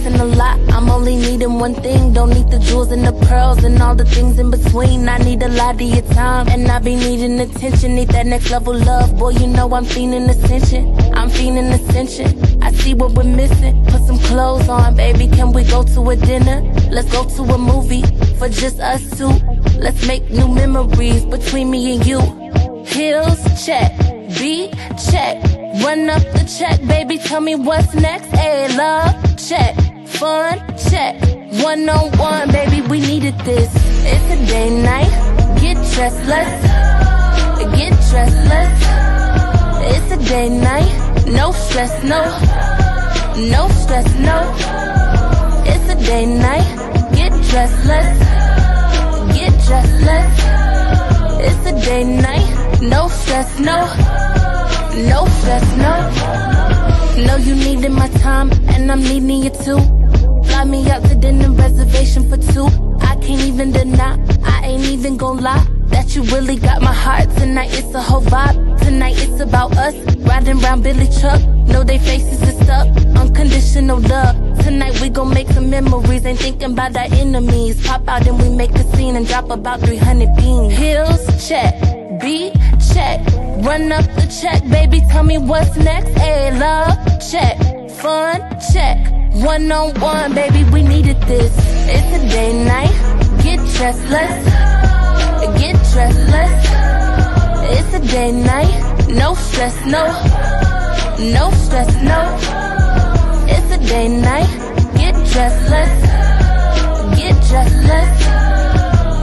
missing a lot. I'm only needing one thing. Don't need the jewels and the pearls and all the things in between. I need a lot of your time, and I be needing attention. Need that next level love. Boy, you know I'm feeling ascension. I'm feeling ascension. I see what we're missing. Put some clothes on, baby. Can we go to a dinner? Let's go to a movie for just us two. Let's make new memories between me and you. Heels, check. Beat, check. Run up the check, baby. Tell me what's next. Hey, love, check. Fun, check. One-on-one, baby. We needed this. It's a day night. Get dressed, let's get dressed, let's. It's a day night. No stress, no. No stress, no. It's a day night. Get dressed, let's get dressed, let's. It's a day night. No stress, no. No stress, no. Know you needed my time, and I'm needing you too. Fly me out to dinner, reservation for two. I can't even deny, I ain't even gon' lie, that you really got my heart. Tonight it's a whole vibe. Tonight it's about us, riding round Billy truck. Know they faces is stuck, unconditional love. Tonight we gon' make some memories, ain't thinking about our enemies. Pop out and we make a scene and drop about 300 beans. Heels, check. Beat, check. Run up the check, baby. Tell me what's next. Hey, love, check. Fun, check. One-on-one, baby. We needed this. It's a day night. Get dressed, let's get dressed, let's. It's a day night. No stress, no. No stress, no. It's a day night. Get dressed, let's get dressed, let's.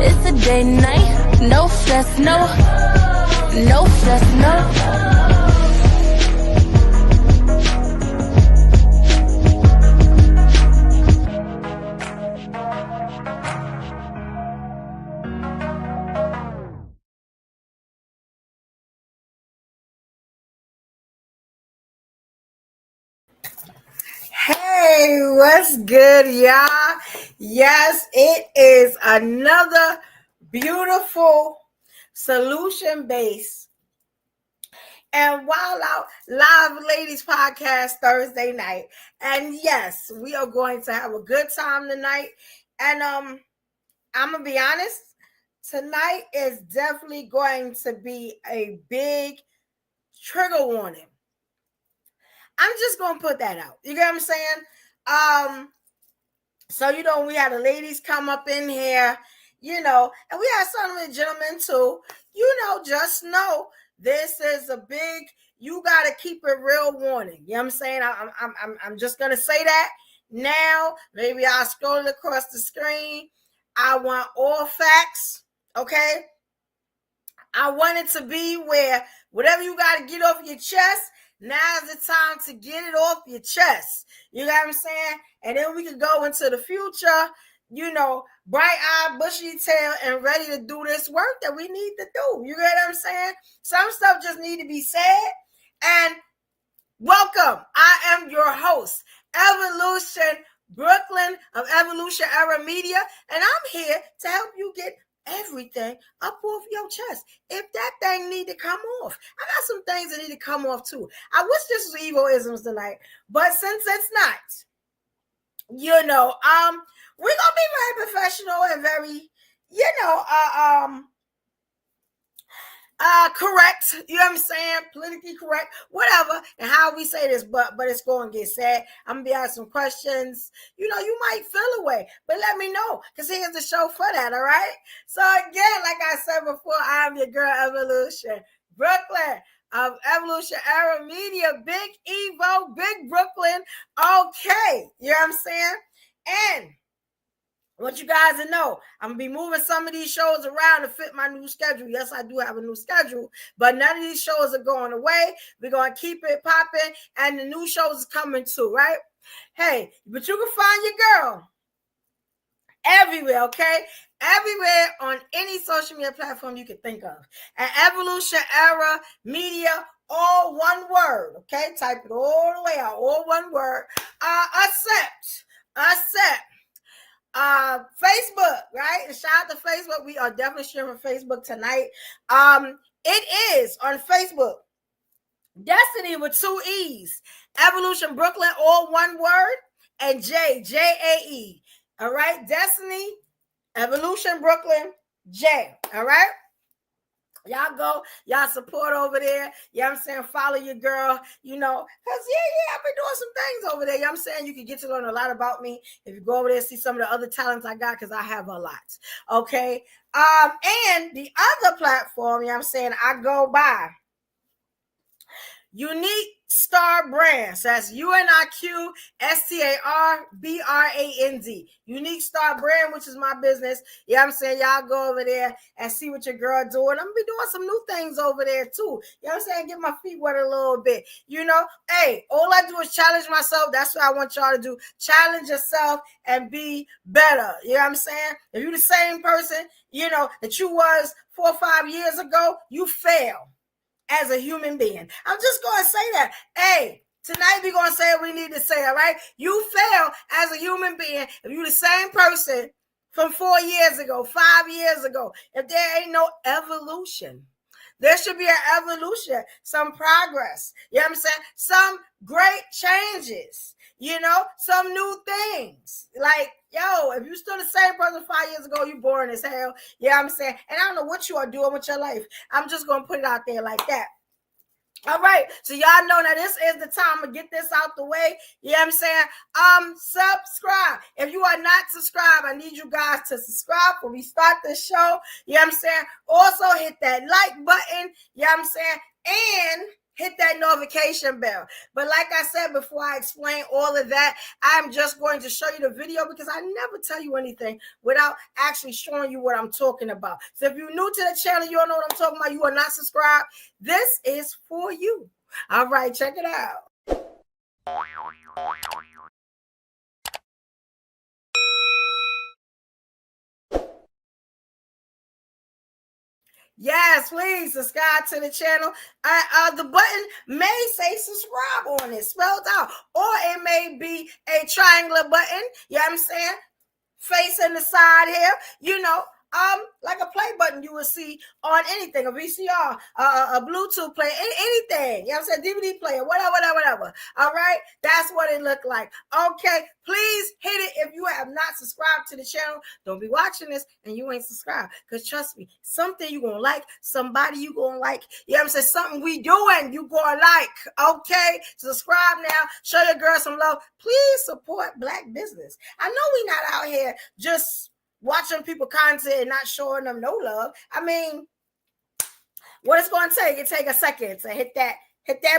It's a day night. No stress, no. No stress, no. Hey, what's good, y'all? Yes, it is another beautiful solution-based and Wild Out Live Ladies podcast Thursday night. And yes, we are going to have a good time tonight. And I'm gonna be honest, tonight is definitely going to be a big trigger warning. I'm just gonna put that out. You get what I'm saying? So we had the ladies come up in here, and we had some of the gentlemen too. Just know this is a big, you gotta keep it real warning. You know what I'm saying? I'm just gonna say that now. Maybe I'll scroll it across the screen. I want all facts, okay? I want it to be where whatever you gotta get off your chest, now's the time to get it off your chest. You know what I'm saying? And then we can go into the future, bright-eyed, bushy tail, and ready to do this work that we need to do. You get what I'm saying? Some stuff just need to be said. And welcome. I am your host, Evolution Brooklyn of Evolution Era Media, and I'm here to help you get everything up off your chest. If that thing need to come off, I got some things that need to come off too. I wish this was egoisms tonight, but since it's not, we're gonna be very professional and very, correct. You know what I'm saying? Politically correct, whatever, and how we say this, but it's going to get said. I'm gonna be asking some questions. You might feel away, but let me know, because here's the show for that. All right. So again, like I said before, I'm your girl Evolution Brooklyn of Evolution Era Media, Big Evo, Big Brooklyn. Okay, you know what I'm saying? And I want you guys to know, I'm going to be moving some of these shows around to fit my new schedule. Yes, I do have a new schedule, but none of these shows are going away. We're going to keep it popping, and the new shows are coming too, right? Hey, but you can find your girl everywhere, okay? Everywhere on any social media platform you can think of. At Evolution Era Media, all one word, okay? Type it all the way out, all one word. Accept. Facebook, right? And shout out to Facebook. We are definitely sharing Facebook tonight. It is on Facebook, Destiny with 2 E's. Evolution Brooklyn, all one word. and J, J-A-E. All right, Destiny, Evolution, Brooklyn, J. All right. Y'all go, y'all support over there. You know what I'm saying? Follow your girl, you know, because I've been doing some things over there. You know what I'm saying? You can get to learn a lot about me if you go over there and see some of the other talents I got, because I have a lot. Okay. And the other platform, you know what I'm saying, I go by UniqStarBrand. So that's UniqStarBrand. UniqStarBrand, which is my business. You know what I'm saying? Y'all go over there and see what your girl doing. I'm gonna be doing some new things over there too. You know what I'm saying? Get my feet wet a little bit. You know, hey, all I do is challenge myself. That's what I want y'all to do. Challenge yourself and be better. You know what I'm saying? If you're the same person, you know, that you was 4 or 5 years ago, you fail as a human being. I'm just going to say that. Hey, tonight we're going to say what we need to say, all right? You fail as a human being if you're the same person from 4 years ago, 5 years ago. If there ain't no evolution, there should be an evolution, some progress. You know what I'm saying? Some great changes, you know, some new things. Like, yo, if you're still the same person 5 years ago, you boring as hell. You know what I'm saying? And I don't know what you are doing with your life. I'm just going to put it out there like that. All right, so y'all know that this is the time to get this out the way. You know what I'm saying? Subscribe. If you are not subscribed, I need you guys to subscribe before we start the show. You know what I'm saying? Also hit that like button. You know what I'm saying? And hit that notification bell. But like I said, before I explain all of that, I'm just going to show you the video, because I never tell you anything without actually showing you what I'm talking about. So if you're new to the channel, you don't know what I'm talking about, you are not subscribed, this is for you. All right, check it out. Yes, please subscribe to the channel. The button may say subscribe on it, spelled out, or it may be a triangular button. You know what I'm saying? Facing the side here, you know, like a play button you will see on anything, a VCR, a Bluetooth player, anything. You know what I'm saying? DVD player, whatever. All right, that's what it looked like. Okay, please hit it if you have not subscribed to the channel. Don't be watching this and you ain't subscribed, because trust me, something you gonna like, somebody you gonna like. You know what I'm saying? Something we doing you gonna like. Okay, subscribe now. Show your girl some love. Please support Black business. I know we not out here just watching people content and not showing them no love. I mean, what it's going to take, it take a second to hit that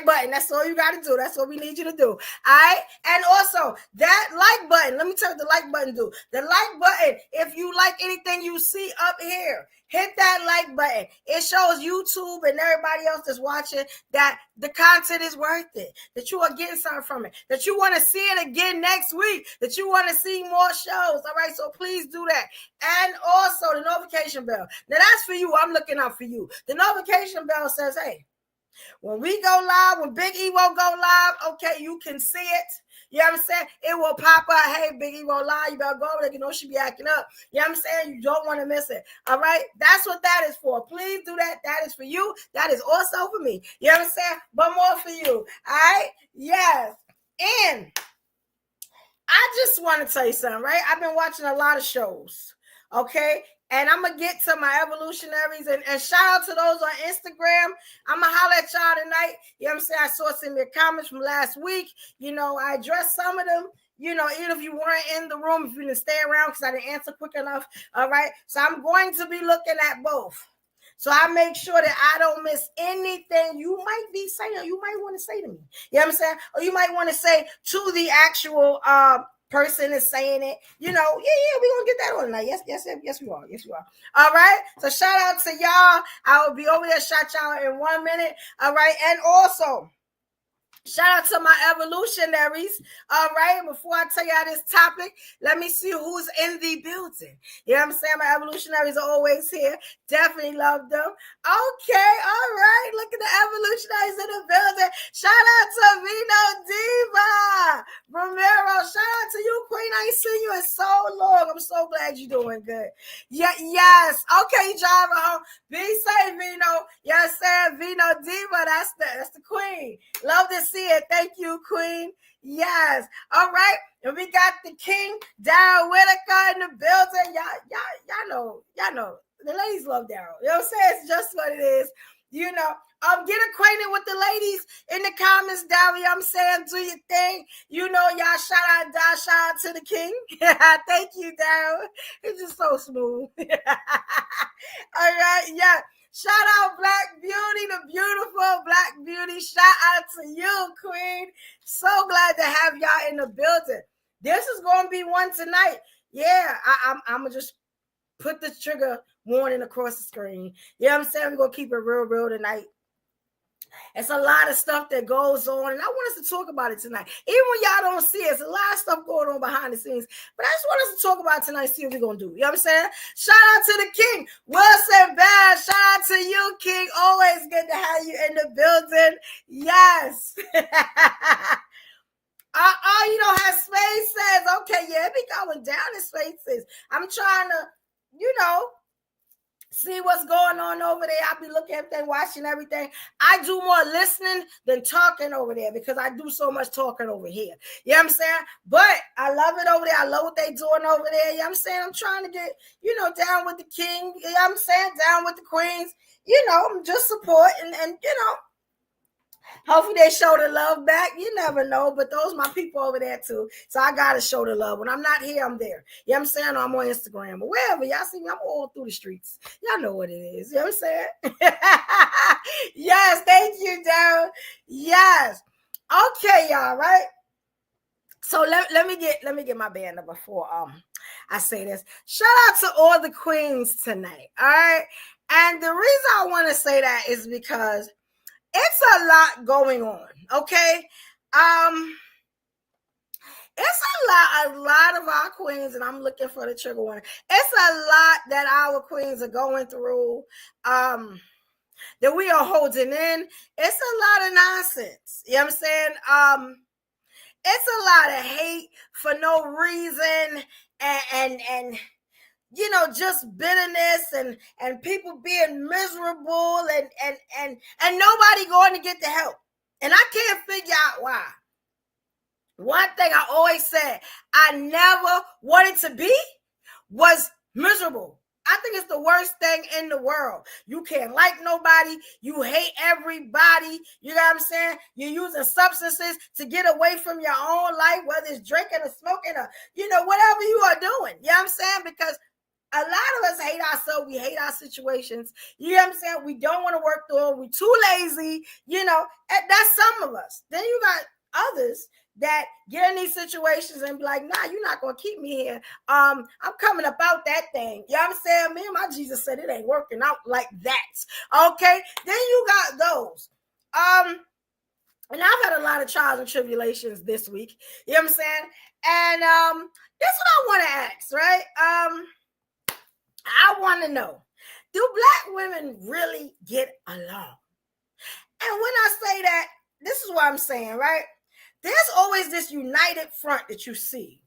button. That's all you got to do. That's what we need you to do. All right. And also that like button. Let me tell you what the like button do. The like button, if you like anything you see up here, hit that like button. It shows YouTube and everybody else that's watching that the content is worth it, that you are getting something from it, that you want to see it again next week, that you want to see more shows. All right. So please do that. And also the notification bell. Now that's for you. I'm looking out for you. The notification bell says, hey, when we go live, when Big Evo go live, okay, you can see it. You know what I'm saying? It will pop up. Hey, Big Evo live. You better go over there. You know she be acting up. You know what I'm saying? You don't want to miss it. All right? That's what that is for. Please do that. That is for you. That is also for me. You know what I'm saying? But more for you. All right? Yes. And I just want to tell you something, right? I've been watching a lot of shows. Okay? And I'm going to get to my evolutionaries and shout out to those on Instagram. I'm going to holler at y'all tonight. You know what I'm saying? I saw some of your comments from last week. You know, I addressed some of them. You know, even if you weren't in the room, if you didn't stay around because I didn't answer quick enough. All right. So I'm going to be looking at both. So I make sure that I don't miss anything you might be saying, or you might want to say to me. You know what I'm saying? Or you might want to say to the actual person is saying it, you know, we're gonna get that on tonight. Yes, we are. All right. So shout out to y'all. I will be over there, shout y'all in 1 minute. All right. And also, shout out to my evolutionaries. All right. Before I tell y'all this topic, let me see who's in the building. You know what I'm saying? My evolutionaries are always here. Definitely love them. Okay. All right. Look at the evolutionaries in the building. Shout out to Vino Diva Romero. Shout out to you, Queen Queen, I ain't seen you in so long. I'm so glad you're doing good. Yeah, yes. Okay, driving home. Be safe, Vino. Yes, sir. Vino Diva. That's the Queen. Love to see it. Thank you, Queen. Yes. All right. And we got the King, Daryl Whitaker, in the building. Y'all know. The ladies love Daryl. You know what I'm saying? It's just what it is. You know, get acquainted with the ladies in the comments down. You know what I'm saying? Do your thing. You know, y'all shout out to the King. Thank you, Daryl. It's just so smooth. All right, yeah. Shout out Black Beauty, the beautiful Black Beauty. Shout out to you, Queen. So glad to have y'all in the building. This is going to be one tonight. Yeah, I'm going to just put the trigger warning across the screen. You know what I'm saying? We're going to keep it real tonight. It's a lot of stuff that goes on, and I want us to talk about it tonight. Even when y'all don't see it, it's a lot of stuff going on behind the scenes. But I just want us to talk about it tonight, see what we're going to do. You know what I'm saying? Shout out to the King, Wilson Bass. Shout out to you, King. Always good to have you in the building. Yes. You know how Space says, okay, yeah, it be going down in Spaces. I'm trying to, you know, see what's going on over there. I be looking at everything, watching everything. I do more listening than talking over there because I do so much talking over here. You know what I'm saying? But I love it over there. I love what they doing over there. You know what I'm saying? I'm trying to get, you know, down with the King. You know what I'm saying? Down with the Queens. You know, just support and you know, hopefully they show the love back. You never know, but those my people over there too. So I gotta show the love. When I'm not here, I'm there. You know what I'm saying? Or I'm on Instagram or wherever. Y'all see me, I'm all through the streets. Y'all know what it is. You know what I'm saying? Yes, thank you, Daryl. Yes. Okay, y'all, right? So let me get my banner before I say this. Shout out to all the queens tonight. All right. And the reason I want to say that is because it's a lot going on, okay? It's a lot of our queens, and I'm looking for the trigger warning. It's a lot that our queens are going through, that we are holding in. It's a lot of nonsense. You know what I'm saying? It's a lot of hate for no reason, and you know, just bitterness and people being miserable and nobody going to get the help. And I can't figure out why. One thing I always said, I never wanted to be was miserable. I think it's the worst thing in the world. You can't like nobody. You hate everybody. You know what I'm saying? You're using substances to get away from your own life, whether it's drinking or smoking or, you know, whatever you are doing. You know what I'm saying? Because a lot of us hate ourselves. We hate our situations. You know what I'm saying? We don't want to work through it. We're too lazy. You know, that's some of us. Then you got others that get in these situations and be like, nah, you're not going to keep me here. I'm coming about that thing. You know what I'm saying? Me and my Jesus said it ain't working out like that. Okay? Then you got those. And I've had a lot of trials and tribulations this week. You know what I'm saying? And that's what I want to ask, right? I want to know, do Black women really get along? And when I say that, this is what I'm saying, right? There's always this united front that you see.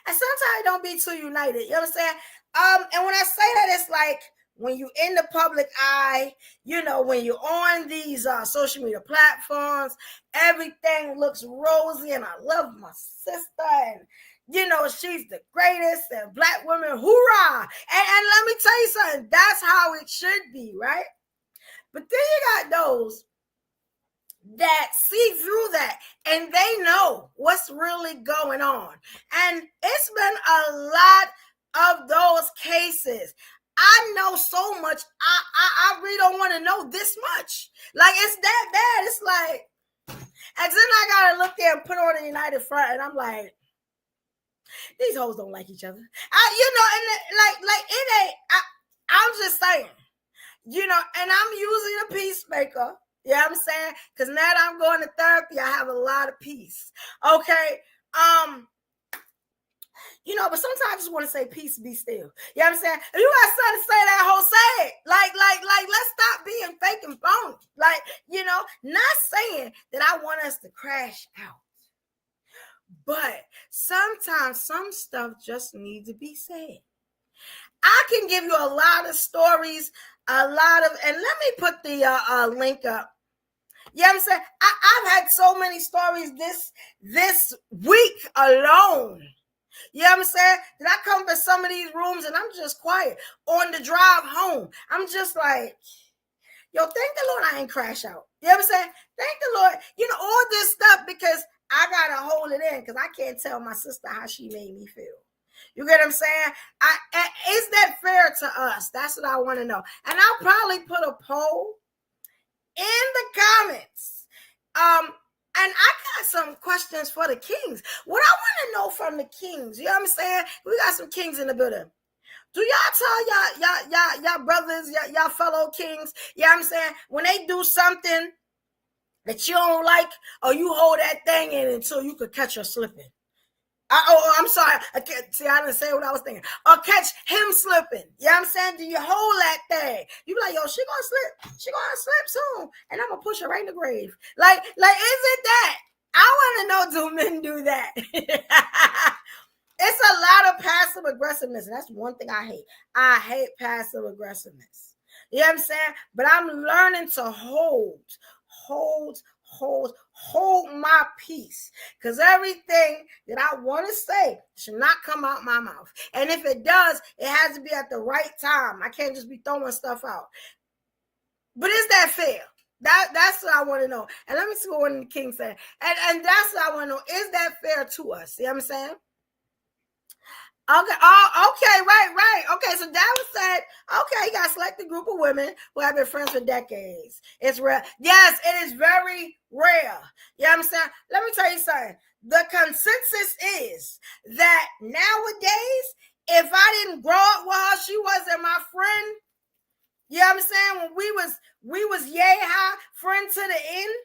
And sometimes it don't be too united. You know what I'm saying? And when I say that, it's like when you're in the public eye, you know, when you're on these social media platforms, everything looks rosy and I love my sister and you know, she's the greatest and Black women, hoorah. And let me tell you something, that's how it should be, right? But then you got those that see through that and they know what's really going on. And it's been a lot of those cases. I know so much. I really don't want to know this much. Like, it's that bad. It's like, and then I got to look there and put on a united front and I'm like, these hoes don't like each other. You know, and like it ain't. I'm just saying, you know, and I'm usually a peacemaker. You know what I'm saying? Because now that I'm going to therapy, I have a lot of peace. Okay. You know, but sometimes I just want to say peace, be still. You know what I'm saying? If you got something to say, that whole say it. Like, let's stop being fake and phony. Like, you know, not saying that I want us to crash out. But sometimes some stuff just needs to be said. I can give you a lot of stories, and let me put the link up. You know what I'm saying? I've had so many stories this week alone. You know what I'm saying? That I come to some of these rooms and I'm just quiet. On the drive home, I'm just like, yo, thank the Lord I ain't crash out. You know what I'm saying? Thank the Lord. You know, all this stuff because I got to hold it in because I can't tell my sister how she made me feel. You get what I'm saying? Is that fair to us? That's what I want to know. And I'll probably put a poll in the comments. And I got some questions for the kings. What I want to know from the kings, you know what I'm saying? We got some kings in the building. Do y'all tell y'all brothers, y'all fellow kings, you know what I'm saying? When they do something that you don't like, or you hold that thing in until you could catch her slipping. I'm sorry. I didn't say what I was thinking. Or catch him slipping. You know what I'm saying? Do you hold that thing? You be like, yo, she gonna slip. She gonna slip soon. And I'm gonna push her right in the grave. Like, is it that? I want to know, do men do that? It's a lot of passive aggressiveness. And that's one thing I hate. I hate passive aggressiveness. You know what I'm saying? But I'm learning to hold my peace, because everything that I want to say should not come out my mouth, and if it does, it has to be at the right time. I can't just be throwing stuff out. But is that fair? That's what I want to know. And let me see what one of the kings said, and that's what I want to know. Is that fair to us? See what I'm saying? Okay. Oh, okay. Right. Okay. So that was said. Okay, you got a selected group of women who have been friends for decades. It's rare. Yes, it is very rare. You know what I'm saying? Let me tell you something. The consensus is that nowadays, if I didn't grow up while she wasn't my friend, you know what I'm saying? When we was yay high, friend to the end,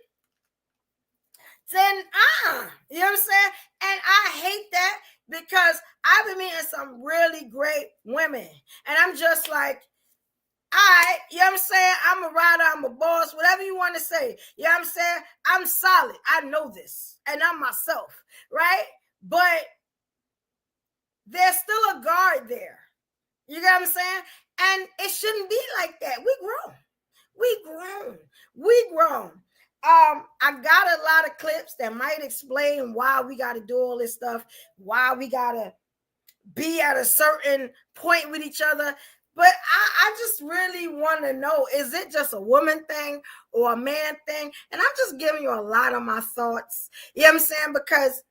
then you know what I'm saying? And I hate that, because I've been meeting some really great women. And I'm just like, all right, you know what I'm saying? I'm a rider, I'm a boss, whatever you want to say. You know what I'm saying? I'm solid. I know this. And I'm myself, right? But there's still a guard there. You get what I'm saying? And it shouldn't be like that. We grown. I got a lot of clips that might explain why we got to do all this stuff, why we got to be at a certain point with each other. But I just really want to know, is it just a woman thing or a man thing? And I'm just giving you a lot of my thoughts. You know what I'm saying? Because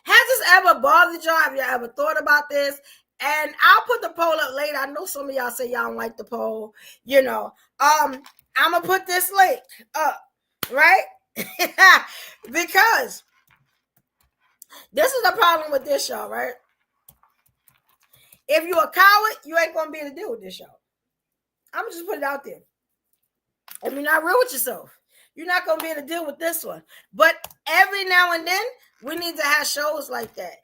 has this ever bothered y'all? Have you ever thought about this? And I'll put the poll up later. I know some of y'all say y'all don't like the poll. You know, I'm going to put this link up, right? Because this is the problem with this show, right? If you're a coward, you ain't going to be able to deal with this show. I'm going to just put it out there. If you're not real with yourself, you're not going to be able to deal with this one. But every now and then, we need to have shows like that.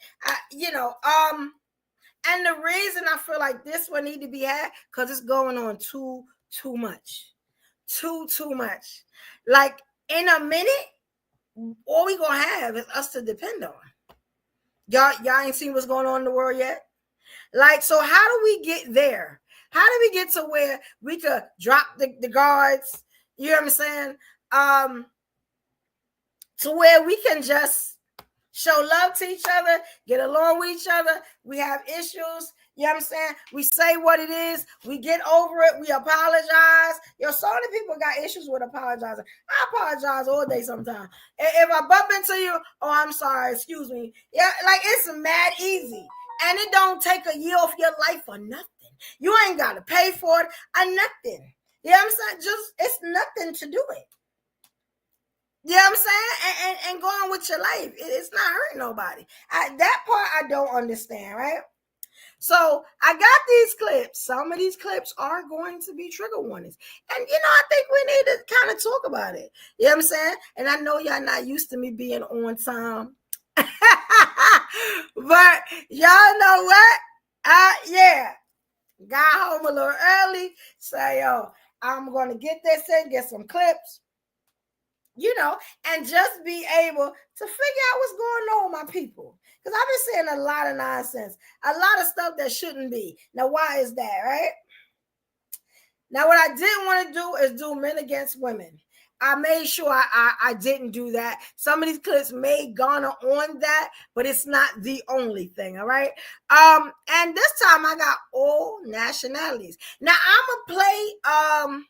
And the reason I feel like this one need to be had, because it's going on too much. Too much. Like, in a minute, all we gonna have is us to depend on. Y'all ain't seen what's going on in the world yet? Like, so how do we get there? How do we get to where we could drop the guards? You know what I'm saying? To where we can just show love to each other, get along with each other. We have issues. You know what I'm saying? We say what it is. We get over it. We apologize. So many people got issues with apologizing. I apologize all day sometimes. If I bump into you, oh, I'm sorry, excuse me. Yeah, like, it's mad easy. And it don't take a year off your life or nothing. You ain't got to pay for it or nothing. You know what I'm saying? It's nothing to do it. You know what I'm saying? And go on with your life. It's not hurting nobody. That part I don't understand, right? So I got these clips. Some of these clips are going to be trigger warnings. And, I think we need to kind of talk about it. You know what I'm saying? And I know y'all not used to me being on time. But y'all know what? Yeah. Got home a little early. So, I'm going to get this in, get some clips. and just be able to figure out what's going on with my people. Because I've been saying a lot of nonsense, a lot of stuff that shouldn't be. Now, why is that, right? Now, what I didn't want to do is do men against women. I made sure I didn't do that. Some of these clips may garner on that, but it's not the only thing, all right? And this time I got all nationalities. Now, I'm going to play...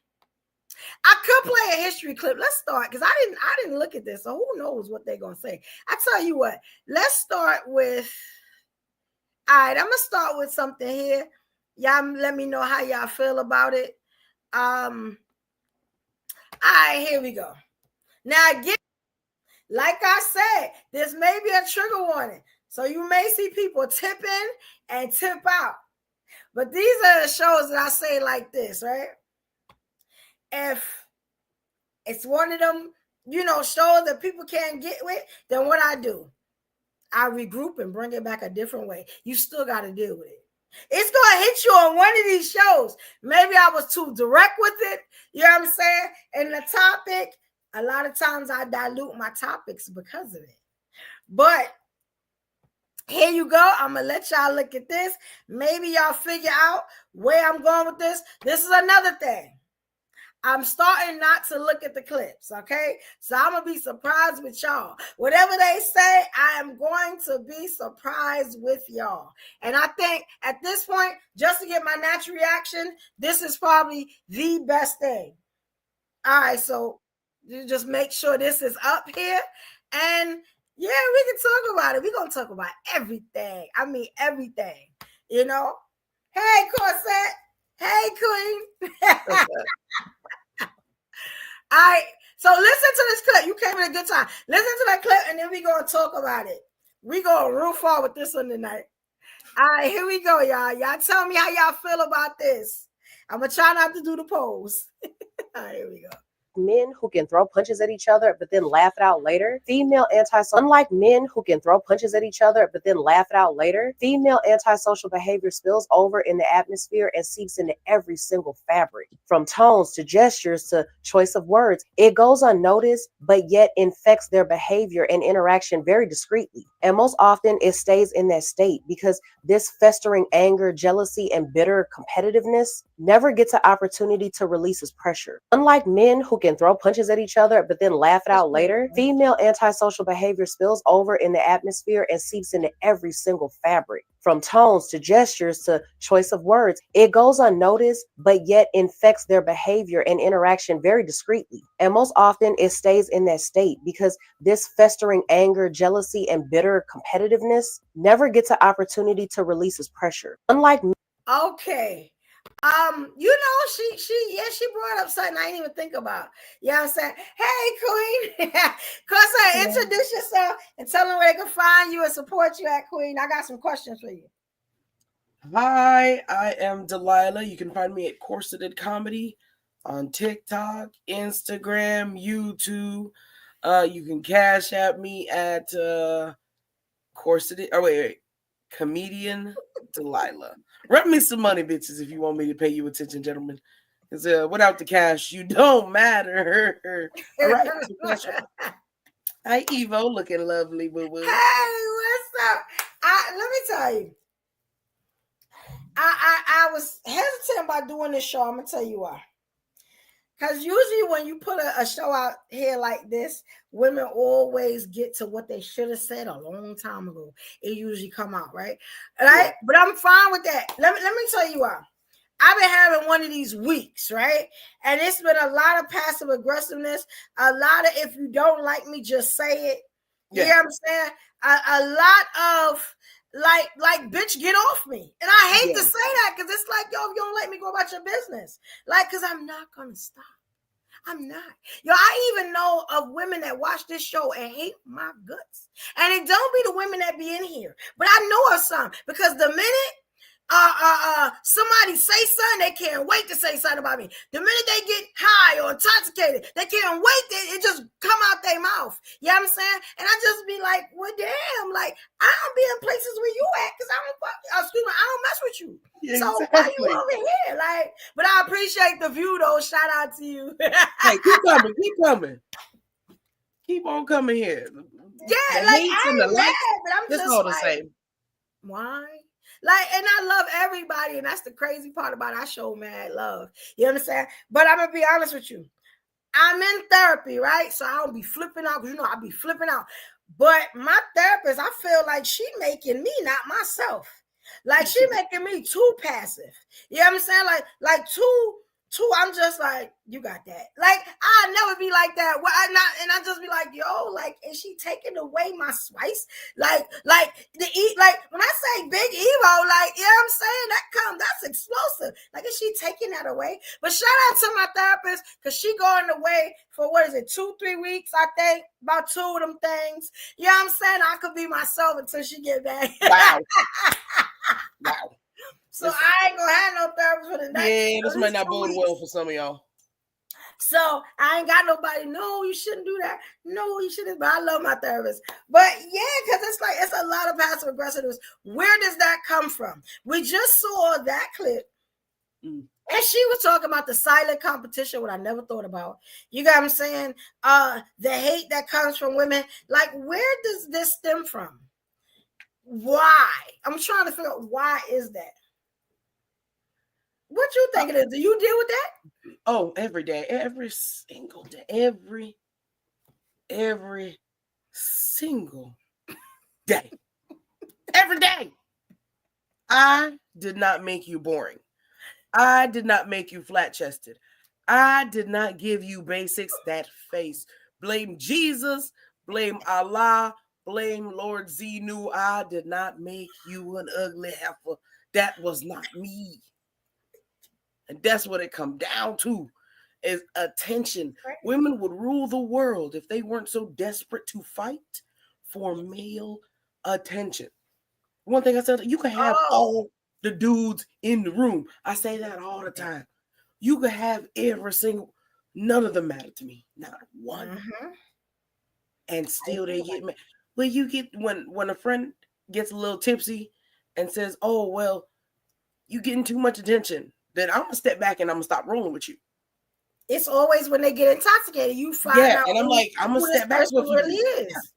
I could play a history clip. Let's start, because I didn't look at this, so who knows what they're gonna say. I tell you what, let's start with. All right, I'm gonna start with something here. Y'all let me know how y'all feel about it. All right, here we go. Now again, like I said, this may be a trigger warning, so you may see people tip in and tip out. But these are the shows that I say like this, right? If it's one of them, shows that people can't get with, then what I do, I regroup and bring it back a different way. You still got to deal with it. It's going to hit you on one of these shows. Maybe I was too direct with it. You know what I'm saying? And the topic, a lot of times I dilute my topics because of it. But here you go. I'm going to let y'all look at this. Maybe y'all figure out where I'm going with this. This is another thing. I'm starting not to look at the clips, okay? So I'm going to be surprised with y'all. Whatever they say, I am going to be surprised with y'all. And I think at this point, just to get my natural reaction, this is probably the best thing. All right, so you just make sure this is up here. And yeah, we can talk about it. We're going to talk about everything. I mean, everything, Hey, Corset. Hey, Queen. All right, so listen to this clip. You came in a good time. Listen to that clip, and then we're going to talk about it. We're going to root forward with this one tonight. All right, here we go, y'all. Y'all tell me how y'all feel about this. I'm going to try not to do the pose. All right, here we go. Men who can throw punches at each other but then laugh it out later. Unlike men who can throw punches at each other but then laugh it out later, female antisocial behavior spills over in the atmosphere and seeps into every single fabric. From tones to gestures to choice of words, it goes unnoticed but yet infects their behavior and interaction very discreetly. And most often it stays in that state because this festering anger, jealousy, and bitter competitiveness never gets an opportunity to release its pressure. Unlike men who can throw punches at each other but then laugh it out later, female antisocial behavior spills over in the atmosphere and seeps into every single fabric. From tones to gestures to choice of words, it goes unnoticed but yet infects their behavior and interaction very discreetly. And most often it stays in that state because this festering anger, jealousy, and bitter competitiveness never gets an opportunity to release its pressure. Okay. She brought up something I didn't even think about. You know what I'm saying? Hey, Queen. Corset, introduce yourself and tell them where they can find you and support you at, Queen. I got some questions for you. Hi, I am Delilah. You can find me at Corseted Comedy on TikTok, Instagram, YouTube. You can cash at me at Corseted. Oh, wait. Comedian Delilah. Rep me some money, bitches, if you want me to pay you attention, gentlemen. Because without the cash, you don't matter. All right. Hi, Evo, looking lovely, boo boo. Hey, what's up? Let me tell you. I was hesitant about doing this show. I'm gonna tell you why. Because usually when you put a show out here like this, women always get to what they should have said a long time ago. It usually come out, right? Right? Yeah. But I'm fine with that. Let me tell you why. I've been having one of these weeks, right? And it's been a lot of passive aggressiveness, a lot of if you don't like me, just say it. You know what I'm saying? A lot of like, bitch, get off me. And I hate to say that because it's like, yo, if you don't let me go about your business. Like, because I'm not going to stop. I'm not. Yo, I even know of women that watch this show and hate my guts. And it don't be the women that be in here. But I know of some because the minute somebody say something, they can't wait to say something about me. The minute they get high or intoxicated, they can't wait to it just come out their mouth. You know what I'm saying? And I just be like, well, damn, like I don't be in places where you at because I don't mess with you. Yeah, so exactly. Why you over here? Like, but I appreciate the view though. Shout out to you. Hey, keep coming. Keep on coming here. Yeah, The like hates I and the ain't mad, likes, but I'm it's just all the like, same. why? Like, and I love everybody, and that's the crazy part about it. I show mad love. You understand? But I'm gonna be honest with you. I'm in therapy, right? So I don't be flipping out, because I be flipping out. But my therapist, I feel like she making me, not myself. Like she making me too passive. You know what I'm saying? Like too, I'm just like, you got that. Like I never be like that. Well, I just be like, yo, like, is she taking away my spice? Like the eat, like when I say big Evo, like, you know what I'm saying? That's explosive. Like, is she taking that away? But shout out to my therapist, because she going away for 2-3 weeks, I think. About 2 of them things. You know what I'm saying? I could be myself until she get back. Wow. Wow. So I ain't gonna have no therapist for the next. Yeah, this might not 2 bode weeks. well for some of y'all. So I ain't got nobody. No, you shouldn't do that. No, you shouldn't. But I love my therapist. But yeah, because it's a lot of passive aggressiveness. Where does that come from? We just saw that clip. And she was talking about the silent competition, what I never thought about. You got what I'm saying? The hate that comes from women. Like, where does this stem from? Why? I'm trying to figure out, why is that? What you think it is? Do you deal with that? Oh, every day, every single day, every single day, every day. I did not make you boring. I did not make you flat-chested. I did not give you basics that face. Blame Jesus, blame Allah, blame Lord Zenu. I did not make you an ugly heifer. That was not me. And that's what it come down to, is attention. Right. Women would rule the world if they weren't so desperate to fight for male attention. One thing I said, you can have all the dudes in the room. I say that all the time. You could have every single, none of them matter to me. Not one. Mm-hmm. And still they get mad. Well, you get, when a friend gets a little tipsy and says, oh, well, you getting too much attention, then I'm going to step back and I'm going to stop rolling with you. It's always when they get intoxicated, you find out and I'm like, I'm going to step back with you. Really is.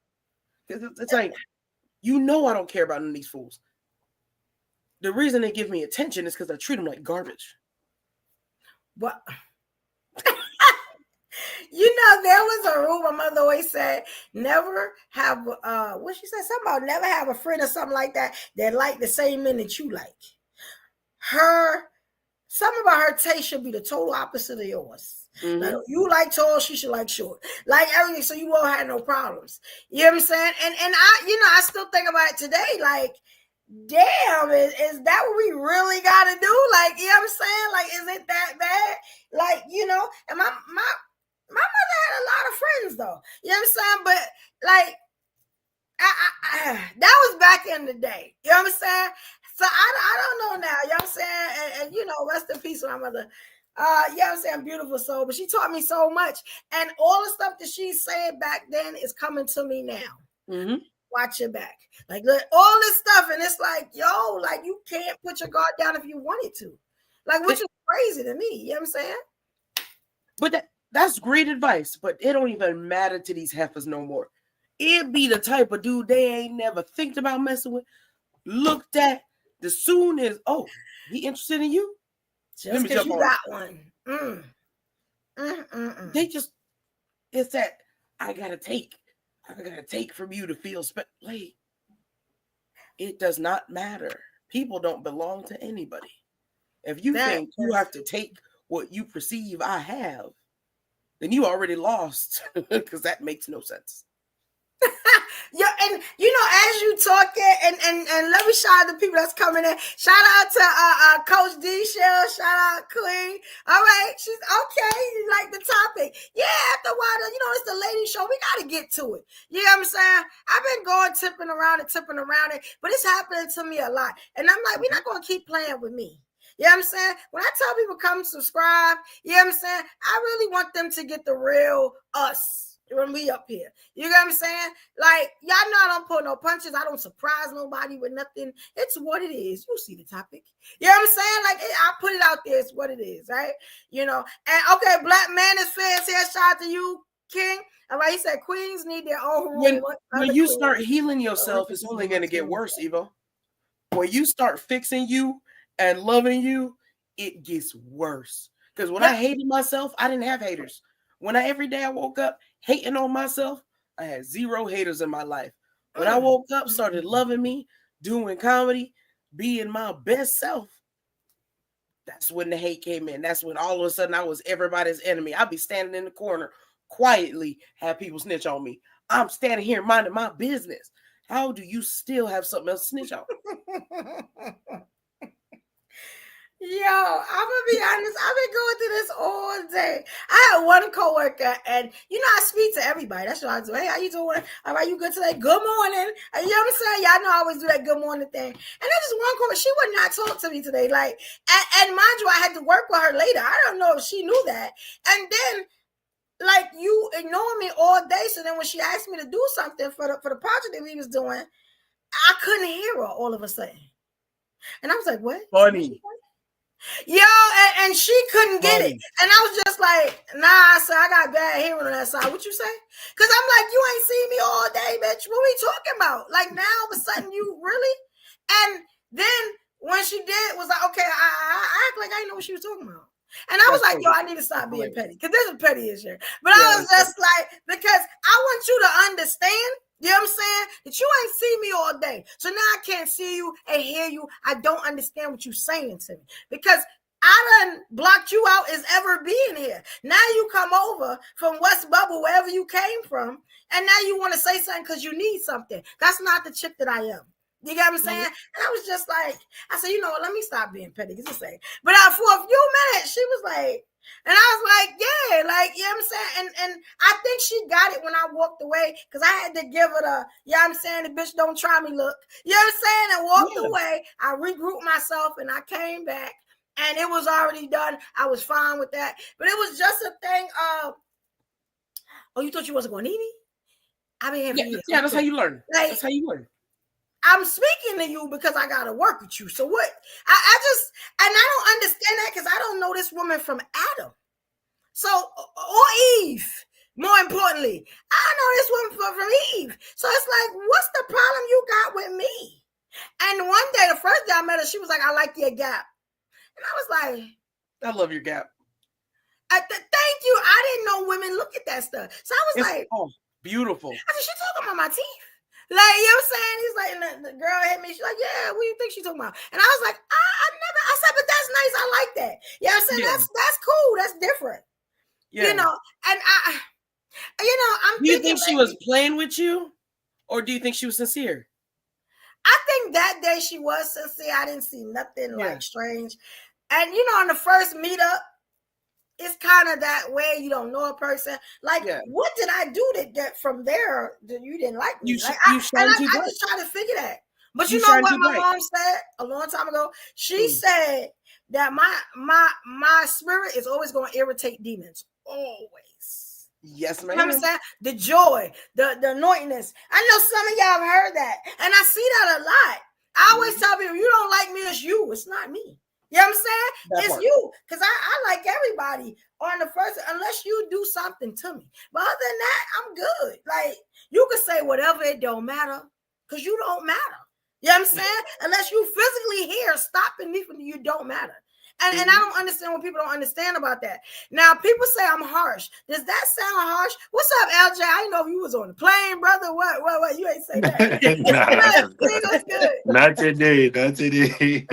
Yeah. It's like, you know I don't care about none of these fools. The reason they give me attention is because I treat them like garbage. What? You know, there was a rule my mother always said, never have, what she said, something about never have a friend or something like that like the same men that you like. Something about her taste should be the total opposite of yours. Mm-hmm. Like, you like tall, she should like short. Like everything, so you won't have no problems. You know what I'm saying? And I still think about it today, like, damn, is that what we really got to do? Like, you know what I'm saying? Like, is it that bad? Like, and my mother had a lot of friends, though. You know what I'm saying? But, like, that was back in the day. You know what I'm saying? So I don't know now. You know what I'm saying? And rest in peace, my mother. You know what I'm saying? Beautiful soul. But she taught me so much. And all the stuff that she said back then is coming to me now. Mm-hmm. Watch your back. Like, look, all this stuff. And it's like, yo, like, you can't put your guard down if you wanted to. Like, which is crazy to me. You know what I'm saying? But that's great advice. But it don't even matter to these heifers no more. It be the type of dude they ain't never think about messing with. Looked at the soon as, he interested in you? Just because you got one. They just, it's that, I gotta take from you to feel special. Like, it does not matter. People don't belong to anybody. If you think you have to take what you perceive I have, then you already lost, because that makes no sense. Yeah, and as you talking, and let me shout out the people that's coming in. Shout out to Coach D Shell, shout out Queen. All right, she's okay. You like the topic? Yeah. After a while, it's the lady show. We got to get to it. You know what I'm saying? I've been going tipping around it, but it's happening to me a lot, and I'm like, we're not going to keep playing with me. You know what I'm saying? When I tell people come subscribe, you know what I'm saying? I really want them to get the real us when we up here. You know what I'm saying? Like, y'all know I don't pull no punches. I don't surprise nobody with nothing. It's what it is. You see the topic. You know what I'm saying? Like, I put it out there. It's what it is, right? And okay, Black Man is fans here. Shout out to you. King. All right, he said queens need their own room. When you start healing yourself, it's only going to get worse, Evo. When you start fixing you and loving you, it gets worse. Because when I hated myself, I didn't have haters. When every day I woke up hating on myself, I had 0 haters in my life. When I woke up, started loving me, doing comedy, being my best self, that's when the hate came in. That's when all of a sudden I was everybody's enemy. I'd be standing in the corner quietly, have people snitch on me. I'm standing here minding my business. How do you still have something else to snitch on? Yo, I'm gonna be honest. I've been going through this all day. I had one coworker, and you know I speak to everybody. That's what I do. Hey, how you doing? All right, you good today? Good morning. You know what I'm saying? Y'all know I always do that good morning thing. And there's just one coworker. She would not talk to me today. Like, and mind you, I had to work with her later. I don't know if she knew that. And then, like, you ignore me all day. So then when she asked me to do something for the project that we was doing, I couldn't hear her all of a sudden. And I was like, what? Funny. Yo, and she couldn't get it. And I was just like, nah, so I got bad hearing on that side. What you say? Because I'm like, you ain't seen me all day, bitch. What we talking about? Like, now all of a sudden, you really? And then when she did, was like, okay, I act like I didn't know what she was talking about. And I was like, yo, I need to stop being petty. Because this is petty issue. But I was just like, because I want you to understand, you know what I'm saying? That you ain't see me all day. So now I can't see you and hear you. I don't understand what you're saying to me. Because I done blocked you out as ever being here. Now you come over from West Bubble, wherever you came from, and now you want to say something because you need something. That's not the chick that I am. You get what I'm saying? And I was just like, I said, you know what? Let me stop being petty. But for a few minutes, she was like, and I was like, yeah, like, you know what I'm saying? And I think she got it when I walked away because I had to give her the, you know what I'm saying, the bitch don't try me look. You know what I'm saying? And walked away. I regrouped myself and I came back and it was already done. I was fine with that. But it was just a thing of, oh, you thought you wasn't going to need me? I've been here for years. Yeah, that's how you learn. Like, that's how you learn. I'm speaking to you because I gotta work with you. So what? I just, and I don't understand that because I don't know this woman from Adam. So, or Eve, more importantly. I know this woman from Eve. So it's like, what's the problem you got with me? And one day, the first day I met her, she was like, I like your gap. And I was like, I love your gap. Thank you. I didn't know women look at that stuff. So I was like, oh, beautiful. I said, she talking about my teeth. Like, you know what I'm saying? He's like, and the girl hit me. She's like, yeah, what do you think she's talking about? And I was like, I said, but that's nice. I like that. You know what I'm saying? Yeah. That's cool. That's different. Yeah. You know, and I'm Do you think she was playing with you? Or do you think she was sincere? I think that day she was sincere. I didn't see nothing like strange. And, you know, on the first meetup, it's kind of that way. You don't know a person. Like, what did I do to get from there that you didn't like me? I just try to figure that. But you know what my mom said a long time ago? She said that my spirit is always going to irritate demons. Always. Yes, ma'am. You know what I'm saying? The joy, the anointness. I know some of y'all have heard that. And I see that a lot. I always tell people, you don't like me, it's you. It's not me. You know what I'm saying? It's you. Because I like everybody on the first, unless you do something to me. But other than that, I'm good. Like, you can say whatever, it don't matter. Because you don't matter. You know what I'm saying? Unless you physically here stopping me from you don't matter. And I don't understand what people don't understand about that. Now, people say I'm harsh. Does that sound harsh? What's up, LJ? I didn't know if you was on the plane, brother. What? You ain't say that. Not today. Not today.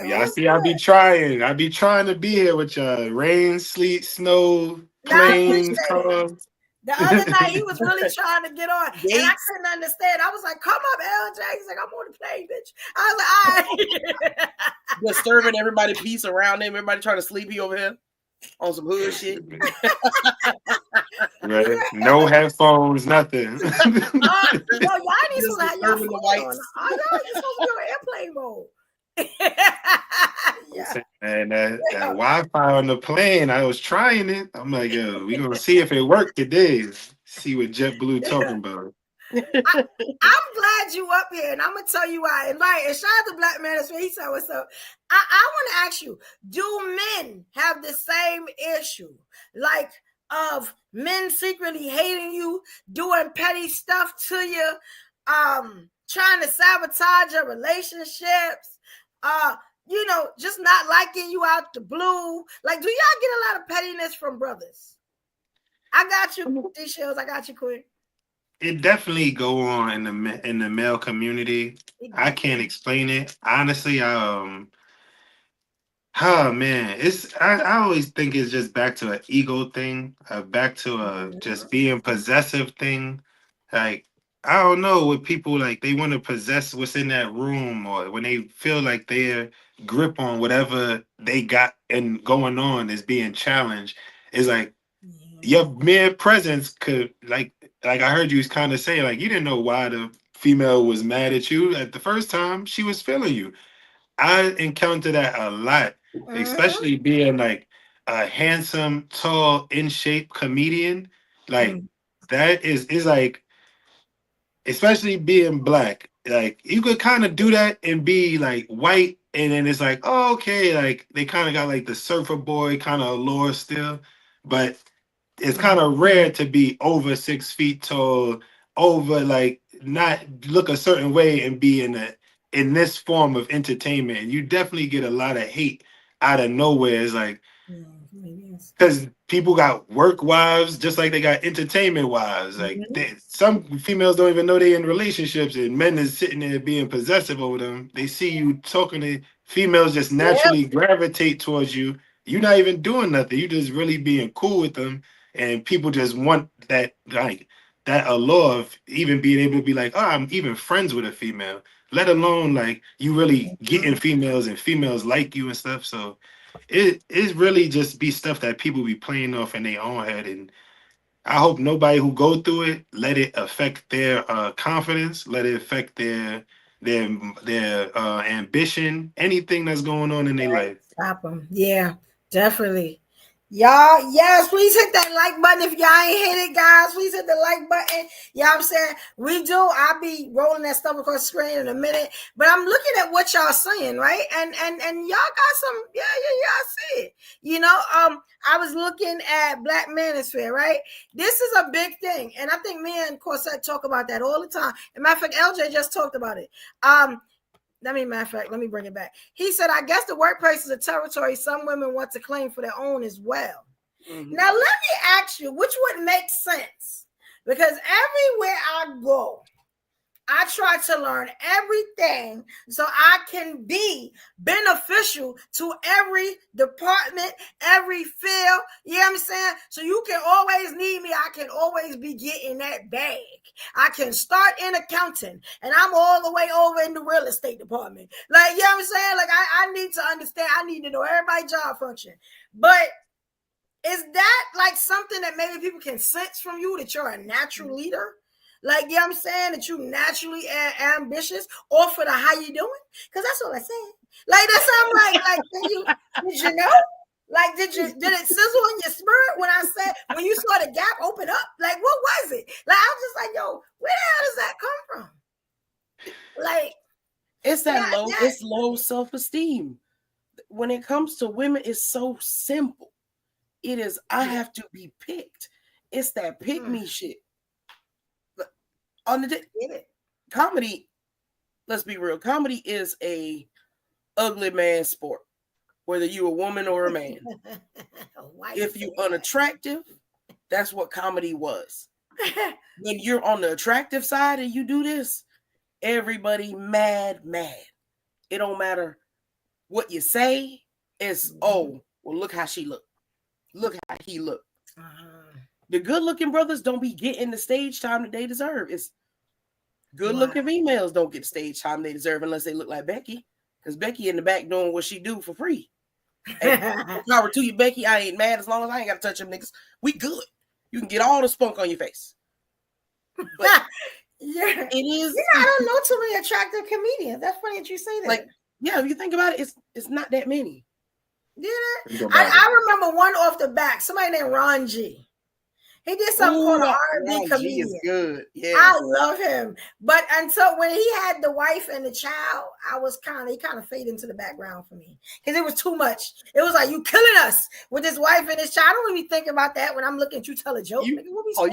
Y'all see, I be trying to be here with y'all. Rain, sleet, snow, planes, cars. The other night, he was really trying to get on, and I couldn't understand. I was like, come up, LJ. He's like, I'm on the plane, bitch. I was like, all right. Disturbing everybody's peace around him. Everybody trying to sleep over here on some hood shit. Right. No headphones, nothing. Yo, y'all need to have your phone on. Y'all just supposed to be on airplane mode. And that Wi-Fi on the plane, I was trying it. I'm like, yo, we gonna see if it worked today. See what JetBlue talking about. I'm glad you up here, and I'm gonna tell you why. And shout out to Black Man. He said, "What's up?" I want to ask you: do men have the same issue, like of men secretly hating you, doing petty stuff to you, trying to sabotage your relationships, just not liking you out the blue? Like, do y'all get a lot of pettiness from brothers? I got you, D-Shells. I got you, Queen. It definitely go on in the male community. I can't explain it honestly. Oh man, I always think it's just back to an ego thing, back to a just being possessive thing. Like, I don't know what people like. They want to possess what's in that room, or when they feel like their grip on whatever they got and going on is being challenged. It's like your mere presence could like I heard you kind of say, like, you didn't know why the female was mad at you at the first time she was feeling you. I encounter that a lot, especially being like a handsome, tall, in shape comedian. Like, that is like, especially being black, like, you could kind of do that and be like white, and then it's like, oh, okay, like they kind of got like the surfer boy kind of allure still, but it's kind of rare to be over 6 feet tall, over like not look a certain way and be in this form of entertainment. And you definitely get a lot of hate out of nowhere. It's like, because people got work wives just like they got entertainment wives. Like, some females don't even know they're in relationships, and men is sitting there being possessive over them. They see you talking to females, just naturally gravitate towards you. You're not even doing nothing. You just really being cool with them, and people just want that, like, that allure of even being able to be like, oh, I'm even friends with a female, let alone like you really getting females and females like you and stuff. So it really just be stuff that people be playing off in their own head, and I hope nobody who go through it let it affect their confidence, let it affect their ambition, anything that's going on in their life. Stop them. Yeah, definitely. Y'all, yes, please hit that like button if y'all ain't hit it, guys. Please hit the like button. You know what I'm saying? We do. I'll be rolling that stuff across the screen in a minute. But I'm looking at what y'all saying, right? And y'all got some, yeah, I see it. I was looking at Black Manosphere, right? This is a big thing. And I think me and Corset talk about that all the time. As a matter of fact, LJ just talked about it. Let me bring it back. He said, I guess the workplace is a territory some women want to claim for their own as well. Now, let me ask you, which would make sense? Because everywhere I go, I try to learn everything so I can be beneficial to every department, every field. You know what I'm saying? So you can always need me. I can always be getting that bag. I can start in accounting and I'm all the way over in the real estate department. Like, you know what I'm saying? Like, I need to understand. I need to know everybody's job function. But is that like something that maybe people can sense from you, that you're a natural leader? Like, you know what I'm saying? That you naturally ambitious, or for the how you doing? Because that's what I said. Like, that's how I'm like, did you know? Like, did it sizzle in your spirit when I said, when you saw the gap open up? Like, what was it? Like, I was just like, yo, where the hell does that come from? Like, it's that it's low self-esteem. When it comes to women, it's so simple. It is, I have to be picked. It's that pick me shit. On the comedy, let's be real. Comedy is a ugly man sport, whether you a woman or a man. If you unattractive, that's what comedy was. When you're on the attractive side and you do this, everybody mad. It don't matter what you say. It's oh, well, look how she look. Look how he look. The good-looking brothers don't be getting the stage time that they deserve. It's good-looking females don't get the stage time they deserve unless they look like Becky, because Becky in the back doing what she do for free. And power to you, Becky. I ain't mad as long as I ain't got to touch them niggas. We good. You can get all the spunk on your face. But it is. I don't know too many attractive comedians. That's funny that you say that. Like, yeah, if you think about it, it's not that many. Yeah, I remember one off the back. Somebody named Ron G. He did something called an R&B Ron G comedian. is good. Yeah. I love him. But until when he had the wife and the child, he kind of faded into the background for me. Because it was too much. It was like, you killing us with his wife and his child. I don't even think about that when I'm looking at you tell a joke. You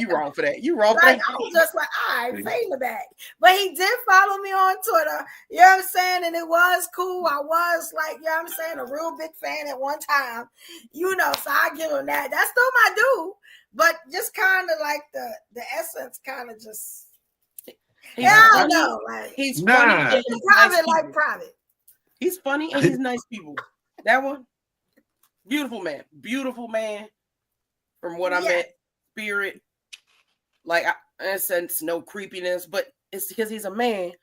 wrong for that. You wrong for that. I was just like, all right, fade in the back. But he did follow me on Twitter. You know what I'm saying? And it was cool. I was like, you know what I'm saying, a real big fan at one time. You know, so I give him that. That's still my dude. But just kind of like the essence kind of just, I don't know. Like, he's funny. He's private, private. He's funny and he's nice people. That one, beautiful man. From what I met, spirit, like in a sense, no creepiness, but it's because he's a man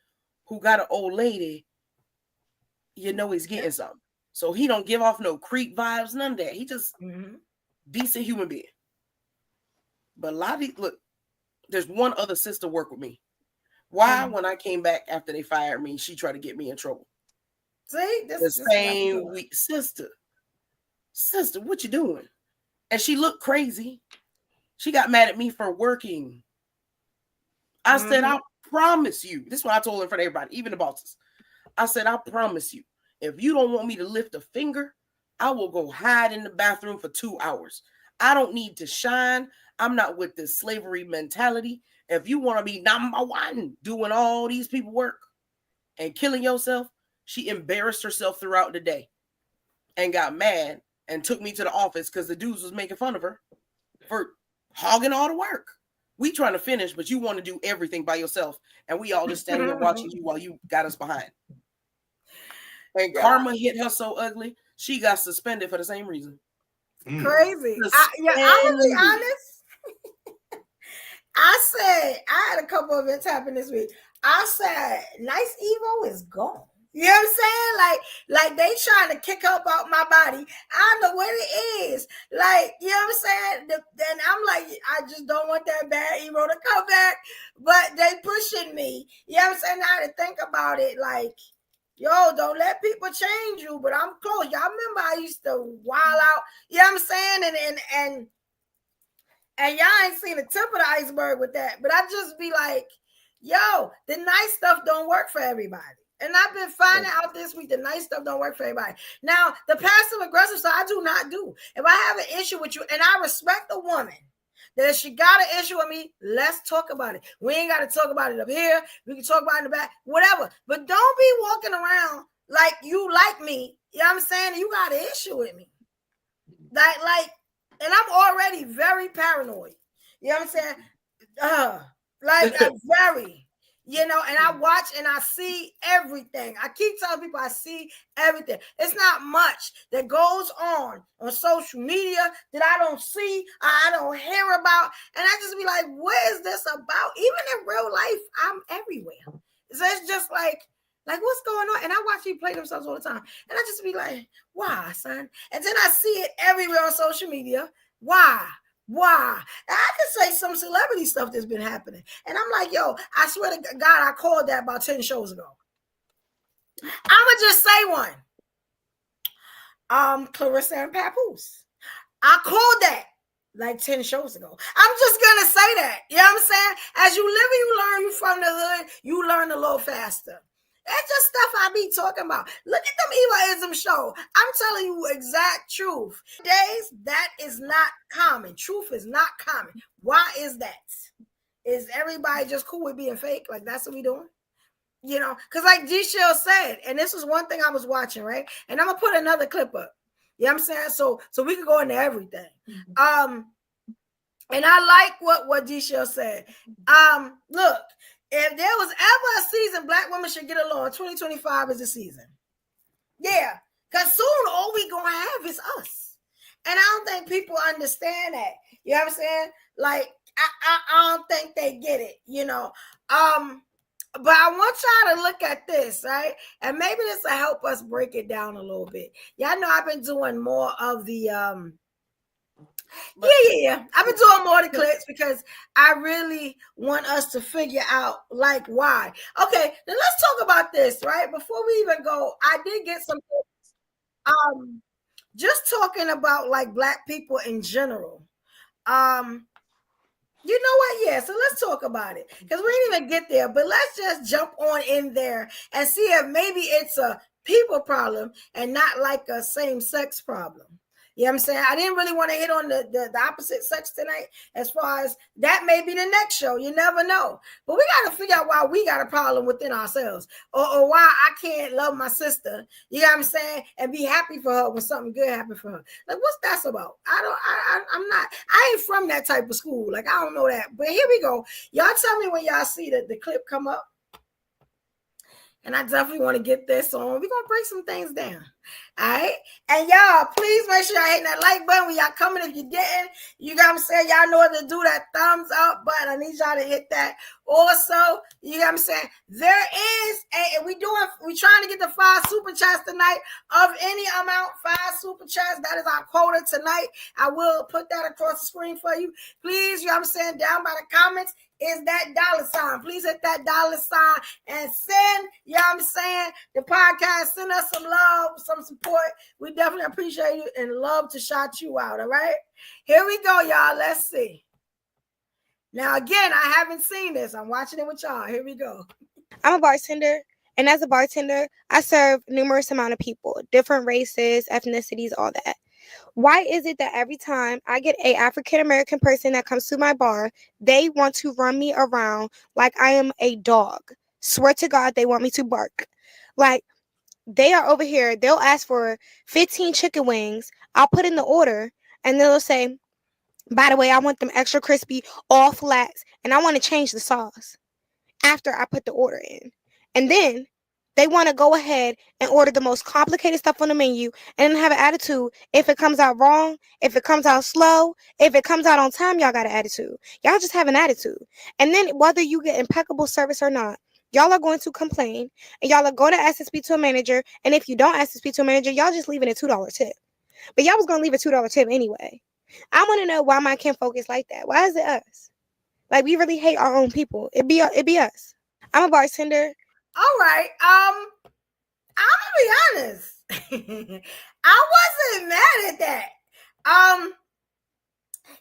who got an old lady. You know he's getting something, so he don't give off no creep vibes, none of that. He just decent human being. But a lot of look, there's one other sister work with me. Why? When I came back after they fired me, she tried to get me in trouble. See, the same week, sister, what you doing? And she looked crazy. She got mad at me for working. I said, I promise you. This is what I told her in front of everybody, even the bosses. I said, I promise you, if you don't want me to lift a finger, I will go hide in the bathroom for 2 hours. I don't need to shine. I'm not with this slavery mentality. If you want to be number one doing all these people work and killing yourself, she embarrassed herself throughout the day and got mad and took me to the office because the dudes was making fun of her for hogging all the work. We trying to finish, but you want to do everything by yourself. And we all just standing there watching you while you got us behind. And karma hit her so ugly, she got suspended for the same reason. Crazy. I'm gonna be honest. I said, I had a couple of events happen this week. I said, Nice Evo is gone. You know what I'm saying? Like they trying to kick up out my body. I don't know what it is. Like, you know what I'm saying? Then I'm like, I just don't want that bad Evo to come back. But they pushing me. You know what I'm saying? Now to think about it, like, yo, don't let people change you. But I'm close. Y'all remember I used to wild out. You know what I'm saying? And y'all ain't seen the tip of the iceberg with that. But I just be like, yo, the nice stuff don't work for everybody. And I've been finding out this week the nice stuff don't work for everybody. Now, the passive aggressive stuff I do not do. If I have an issue with you, and I respect the woman, that if she got an issue with me, let's talk about it. We ain't got to talk about it up here. We can talk about it in the back, whatever. But don't be walking around like you like me. You know what I'm saying? You got an issue with me. Like, and I'm already very paranoid. You know what I'm saying? I'm very, you know, and I watch and I see everything. I keep telling people I see everything. It's not much that goes on social media that I don't see, I don't hear about. And I just be like, what is this about? Even in real life, I'm everywhere. So it's just like what's going on? And I watch people play themselves all the time. And I just be like, why, son? And then I see it everywhere on social media. Why? And I could say some celebrity stuff that's been happening. And I'm like, yo, I swear to God, I called that about 10 shows ago. I'm going to just say one. Clarissa and Papoose. I called that like 10 shows ago. I'm just going to say that. You know what I'm saying? As you live and you learn, you from the hood, you learn a little faster. That's just stuff I be talking about. Look at them Evaism show. I'm telling you exact truth. Days, that is not common. Truth is not common. Why is that? Is everybody just cool with being fake? Like, that's what we doing? You know, because like G-Shell said, and this is one thing I was watching, right? And I'm going to put another clip up. You know what I'm saying? So we can go into everything. And I like what G-Shell said. Look, if there was ever a season Black women should get along, 2025 is the season. Yeah, because soon all we going to have is us. And I don't think people understand that. You know what I'm saying? Like, I don't think they get it, you know. But I want y'all to look at this, right? And maybe this will help us break it down a little bit. Y'all know I've been doing more of the... Yeah. I've been doing more of the clips because I really want us to figure out like why. Okay, then let's talk about this, right? Before we even go, I did get some just talking about like Black people in general. You know what? Yeah, so let's talk about it because we didn't even get there, but let's just jump on in there and see if maybe it's a people problem and not like a same-sex problem. You know what I'm saying? I didn't really want to hit on the opposite sex tonight as far as that may be the next show. You never know. But we got to figure out why we got a problem within ourselves or why I can't love my sister, you know what I'm saying, and be happy for her when something good happened for her. Like, what's that about? I ain't from that type of school. Like, I don't know that. But here we go. Y'all tell me when y'all see the clip come up. And I definitely want to get this on. We're going to break some things down. All right. And y'all, please make sure y'all hit that like button when y'all coming. If you didn't, you got what I'm saying? Y'all know what to do. That thumbs up button. I need y'all to hit that. Also, you got what I'm saying? There is we trying to get the 5 super chats tonight of any amount. 5 super chats. That is our quota tonight. I will put that across the screen for you. Please, you know what I'm saying? Down by the comments is that $sign. Please hit that $sign and send, you know what I'm saying, the podcast. Send us some love, some support. We definitely appreciate you and love to shout you out, all right? Here we go, y'all. Let's see. Now, again, I haven't seen this. I'm watching it with y'all. Here we go. I'm a bartender, and as a bartender, I serve numerous amount of people, different races, ethnicities, all that. Why is it that every time I get a African-American person that comes to my bar, they want to run me around like I am a dog? Swear to God, they want me to bark. Like, they are over here, they'll ask for 15 chicken wings. I'll put in the order, and they'll say, by the way, I want them extra crispy, all flats, and I want to change the sauce after I put the order in. And then they want to go ahead and order the most complicated stuff on the menu and then have an attitude. If it comes out wrong, if it comes out slow, if it comes out on time, y'all got an attitude. Y'all just have an attitude. And then whether you get impeccable service or not, y'all are going to complain and y'all are going to ask to speak to a manager. And if you don't ask to speak to a manager, y'all just leaving a $2 tip. But y'all was going to leave a $2 tip anyway. I want to know why my Kim folk is like that. Why is it us? Like, we really hate our own people. It be us. I'm a bartender. All right. I'm gonna be honest. I wasn't mad at that.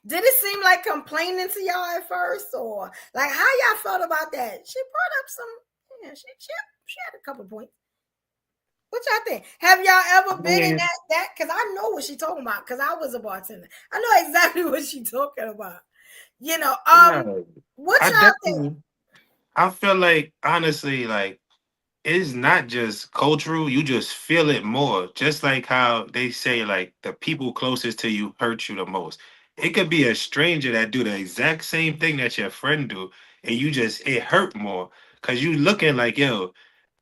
Did it seem like complaining to y'all at first, or like how y'all felt about that? She brought up some. Yeah, she had a couple points. What y'all think? Have y'all ever been in that? Because I know what she talking about. Because I was a bartender. I know exactly what she talking about. You know. What y'all think? I feel like honestly, like it's not just cultural, you just feel it more. Just like how they say like the people closest to you hurt you the most. It could be a stranger that do the exact same thing that your friend do, and it hurt more because you looking like, yo,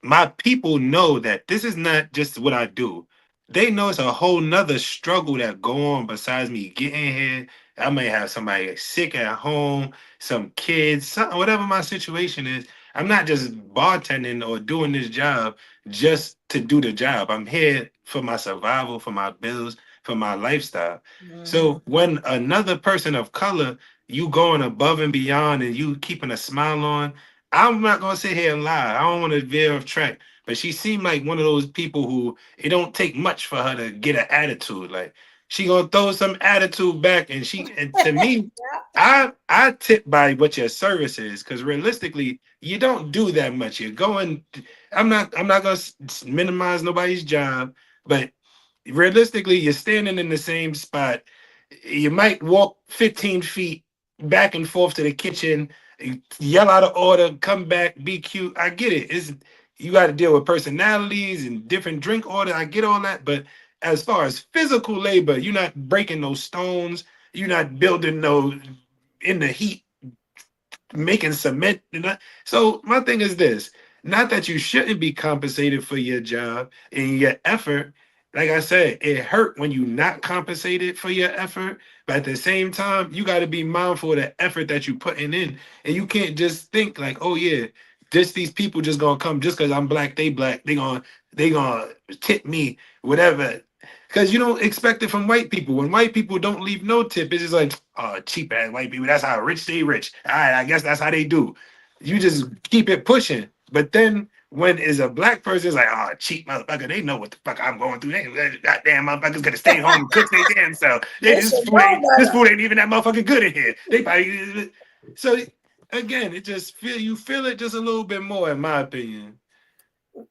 my people know that this is not just what I do. They know it's a whole nother struggle that go on besides me getting here. I may have somebody sick at home, some kids, something, whatever my situation is. I'm not just bartending or doing this job just to do the job. I'm here for my survival, for my bills, for my lifestyle. So when another person of color, you going above and beyond and you keeping a smile on, I'm not gonna sit here and lie. I don't want to veer off track. But she seemed like one of those people who it don't take much for her to get an attitude. Like she gonna throw some attitude back, and to me, I tip by what your service is, because realistically, you don't do that much. You're going. I'm not gonna minimize nobody's job, but realistically, you're standing in the same spot. You might walk 15 feet back and forth to the kitchen, yell out an order, come back, be cute. I get it. You got to deal with personalities and different drink orders. I get all that, but as far as physical labor, you're not breaking those stones. You're not building no in the heat, making cement. So my thing is this: not that you shouldn't be compensated for your job and your effort. Like I said, it hurt when you not compensated for your effort, but at the same time, you got to be mindful of the effort that you putting in, and you can't just think like, oh yeah, these people just gonna come just because I'm black, they black, they gonna tip me, whatever. Because you don't expect it from white people. When white people don't leave no tip, it's just like, oh, cheap ass white people. That's how rich stay rich. All right, I guess that's how they do. You just keep it pushing. But then when is a black person, it's like, oh, cheap motherfucker, they know what the fuck I'm going through. They goddamn motherfuckers gonna stay home and cook their damn self. This food ain't even that motherfucking good in here. They probably, So again, it just you feel it just a little bit more, in my opinion.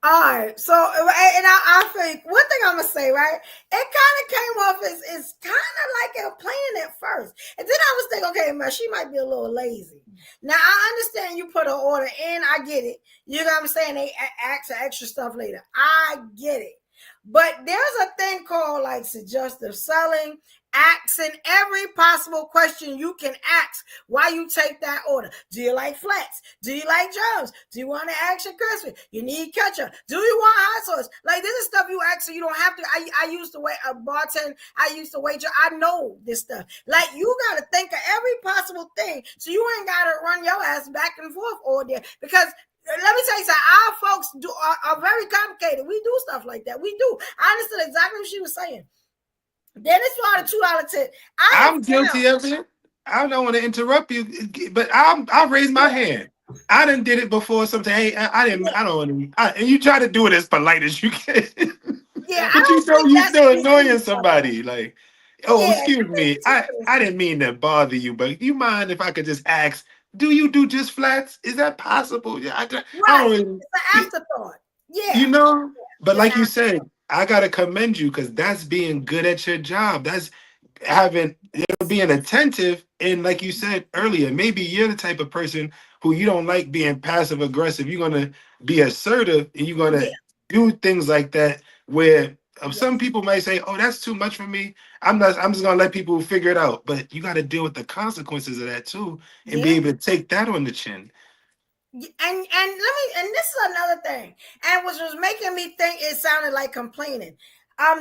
All right, so and I think one thing I'm gonna say, right? It kind of came off as kind of like complaining at first, and then I was thinking, okay, man, she might be a little lazy. Now I understand you put an order in, I get it. You know what I'm saying? They ask for extra stuff later, I get it. But there's a thing called like suggestive selling, asking every possible question you can ask while you take that order. Do you like flats? Do you like drums? Do you want an extra crispy? You need ketchup? Do you want hot sauce? Like this is stuff you ask, so you don't have to. I used to wait a bartender. I used to wait. I know this stuff. Like you got to think of every possible thing, so you ain't got to run your ass back and forth all day because. Let me tell you something. Our folks are very complicated. We do stuff like that. We do. I understood exactly what she was saying. Then it's for the $2 tip. I'm guilty of it. I don't want to interrupt you, but I'll raise my hand. I done did it before. Sometimes, hey, I didn't. I don't want to. And you try to do it as polite as you can. Yeah, but you still annoying somebody. Like, oh, Yeah, excuse me. I didn't mean to bother you, but do you mind if I could just ask? Do you do just flats? Is that possible? Yeah, I don't really, it's an afterthought. Yeah, you know. But like you said, I gotta commend you because that's being good at your job. That's having being attentive. And like you said earlier, maybe you're the type of person who you don't like being passive aggressive. You're gonna be assertive and you're gonna do things like that where some people might say, oh, that's too much for me. I'm just gonna let people figure it out. But you got to deal with the consequences of that too and be able to take that on the chin. And this is another thing, and which was making me think it sounded like complaining.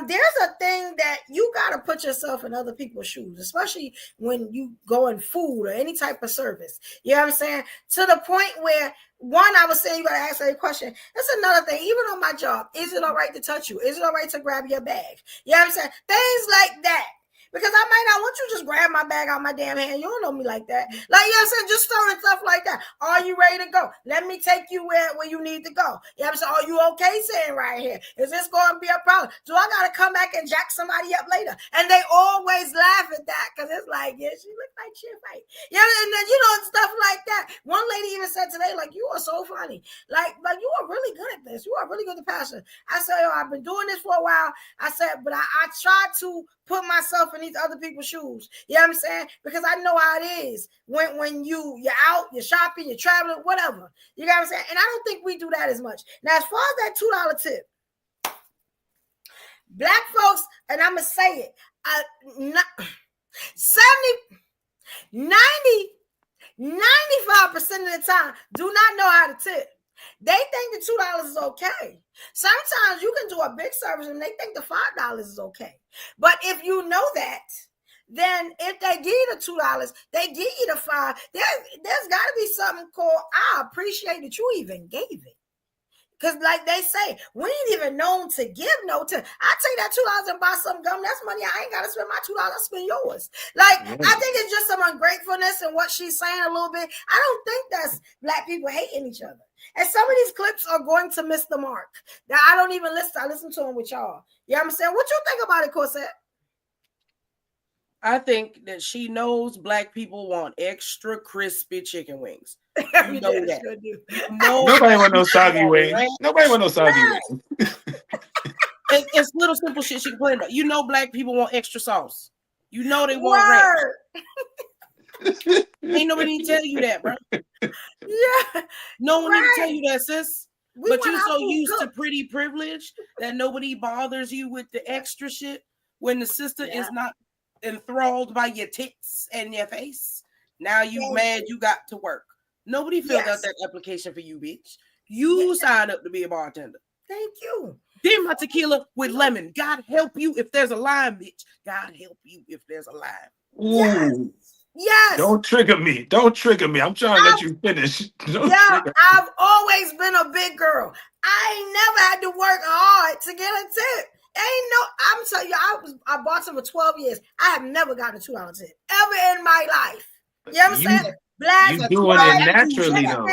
There's a thing that you got to put yourself in other people's shoes, especially when you go in food or any type of service. You know what I'm saying? To the point where one, I was saying you got to ask a question. That's another thing. Even on my job, is it all right to touch you? Is it all right to grab your bag? You know what I'm saying? Things like that. Because I might not want you to just grab my bag out my damn hand. You don't know me like that. Like, you know what I'm saying? Just throwing stuff like that. Are you ready to go? Let me take you where you need to go. You know what I'm saying? Are you okay sitting right here? Is this going to be a problem? Do I got to come back and jack somebody up later? And they always laugh at that because it's like, yeah, she look like she'll fight. Yeah, and then, stuff like that. One lady even said today, like, you are so funny. Like you are really good at this. You are really good at passion. I said, I've been doing this for a while. I said, but I tried to put myself in these other people's shoes. You know what I'm saying? Because I know how it is when you're out, you're shopping, you're traveling, whatever. You know what I'm saying? And I don't think we do that as much. Now, as far as that $2 tip, black folks, and I'm going to say it, 95% of the time do not know how to tip. They think the $2 is okay. Sometimes you can do a big service and they think the $5 is okay. But if you know that, then if they give you the $2, they give you the $5. There's got to be something called, I appreciate that you even gave it. Because like they say, we ain't even known to give no tip. I take that $2 and buy some gum. That's money. I ain't got to spend my $2. I spend yours. Like, I think it's just some ungratefulness in what she's saying a little bit. I don't think that's black people hating each other. And some of these clips are going to miss the mark. Now, I don't even listen. I listen to them with y'all. You know what I'm saying? What you think about it, Corset? I think that she knows black people want extra crispy chicken wings. You know that. Nobody want no soggy wings. Right? Nobody want no soggy wings. It's little simple shit she complain about. You know black people want extra sauce. You know they want ranch. Ain't nobody need to tell you that, bro. Yeah. No one need to tell you that, sis. But you're so used to pretty privilege that nobody bothers you with the extra shit when the sister is not enthralled by your tits and your face. Now you mad you got to work. Nobody filled out that application for you, bitch. You signed up to be a bartender. Thank you. Then my tequila with lemon. God help you if there's a lime, bitch. God help you if there's a lime. Ooh. Yes. Don't trigger me. Don't trigger me. I'm trying to let you finish. I've always been a big girl. I ain't never had to work hard to get a tip. I'm telling you, I bartended for 12 years. I have never gotten a $2 tip ever in my life. You know what I'm saying? Black, you doing it naturally though.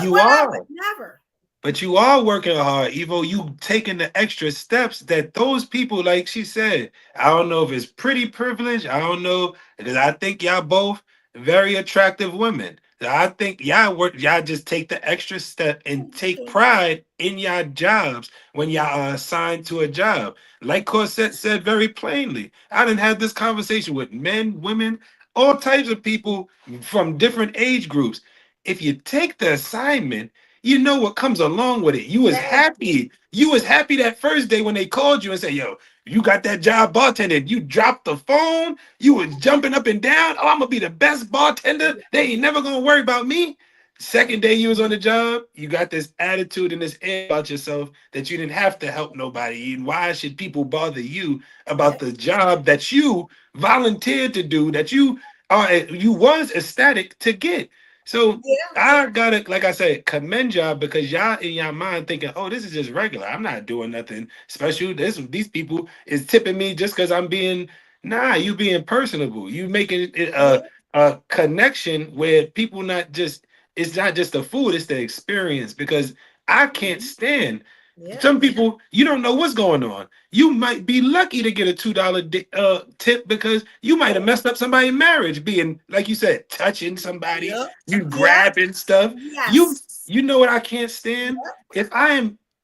You are. Never. But you are working hard, Evo. You taking the extra steps that those people, like she said, I don't know if it's pretty privilege. I don't know, because I think y'all both very attractive women. I think y'all just take the extra step and take pride in y'all jobs when y'all are assigned to a job. Like Corset said very plainly, I done had this conversation with men, women, all types of people from different age groups. If you take the assignment, you know what comes along with it. You was Yes. happy. You was happy that first day when they called you and said, "Yo, you got that job bartending." You dropped the phone. You was jumping up and down. Oh, I'm gonna be the best bartender. They ain't never gonna worry about me. Second day you was on the job, you got this attitude and this air about yourself that you didn't have to help nobody. And why should people bother you about the job that you volunteered to do, that you was ecstatic to get? So Yeah. I gotta, like I said, commend y'all because y'all in your mind thinking, oh, this is just regular. I'm not doing nothing special. These people is tipping me just because I'm being. Nah, you being personable. You making it Yeah. a connection where people not just. It's not just the food; it's the experience. Because I can't stand Yeah. some people. You don't know what's going on. You might be lucky to get a $2 tip because you might have messed up somebody's marriage, being like you said, touching somebody, Yep. you Yep. grabbing stuff. You Yes. you know what I can't stand? Yep.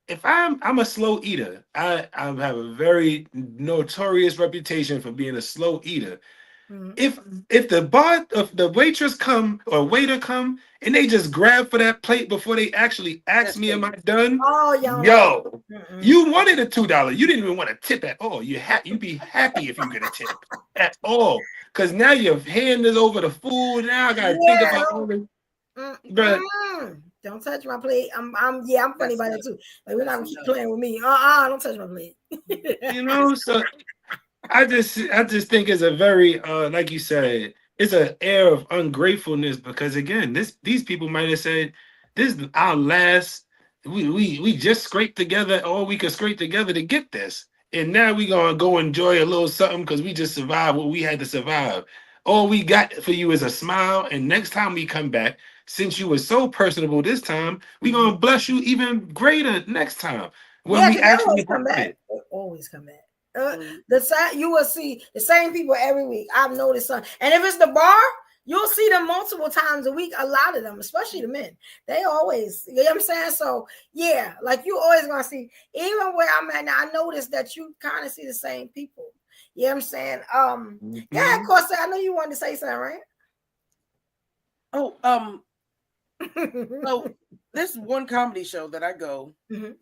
If I'm a slow eater. I have a very notorious reputation for being a slow eater. Mhm. If the waitress come or waiter come and they just grab for that plate before they actually ask That's me, am I crazy. done? Oh, y'all don't like it. Yo, Mm-mm. you wanted a $2. You didn't even want a tip at all. You'd be happy if you get a tip at all. Cause now your hand is over the food. Now I gotta think Yeah. about all the but Mm-mm. Don't touch my plate. I'm funny That's about enough. it too. Like we're not That's gonna keep enough. playing with me. Don't touch my plate. so I just think it's a very like you said, it's an air of ungratefulness because again, these people might have said this is our last we just scraped together all we could scrape together to get this. And now we gonna go enjoy a little something because we just survived what we had to survive. All we got for you is a smile, and next time we come back, since you were so personable this time, we gonna bless you even greater next time when Yeah, we because they always actually come have back. it. They always come back. Mhm. The same you will see the same people every week. I've noticed some. And if it's the bar, you'll see them multiple times a week. A lot of them, especially the men, they always, you know what I'm saying? So yeah, like you always gonna see, even where I'm at now, I noticed that you kind of see the same people. You know what I'm saying? Yeah, of Mhm. course, I know you wanted to say something, Oh, right? so this one comedy show that I go Mhm.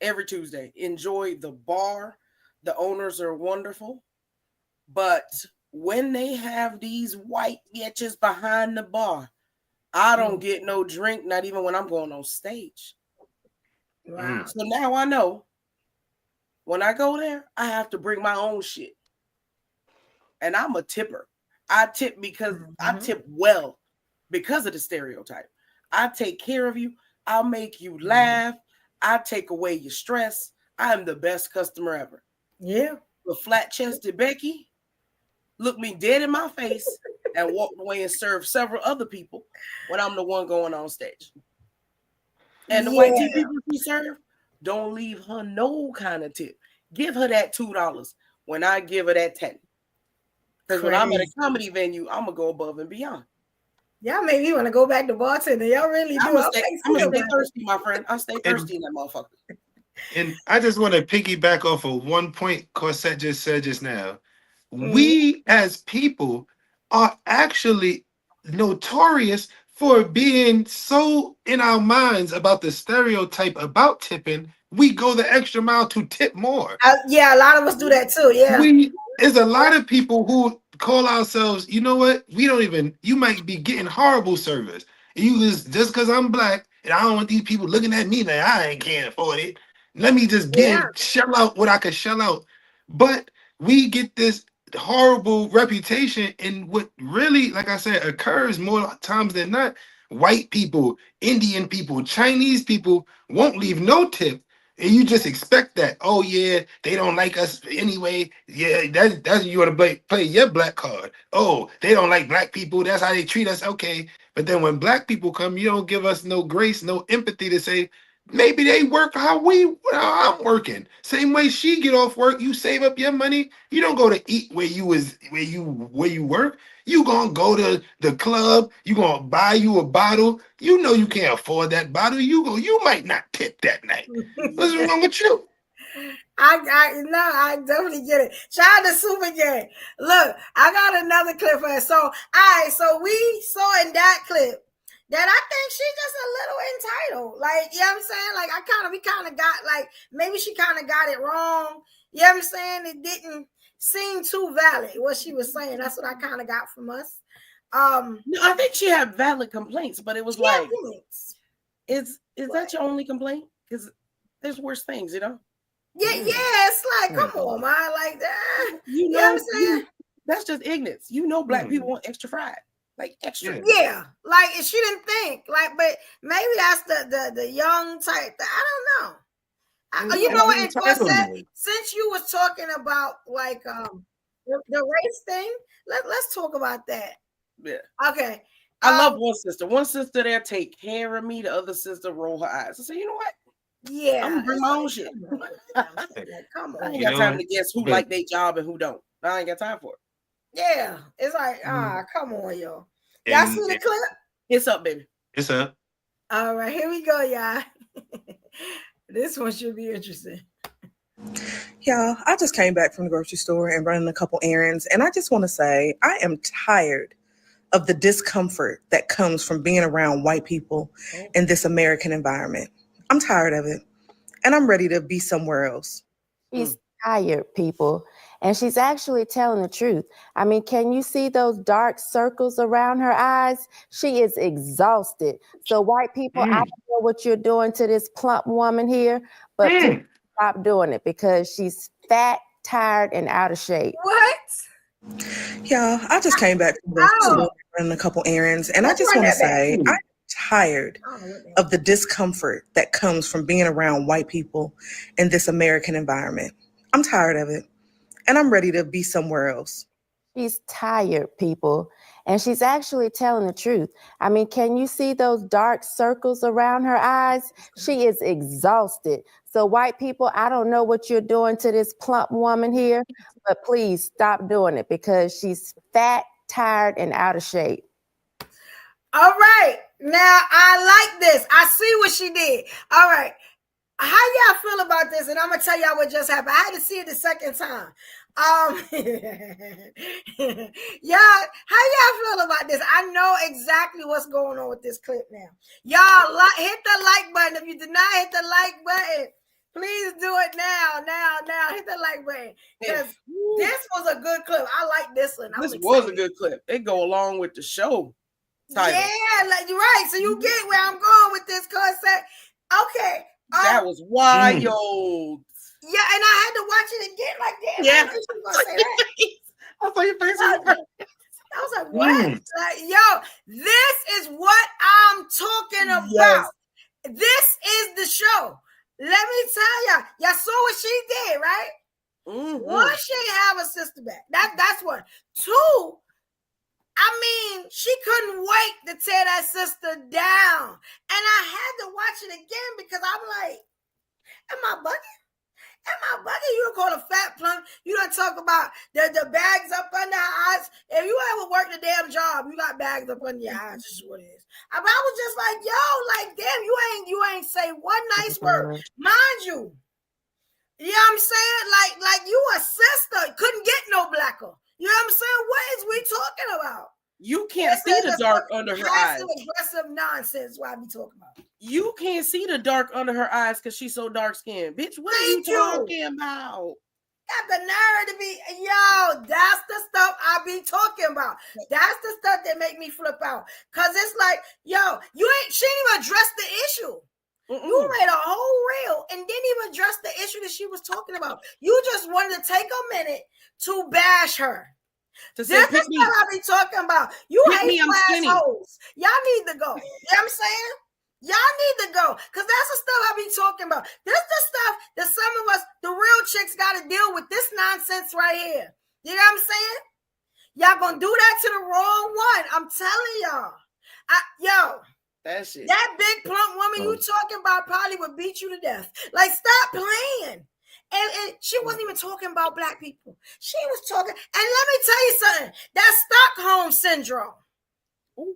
every Tuesday. Enjoy the bar. The owners are wonderful. But when they have these white bitches behind the bar, I don't get no drink, not even when I'm going on stage. Wow. So now I know when I go there, I have to bring my own shit. And I'm a tipper. I tip because I Mhm. tip well because of the stereotype. I take care of you. I'll make you laugh. I take away your stress. I am the best customer ever. Yeah. The flat chested Becky looked me dead in my face and walked away and served several other people when I'm the one going on stage. And the white tea Yeah. people she serve, don't leave her no kind of tip. Give her that $2 when I give her that 10. Because when I'm at a Crazy. comedy venue, I'm gonna go above and beyond. Y'all make me want to go back to bartender. Y'all really do. I'm gonna I stay. might I'm see gonna And stay about thirsty, my friend. I stay and thirsty in that motherfucker. and I just want to piggyback off of one point Corset just said just now. it. Mhm. We as people are actually notorious for being so in our minds about the stereotype about tipping. We go the extra mile to tip more. Yeah, a lot of us do that too. Yeah. We There's a lot of people who call ourselves, you know what? We don't even, you might be getting horrible service. You just because I'm black and I don't want these people looking at me like I ain't can't afford it. Let me just Yeah. shell out what I could shell out. But we get this horrible reputation, and what really, like I said, occurs more times than not. White people, Indian people, Chinese people won't leave no tip, and you just expect that. Oh yeah, they don't like us anyway. Yeah, that's you want to play your black card. Oh, they don't like black people. That's how they treat us. Okay, but then when black people come, you don't give us no grace, no empathy to say maybe they work how I'm working. Same way she get off work, you save up your money. You don't go to eat where you work. You gonna go to the club. You gonna buy you a bottle. You know you can't afford that bottle. You might not tip that night. What's wrong with you? I definitely get it. Shout out to Super Gang. Look, I got another clip for us. So, all right, so we saw in that clip that I think she's just a little entitled. Like, you know what I'm saying? Like, we kind of got, like, maybe she kind of got it wrong. You know what I'm saying? It didn't seem too valid, what she was saying. That's what I kind of got from us. No, I think she had valid complaints, but it was like, is that your only complaint? Because there's worse things, you know? Yeah, it's like, come on, man, like that. You know what I'm saying? That's just ignorance. You know, black people want extra fried, like extra. Yeah, like she didn't think, like, but maybe that's the young type. I don't know. You know what? Since you was talking about like the race thing, let's talk about that. Yeah. Okay. I love one sister. One sister there take care of me. The other sister roll her eyes. I say, you know what? Yeah, I'm gonna bring my own shit. Come on. I ain't got time to guess who like their job and who don't. I ain't got time for it. Yeah, it's like, come on, yo. Y'all see the clip? It's up, baby. It's up. All right, here we go, y'all. This one should be interesting. Y'all, I just came back from the grocery store and running a couple errands, and I just want to say I am tired of the discomfort that comes from being around white people in this American environment. I'm tired of it, and I'm ready to be somewhere else. She's tired, people, and she's actually telling the truth. I mean, can you see those dark circles around her eyes? She is exhausted. So white people, I don't know what you're doing to this plump woman here, but please stop doing it because she's fat, tired, and out of shape. What? Y'all, I just came back from the grocery store running a couple errands, and I just want to say I'm tired of the discomfort that comes from being around white people in this American environment. I'm tired of it, and I'm ready to be somewhere else. She's tired, people, and she's actually telling the truth. I mean, can you see those dark circles around her eyes? She is exhausted. So white people, I don't know what you're doing to this plump woman here, but please stop doing it because she's fat, tired, and out of shape. All right. Now, I like this. I see what she did. All right. How y'all feel about this? And I'm going to tell y'all what just happened. I had to see it the second time. Y'all, how y'all feel about this? I know exactly what's going on with this clip now. Y'all, hit the like button. If you did not hit the like button, please do it now. Hit the like button. Because this was a good clip. I like this one. This was a good clip. It go along with the show title. Yeah, like, you're right. So you get where I'm going with this concept. Okay. That was wild. Yeah, and I had to watch it again. Like, damn, yeah. I was gonna say that. I saw your face. I was like, what? Like, yo, this is what I'm talking about. Yes. This is the show. Let me tell y'all saw what she did, right? One, she didn't have a sister back. That's one. Two, I mean, she couldn't wait to tear that sister down. And I had to watch it again because I'm like, am I bugging? You don't call a fat plump. You don't talk about the bags up under her eyes. If you ever worked a damn job, you got bags up under your eyes. This is what it is. I was just like, yo, like, damn, you ain't say one nice word. Mind you. You know what I'm saying? Like you a sister. Couldn't get no blacker. You know what I'm saying? What is we talking about? You can't see the dark under her eyes. Aggressive nonsense. What I be talking about? You can't see the dark under her eyes because she's so dark skinned. Bitch, what are you talking about? Got the nerve to be, yo, that's the stuff I be talking about. That's the stuff that make me flip out. Cause it's like, yo, she didn't even address the issue. You made a whole reel and didn't even address the issue that she was talking about. You just wanted to take a minute to bash her. This is what I be talking about. You hate assholes. Y'all need to go. You know what I'm saying? Y'all need to go. Because that's the stuff I be talking about. This is the stuff that some of us, the real chicks, got to deal with this nonsense right here. You know what I'm saying? Y'all gonna do that to the wrong one. I'm telling y'all. That shit. That big plump woman you talking about probably would beat you to death. Like, stop playing. And she wasn't even talking about black people. She was talking, and let me tell you something. That's Stockholm syndrome. Ooh.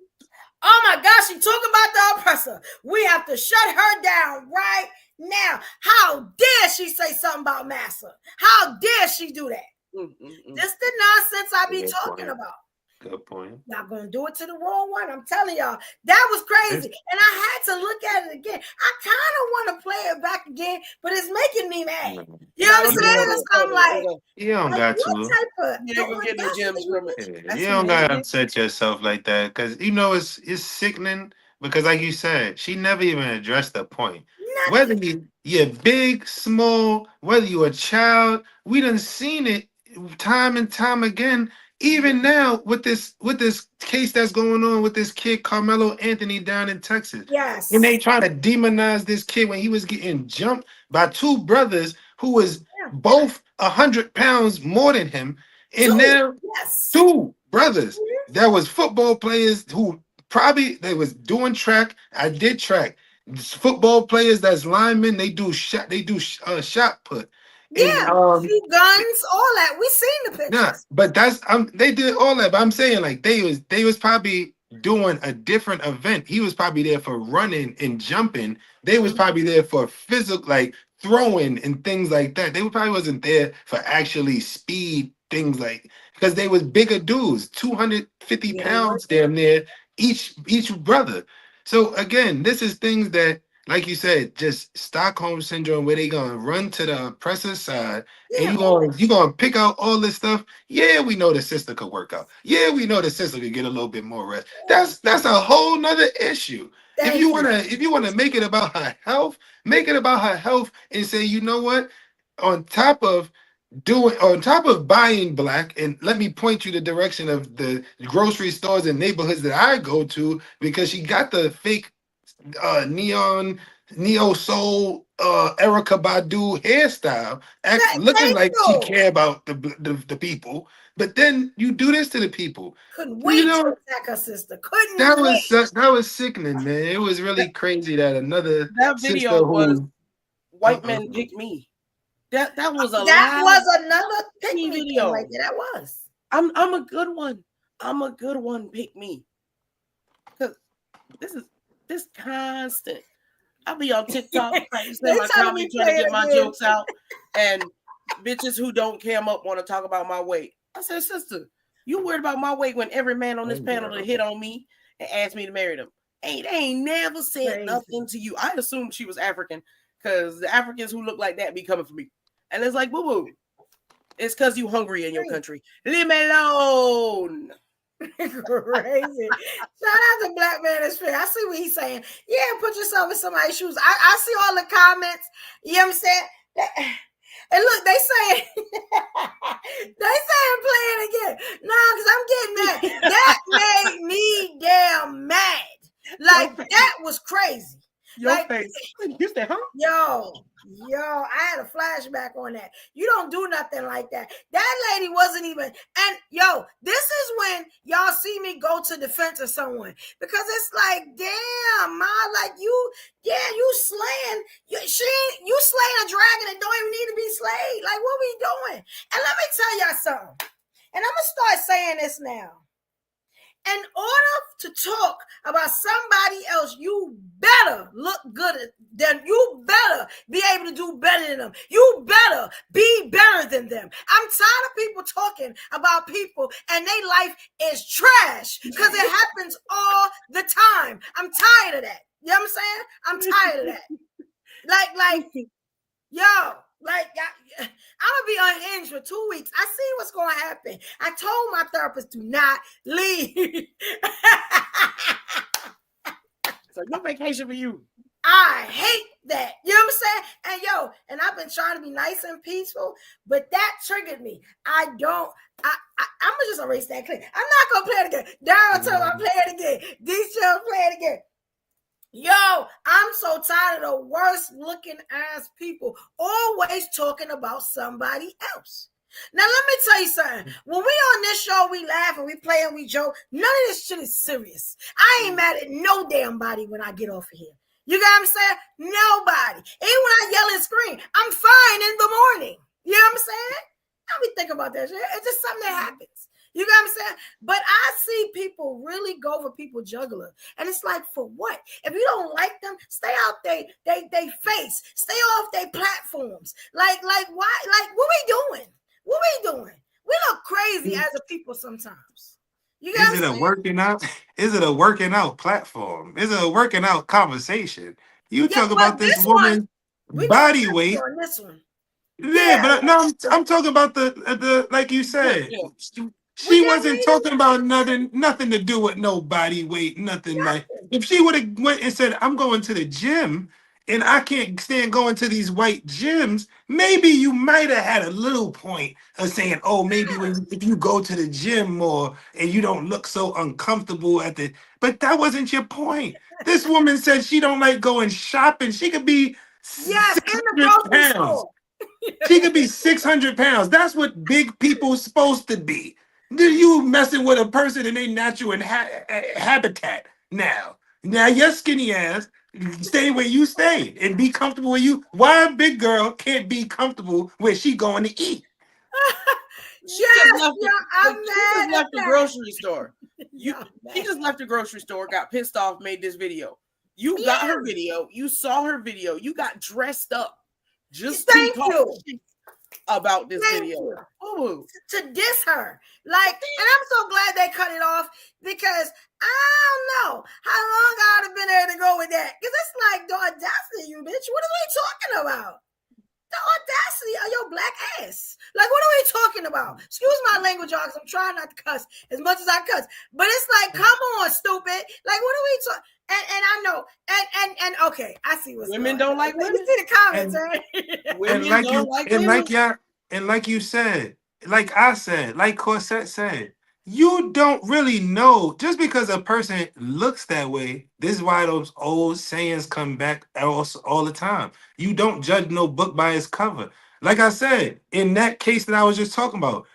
Oh my gosh, she talking about the oppressor. We have to shut her down right now. How dare she say something about Massa? How dare she do that? This the nonsense I be talking about. Good point. Not gonna do it to the wrong one. I'm telling y'all, that was crazy. And I had to look at it again. I kind of want to play it back again, but it's making me mad. You know what I'm saying? I'm like, you don't got to. You ain't gonna get no gems from it. You don't gotta upset yourself like that, because you know it's sickening. Because like you said, she never even addressed the point. Whether you're big, small, whether you're a child, we done seen it time and time again. Even now with this case that's going on with this kid Carmelo Anthony down in Texas. Yes. And they trying to demonize this kid when he was getting jumped by two brothers who was both 100 pounds more than him. And now two brothers that was football players who probably they was doing track. I did track. Football players that's linemen, they do shot put. Yeah, and, few guns, all that. We seen the pictures. Nah, but that's they did all that. But I'm saying like they was probably doing a different event. He was probably there for running and jumping. They was probably there for physical, like throwing and things like that. They probably wasn't there for actually speed things, like, because they was bigger dudes, 250 pounds damn near each brother. So again, this is things that, like you said, just Stockholm syndrome, where they gonna run to the oppressor side, and you gonna pick out all this stuff. Yeah, we know the sister could work out. Yeah, we know the sister could get a little bit more rest. That's a whole nother issue. If you wanna make it about her health, make it about her health and say, you know what? On top of buying black, and let me point you the direction of the grocery stores and neighborhoods that I go to, because she got the fake neo soul Erica Badu hairstyle, looking like she care about the people, but then you do this to the people. Couldn't wait to attack her sister. That was sickening, man. It was really crazy that that video was white men pick me. That was another pick me video right there. That was. I'm a good one. I'm a good one. Pick me. Because this constant. I'll be on TikTok practicing my comedy, trying to get my jokes out, and bitches who don't cam up want to talk about my weight. I said, sister, you worried about my weight when every man on this panel that hit on me and asked me to marry them. They ain't never said nothing to you. I assumed she was African, because the Africans who look like that be coming for me. And it's like, boo-boo, it's because you hungry in your country. Leave me alone. Crazy. Shout out to Black Man is Fair. I see what he's saying. Yeah, put yourself in somebody's shoes. I see all the comments. You know what I'm saying? And look, they saying playing again. No, because I'm getting mad. That made me damn mad. Like, that was crazy. Your face. You said, huh? Yo, I had a flashback on that. You don't do nothing like that. That lady wasn't even, and this is when y'all see me go to defense of someone, because it's like, damn, ma, like you slaying a dragon that don't even need to be slayed. Like, what we doing? And let me tell y'all something. And I'm gonna start saying this now. In order to talk about somebody else, you better look good than, you better be able to do better than them. You better be better than them. I'm tired of people talking about people and their life is trash, because it happens all the time. I'm tired of that. You know what I'm saying? I'm tired of that. I'm gonna be unhinged for 2 weeks. I see what's gonna happen. I told my therapist, do not leave. So no vacation for you. I hate that. You know what I'm saying? And I've been trying to be nice and peaceful, but that triggered me. I'm gonna just erase that clip. I'm not gonna play it again. Darryl told me I'm playing it again. D-Chill play it again. I'm so tired of the worst looking ass people always talking about somebody else. Now, let me tell you something. When we on this show, we laugh and we play and we joke. None of this shit is serious. I ain't mad at no damn body when I get off of here. You got what I'm saying? Nobody. Even when I yell and scream, I'm fine in the morning. You know what I'm saying? I be thinking about that shit. It's just something that happens. You got what I'm saying? But I see people really go for people juggler. And it's like, for what? If you don't like them, stay out they face. Stay off their platforms. Like why? Like, what we doing? What we doing? We look crazy as a people sometimes. You got Is it a working out? Is it a working out platform? Is it a working out conversation? You talk about this woman's body weight. On this one. Yeah, but no, I'm talking about the like you said. She wasn't talking about nothing to do with no body weight, nothing like. If she would have went and said, "I'm going to the gym," and I can't stand going to these white gyms, maybe you might have had a little point of saying, "Oh, maybe if you go to the gym more and you don't look so uncomfortable at the." But that wasn't your point. This woman said she don't like going shopping. She could be in the grocery store. She could be 600 pounds. That's what big people supposed to be. You messing with a person in their natural habitat now. Now your skinny ass stay where you stay and be comfortable where you. Why a big girl can't be comfortable where she going to eat? She just left the grocery store. She just left the grocery store, got pissed off, made this video. You got her video. You saw her video. You got dressed up just to talk about this video. To diss her. Like, and I'm so glad they cut it off, because I don't know how long I would have been able to go with that. Because it's like the audacity, you bitch. What are we talking about? The audacity of your black ass. Like, what are we talking about? Excuse my language, y'all, because I'm trying not to cuss as much as I cuss. But it's like, come on, stupid. Like, what are we talking? And I know, and okay, I see what's women don't like women. You see the comments, right? Women don't like women. And like you said, like I said, like Corset said, you don't really know. Just because a person looks that way, this is why those old sayings come back all the time. You don't judge no book by its cover. Like I said, in that case that I was just talking about,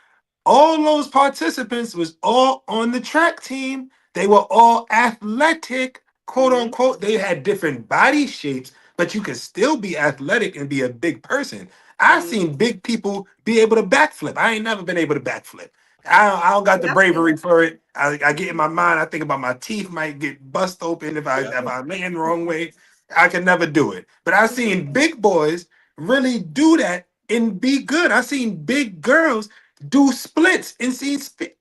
all those participants was all on the track team. They were all athletic, quote unquote. They had different body shapes, but you could still be athletic and be a big person. I've seen big people be able to backflip. I ain't never been able to backflip. I don't got the bravery for it. I get in my mind, I think about my teeth might get bust open if I land the wrong way. I can never do it. But I've seen big boys really do that and be good. I've seen big girls do splits and seen skinny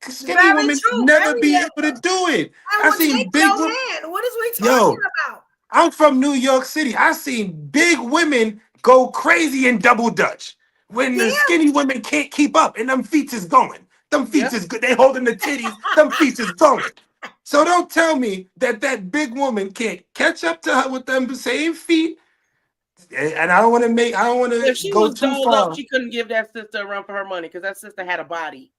women never be able to do it. I've seen big women. What is we talking about? I'm from New York City. I've seen big women go crazy in double dutch when the skinny women can't keep up and them feet is going. Them feet is good. They holding the titties. Them feet is going. So don't tell me that big woman can't catch up to her with them same feet. And I don't want to if she go was too dolled far. up, she couldn't give that sister a run for her money because that sister had a body.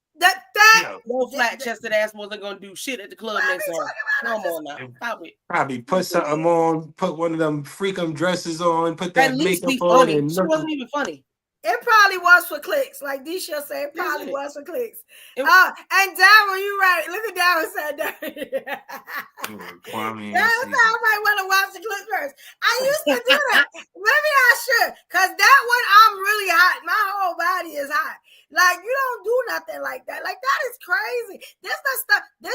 No flat chested ass wasn't gonna do shit at the club next time. Come on now, stop it. Probably put something on, put one of them freakum dresses on, put that at least makeup be on, funny. and She wasn't even funny. It probably was for clicks, like Disha said. It probably was for clicks. And Darryl, you right. Look at Darryl said that. Darryl said I might want to watch the clip first. I used to do that. Maybe I should, cause that one I'm really hot. My whole body is hot. Like, you don't do nothing like that. Like, that is crazy. This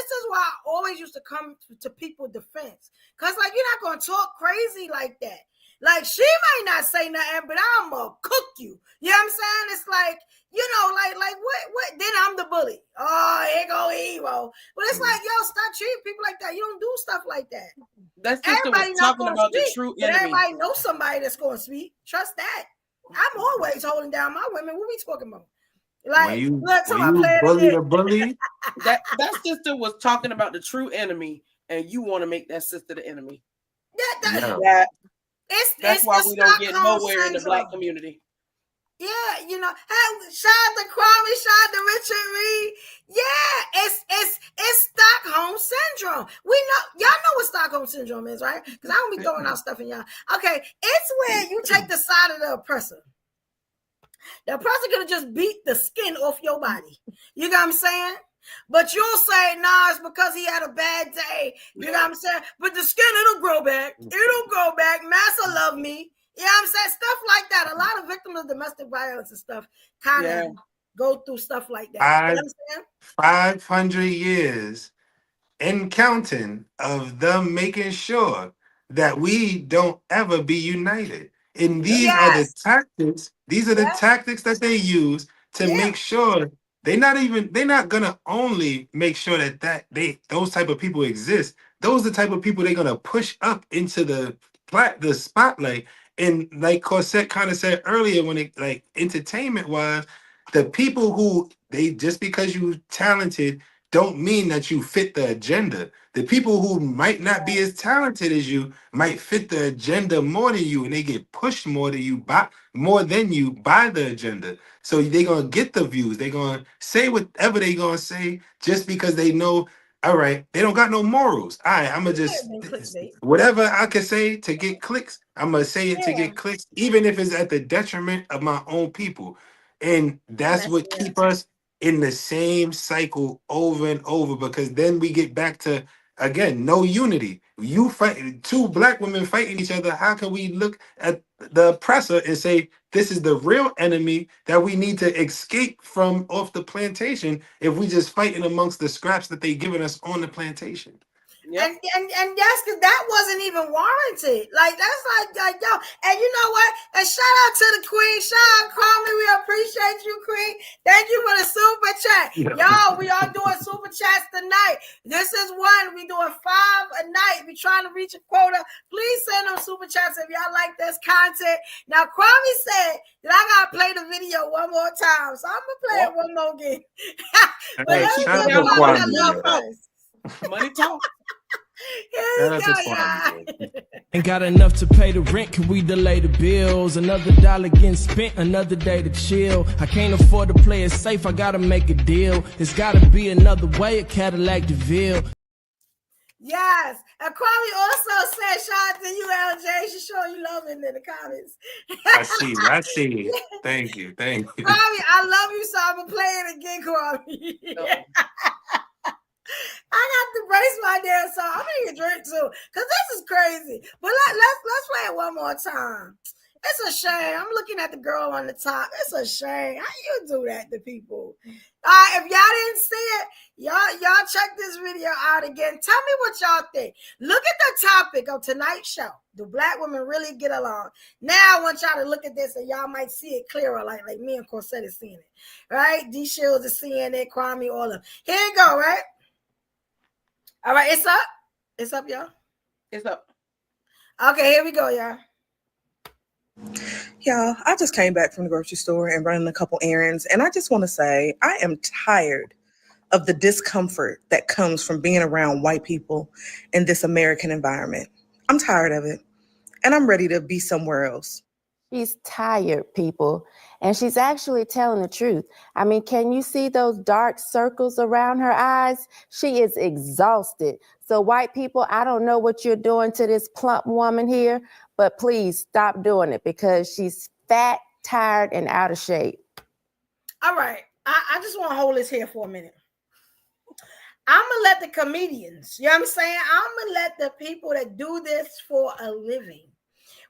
is why I always used to come to people's defense, cause like you're not gonna talk crazy like that. Like, she might not say nothing, but I'm gonna cook you. You know what I'm saying? It's like, you know, like what? Then I'm the bully. Oh, here go Evo. But it's like, yo, stop treating people like that. You don't do stuff like that. That's just talking about the true enemy. Everybody knows somebody that's gonna speak. Trust that. I'm always holding down my women. What we talking about? Like, you bully the bully. that sister was talking about the true enemy, and you want to make that sister the enemy. That's why we don't get nowhere in the black community. Yeah, you know, shout out to Kwame, shout out to Richard Reed. Yeah, it's Stockholm syndrome. We know, y'all know what Stockholm syndrome is, right? Because I don't be throwing out stuff in y'all. Okay, it's where you take the side of the oppressor. The person could have just beat the skin off your body. You know what I'm saying? But you'll say, nah, it's because he had a bad day. You know what I'm saying? But the skin, it'll grow back. It'll grow back. Massa love me. You know what I'm saying? Stuff like that. A lot of victims of domestic violence and stuff kind of go through stuff like that. You know what I'm saying? 500 years and counting of them making sure that we don't ever be united. And these are the tactics. These are the tactics that they use to make sure they're not gonna only make sure that those type of people exist. Those are the type of people they're gonna push up into the spotlight. And like Corsette kind of said earlier, when it like entertainment wise, the people who they just because you talented don't mean that you fit the agenda. The people who might not be as talented as you might fit the agenda more than you, and they get pushed more than you by the agenda. So they're gonna get the views. They're gonna say whatever they're gonna say just because they know, all right, they don't got no morals. All right, I'm gonna just whatever I can say to get clicks, I'm gonna say it to get clicks, even if it's at the detriment of my own people. And that's what keep us in the same cycle over and over, because then we get back to, again, no unity. You fight two black women fighting each other. How can we look at the oppressor and say this is the real enemy that we need to escape from off the plantation if we just fighting amongst the scraps that they giving us on the plantation? And yes, because that wasn't even warranted. Like that's like yo. And you know what? And shout out to the queen, Sean Carmen. We appreciate you, queen. Thank you for the super chat, y'all. We are doing super chats tonight. This is one. We doing 5 a night. We trying to reach a quota. Please send them super chats if y'all like this content. Now, Kwame said that I gotta play the video one more time, so I'm gonna play it one more again. But let me get Kwame love first. Money talk. Ain't got enough to pay the rent, can we delay the bills? Another dollar getting spent, another day to chill. I can't afford to play it safe, I gotta make a deal. It's gotta be another way, a Cadillac DeVille. Yes, and Kwame also said, shout out to you, LJ. She's showing you love in the comments. I see. Thank you. Kwame, I love you, so I'm gonna play it again, Kwame. I got to brace my damn song. I'm gonna drink too, cause this is crazy. But let's play it one more time. It's a shame. I'm looking at the girl on the top. It's a shame. How you do that to people? If y'all didn't see it, y'all check this video out again. Tell me what y'all think. Look at the topic of tonight's show. Do black women really get along? Now I want y'all to look at this and y'all might see it clearer, like me and Corsette is seeing it. Right? D Shields is seeing it, Kwame, all of them. Here you go, right? All right, it's up. It's up, y'all. It's up. Okay, here we go, y'all. Y'all, I just came back from the grocery store and running a couple errands, and I just want to say I am tired of the discomfort that comes from being around white people in this American environment. I'm tired of it, and I'm ready to be somewhere else. She's tired, people, and she's actually telling the truth. I mean, can you see those dark circles around her eyes? She is exhausted. So white people, I don't know what you're doing to this plump woman here, but please stop doing it because she's fat, tired, and out of shape. All right. I just want to hold this here for a minute. I'm going to let the comedians, you know what I'm saying? I'm going to let the people that do this for a living.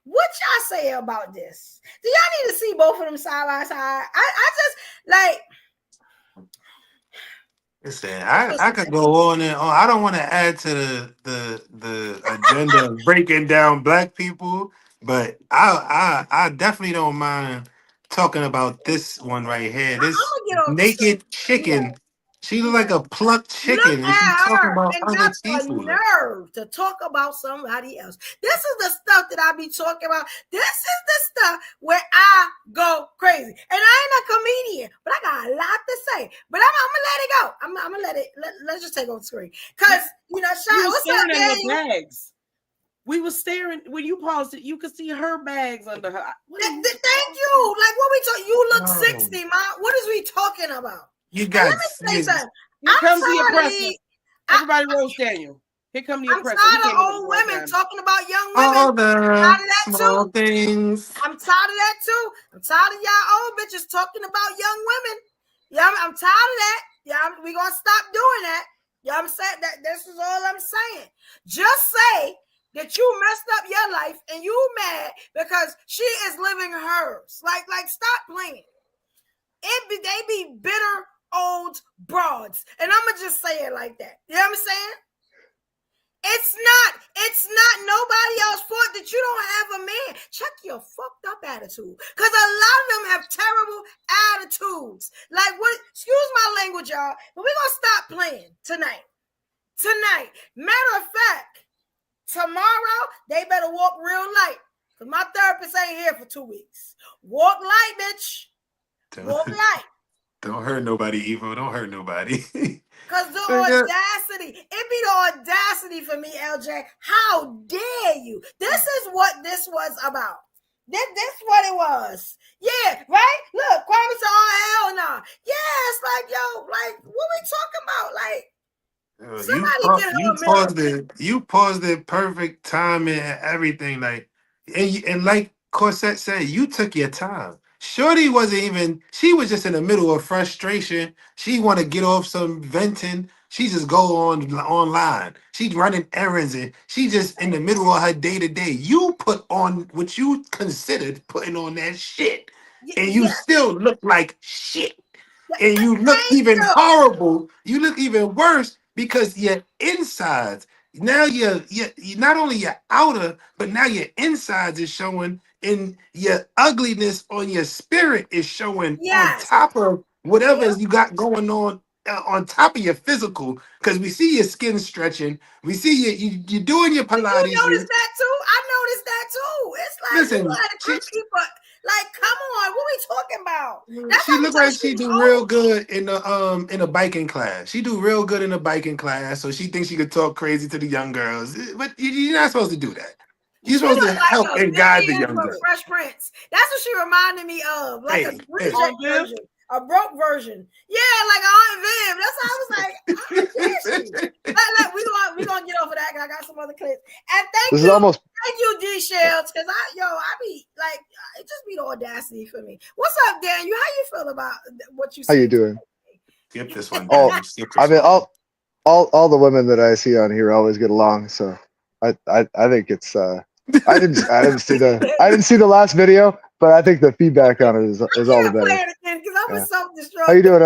What y'all say about this? Do y'all need to see both of them side by side? I just like. Listen, I could go on and on. I don't want to add to the agenda of breaking down black people, but I definitely don't mind talking about this one right here. This naked chicken. She look like a plucked chicken, and she's talking about other people. The nerve to talk about somebody else. This is the stuff that I be talking about. This is the stuff where I go crazy. And I ain't a comedian, but I got a lot to say. But I'm gonna let it go. I'm gonna let it. Let's just take on the screen, cause Sean, what's up, man? Bags. We were staring when you paused it. You could see her bags under her. Thank you. Like what we talk. You look 60, ma. What is we talking about? You got. Here comes the oppressor. Everybody roast Daniel. Here come the I'm oppressor. tired of old women talking about young women. All the I'm tired of that small too. things. I'm tired of that too. I'm tired of y'all old bitches talking about young women. Yeah, I'm tired of that. Yeah, we gonna stop doing that. Yeah, I'm saying that. This is all I'm saying. Just say that you messed up your life and you mad because she is living hers. Like stop playing. They be bitter old broads, and I'ma just say it like that. You know what I'm saying? It's not nobody else's fault that you don't have a man. Check your fucked up attitude. Because a lot of them have terrible attitudes. Like what? Excuse my language, y'all. But we're going to stop playing tonight. Matter of fact, tomorrow, they better walk real light. Because my therapist ain't here for 2 weeks. Walk light, bitch. Walk light. Don't hurt nobody, Evo. Don't hurt nobody. Because the audacity, it be the audacity for me, LJ. How dare you? This is what this was about. This what it was. Yeah, right? Look, Kwame said, oh, hell no. Yeah, it's like, yo, like, what we talking about? Like, somebody get her a mirror. You paused it perfect timing and everything. Like, and like Corsette said, you took your time. Shorty wasn't even, she was just in the middle of frustration. She want to get off some venting. She just go online. She's running errands and she just in the middle of her day-to-day. You put on what you considered putting on that shit. And you still look like shit. And you look even horrible. You look even worse because your insides, now you not only your outer, but now your insides is showing, and your ugliness on your spirit is showing on top of whatever you got going on top of your physical. Because we see your skin stretching, we see you doing your Pilates. You noticed that too? I noticed that too. It's like, listen, you gotta keep like, come on, what we talking about? That's she look like she do real good in a biking class. She do real good in a biking class, so she thinks she could talk crazy to the young girls. But you're not supposed to do that. You're supposed to help and guide the young girls. Fresh Prince. That's what she reminded me of, like a reject version, a broke version. Yeah, like Aunt Viv. That's how I was like, we gonna get over that. I got some other clips. And thank you, D Shells, because I be like, it just be the audacity for me. What's up, Daniel? How you feel about what you? How you doing? Skip this one. I mean, all the women that I see on here always get along, so I think it's I didn't see the last video, but I think the feedback on it is all the better. Play it again because I was self-destructive. How you doing,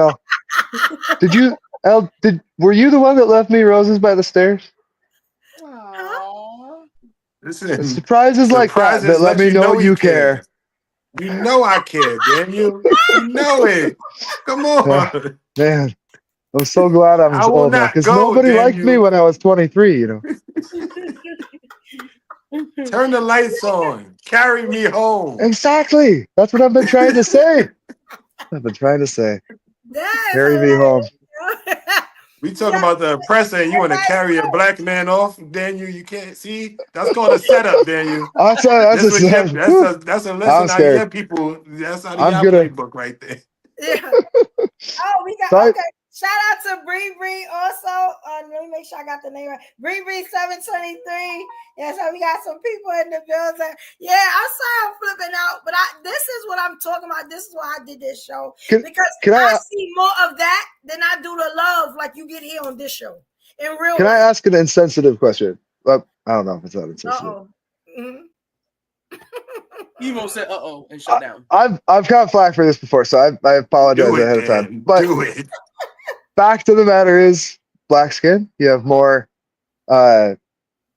El? Were you the one that left me roses by the stairs? Listen, surprises like that let me know you care. You know I care, Daniel. You know it. Come on, man. I'm so glad I'm old now because nobody liked me when I was 23. You know. Turn the lights on. Carry me home. Exactly. That's what I've been trying to say. Carry me home. We talking about the oppressor and you want to carry a black man off, Daniel. You can't see. That's called a setup, Daniel. That's a lesson out of your people. That's out of your playbook right there. Yeah. Oh, we got okay. Shout out to Bree also. Let me make sure I got the name right. Bree 723. Yeah, so we got some people in the building. Yeah, I'm sorry I'm flipping out, but this is what I'm talking about. This is why I did this show. Because I see more of that than I do the love like you get here on this show. In real Can life. I ask an insensitive question? Well, I don't know if it's not insensitive. Uh-oh. Mm-hmm. Evo said uh-oh and shut down. I've got flack for this before, so I apologize ahead of time. But fact of the matter is, black skin, you have more I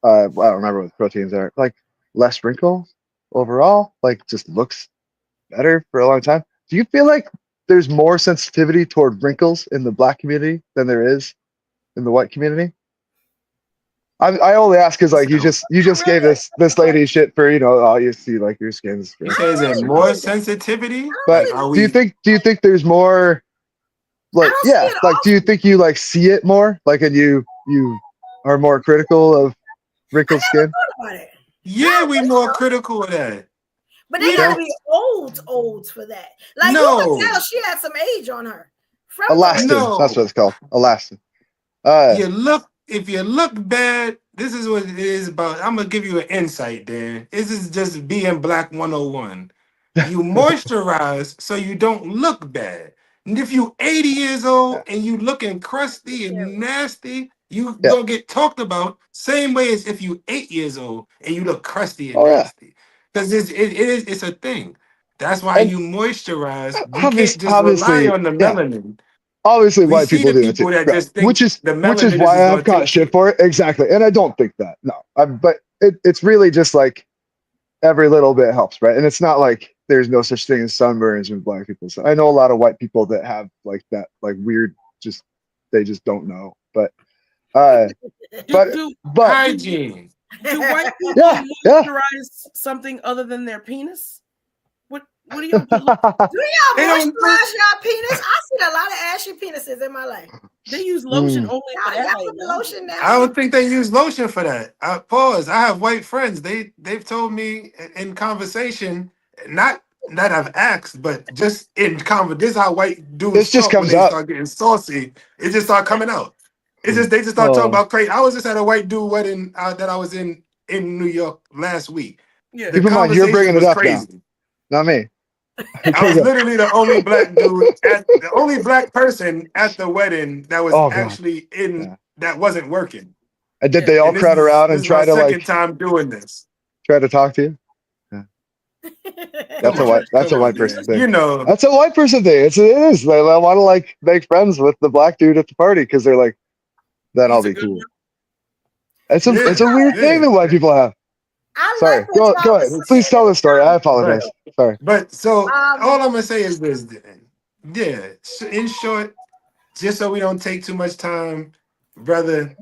don't remember what the proteins are, like less wrinkles overall, like just looks better for a long time. Do you feel like there's more sensitivity toward wrinkles in the black community than there is in the white community? I only ask because like you just gave this lady shit for you see like your skin's. You say is it more sensitivity? But do you think there's more? Like do you think you like see it more? Like and you are more critical of wrinkled skin? Yeah, we more critical of that. But they gotta be old for that. Like you can tell she had some age on her. Elastin, that's what it's called. Elastin. if you look bad, this is what it is about. I'm gonna give you an insight, Dan. This is just being black 101. You moisturize so you don't look bad. And if you 80 years old and you looking crusty and nasty, you Yeah. gonna get talked about same way as if you 8 years old and you look crusty and Oh, yeah. nasty. Because it's a thing. That's why And you moisturize. You can't just rely obviously, on the yeah. melanin. Obviously, We white see people the do that too, people that right? just think the Which is melanin is why just I've gonna caught take shit you. for it. Exactly, and I don't think that. No, but it's really just like every little bit helps, right? And it's not like there's no such thing as sunburns with black people. So I know a lot of white people that have like that, like weird, just they just don't know. But Hygiene. Do white people Yeah, yeah. moisturize something other than their penis? What do y'all do? Do y'all They don't- moisturize y'all penis? I've seen a lot of ashy penises in my life. They use lotion only for Y'all that. put the lotion down. I don't think they use lotion for that. Pause. I have white friends. They've told me in conversation, not that I've asked, but just in conversation. This is how white dudes This just talk when comes they up. start getting saucy. It just start coming out. It's just they just start talking about crazy. I was just at a white dude wedding that I was in New York last week. Yeah. The Keep in mind, you're bringing conversation it was up crazy. now, not me. I was literally the only black dude the only black person at the wedding that was Oh, God. actually in that wasn't working. And did they all And this crowd is- around this and is try my to second like time doing this. try to talk to you? Yeah. That's a white person thing. You know, That's a white person thing. It is. They want to like make friends with the black dude at the party because they're like, then I'll be cool. It's a weird thing that white people have. Sorry, go ahead. Please tell the story. I apologize. Sorry. But so all I'm gonna say is this. Yeah, in short, just so we don't take too much time, brother,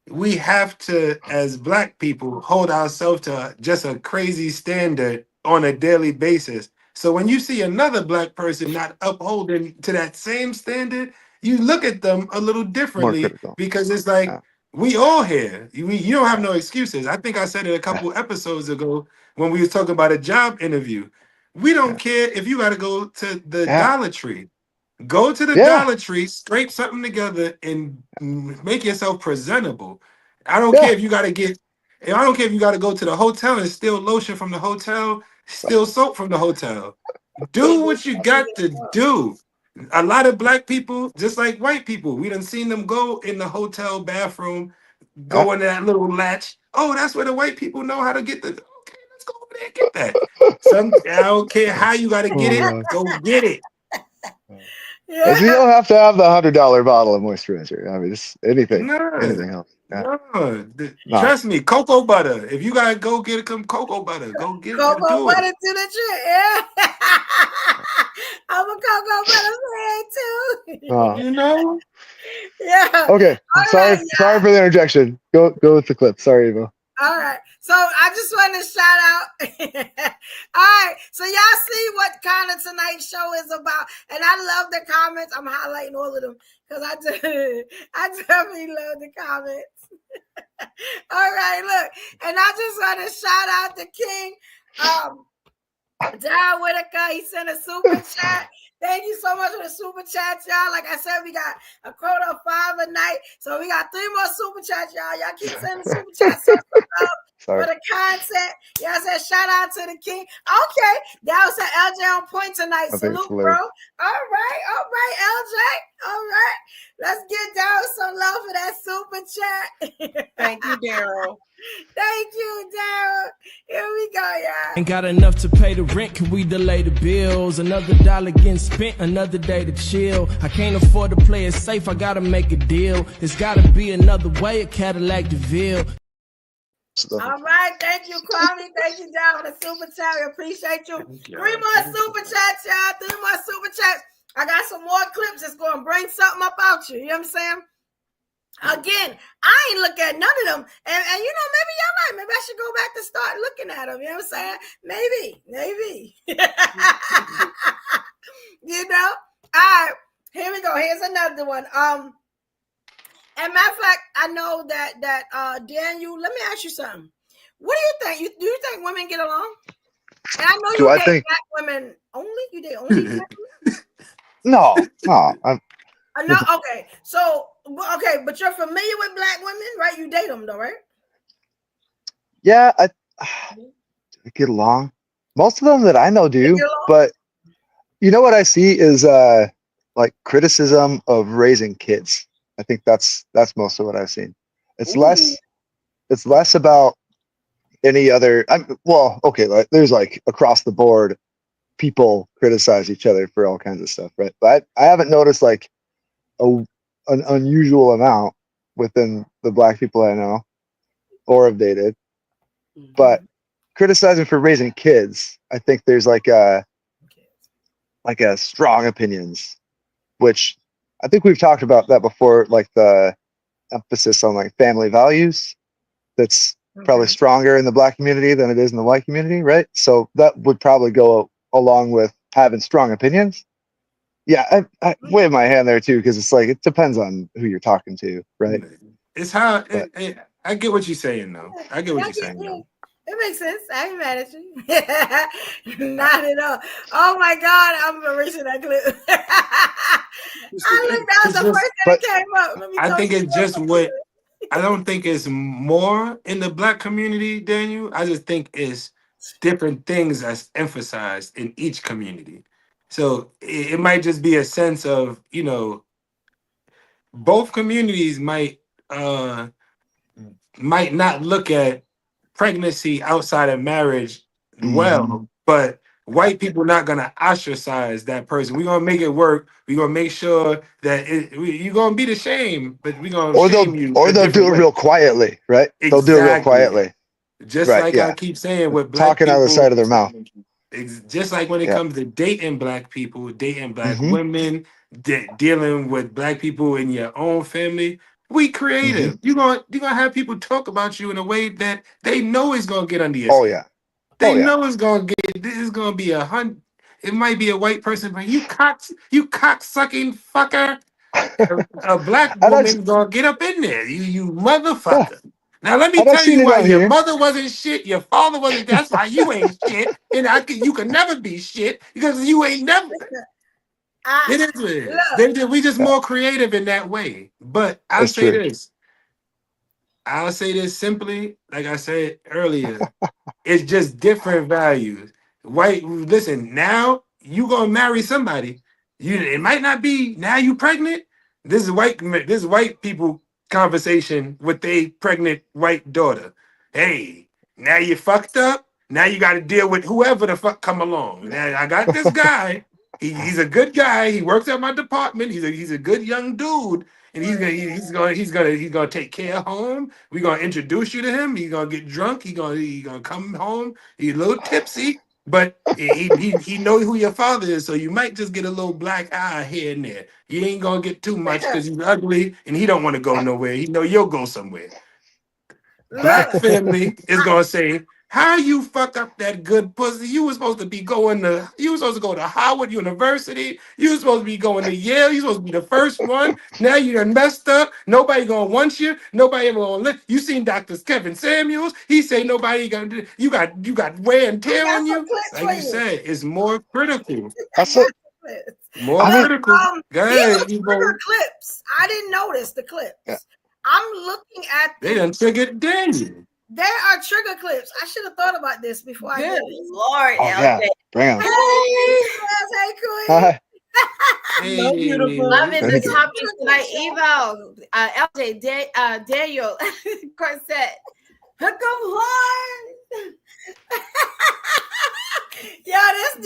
we have to, as black people, hold ourselves to just a crazy standard on a daily basis. So when you see another black person not upholding to that same standard, you look at them a little differently because it's like we all here. You don't have no excuses. I think I said it a couple episodes ago when we was talking about a job interview. We don't care if you got to go to the Dollar Tree. Go to the Dollar Tree, scrape something together, and make yourself presentable. I don't care if you got to get. I don't care if you got to go to the hotel and steal lotion from the hotel, steal soap from the hotel. Do what you got to do. A lot of black people, just like white people, we done seen them go in the hotel bathroom, go in that little latch. Oh, that's where the white people know how to get the. Okay, let's go over there and get that. I don't care how you got to get it. Go get it. So you don't have to have the $100 bottle of moisturizer. I mean, it's anything else. Trust me, cocoa butter. If you gotta go get some cocoa butter, go get it. Cocoa butter to the tree. Yeah. I'm a cocoa butter fan too. You know? Yeah. Okay. Sorry for the interjection. Go with the clip. Sorry, Evo. All right. So I just want to shout out. All right. So y'all see what kind of tonight's show is about. And I love the comments. I'm highlighting all of them because I definitely love the comments. All right, look. And I just want to shout out the King. John Whitaker, he sent a super chat. Thank you so much for the super chats, y'all. Like I said, we got a quota of 5 a night. So we got 3 more super chats, y'all. Y'all keep sending super chats for the content. Y'all said shout out to the King. Okay. That was an LJ on point tonight. Salute, bro. All right, LJ. All right. Let's get down with some love for that super chat. Thank you, Daryl. Thank you, Daryl. Here we go, y'all. Ain't got enough to pay the rent, can we delay the bills? Another dollar getting spent, another day to chill. I can't afford to play it safe, I gotta make a deal. There's gotta be another way, a Cadillac DeVille. All right, thank you, Kwame. Thank you, John, for the super chat. We appreciate you. 3 more super chats, y'all. 3 more super chats. I got some more clips that's going to bring something up out you. You know what I'm saying? Again, I ain't look at none of them. And you know, maybe y'all might. Maybe I should go back to start looking at them. You know what I'm saying? Maybe. You know? All right. Here we go. Here's another one. And matter of fact, I know that Daniel, let me ask you something. What do you think? Do you think women get along? And I know you date black women only. You date only black women? No. No, okay. So Okay, but you're familiar with black women, right? You date them though, right? Yeah, I get along. Most of them that I know do, but you know what I see is like criticism of raising kids. I think that's most of what I've seen. It's less about any other. Well, okay, like, there's like across the board, people criticize each other for all kinds of stuff, right? But I haven't noticed like an unusual amount within the black people I know or have dated. But criticizing for raising kids, I think there's like a strong opinions, which I think we've talked about that before, like the emphasis on like family values. That's probably stronger in the black community than it is in the white community, right? So that would probably go along with having strong opinions. Yeah, I wave my hand there too, because it's like it depends on who you're talking to, right? It's how I get what you're saying, though. I get what you're saying, though. It makes sense. I ain't mad at you. Not at all. Oh my God, I'm erasing that clip. I looked, that was the first thing that came up. I think it's just what I don't think it's more in the black community, Daniel. I just think it's different things that's emphasized in each community. So it might just be a sense of, both communities might not look at pregnancy outside of marriage well, but white people are not gonna ostracize that person. We're gonna make it work. We're gonna make sure that you're gonna be the shame, but we're gonna shame you. Or they'll do it real quietly, right? Exactly. They'll do it real quietly. Just right, like yeah. I keep saying with black talking people, out of the side of their mouth. Just like when it comes to dating black people, dating black women, dealing with black people in your own family, we creative. You're gonna have people talk about you in a way that they know is gonna get under your skin. Yeah. They know it's gonna be it might be a white person, but you cock sucking fucker. A black woman gonna get up in there. You motherfucker. Yeah. Now let me tell you why your mother wasn't shit, your father wasn't. That's why you ain't shit, and you can never be shit because you ain't never. It is what it is. We just more creative in that way. But I'll say this. I'll say this simply, like I said earlier. It's just different values. Listen, now you gonna marry somebody. It might not be now you pregnant. This is white people conversation with a pregnant white daughter. Hey, now you fucked up. Now you got to deal with whoever the fuck come along. Now I got this guy. He's a good guy. He works at my department. He's a good young dude. And he's gonna take care of home. We're gonna introduce you to him. He's gonna get drunk. He's gonna come home. He's a little tipsy, but he knows who your father is. So you might just get a little black eye here and there. You ain't gonna get too much because he's ugly and he don't want to go nowhere. He know you'll go somewhere. Black family is gonna say, how you fuck up that good pussy? You were supposed to go to Howard University. You were supposed to be going to Yale. You were supposed to be the first one. Now you done messed up. Nobody gonna want you. Nobody ever gonna live. You seen Dr. Kevin Samuels. He say nobody gonna do. You got wear and tear on you. Like you said, it's more critical. That's it. More critical. These are trigger clips. I didn't notice the clips. Yeah. I'm looking at They done triggered Daniel. There are trigger clips. I should have thought about this before I did this. Lord, yeah. Bring them. Hey, Queen. Hey, beautiful. Loving the topic tonight. Evo, LJ, Daniel, Corset. Hook 'em hard. This a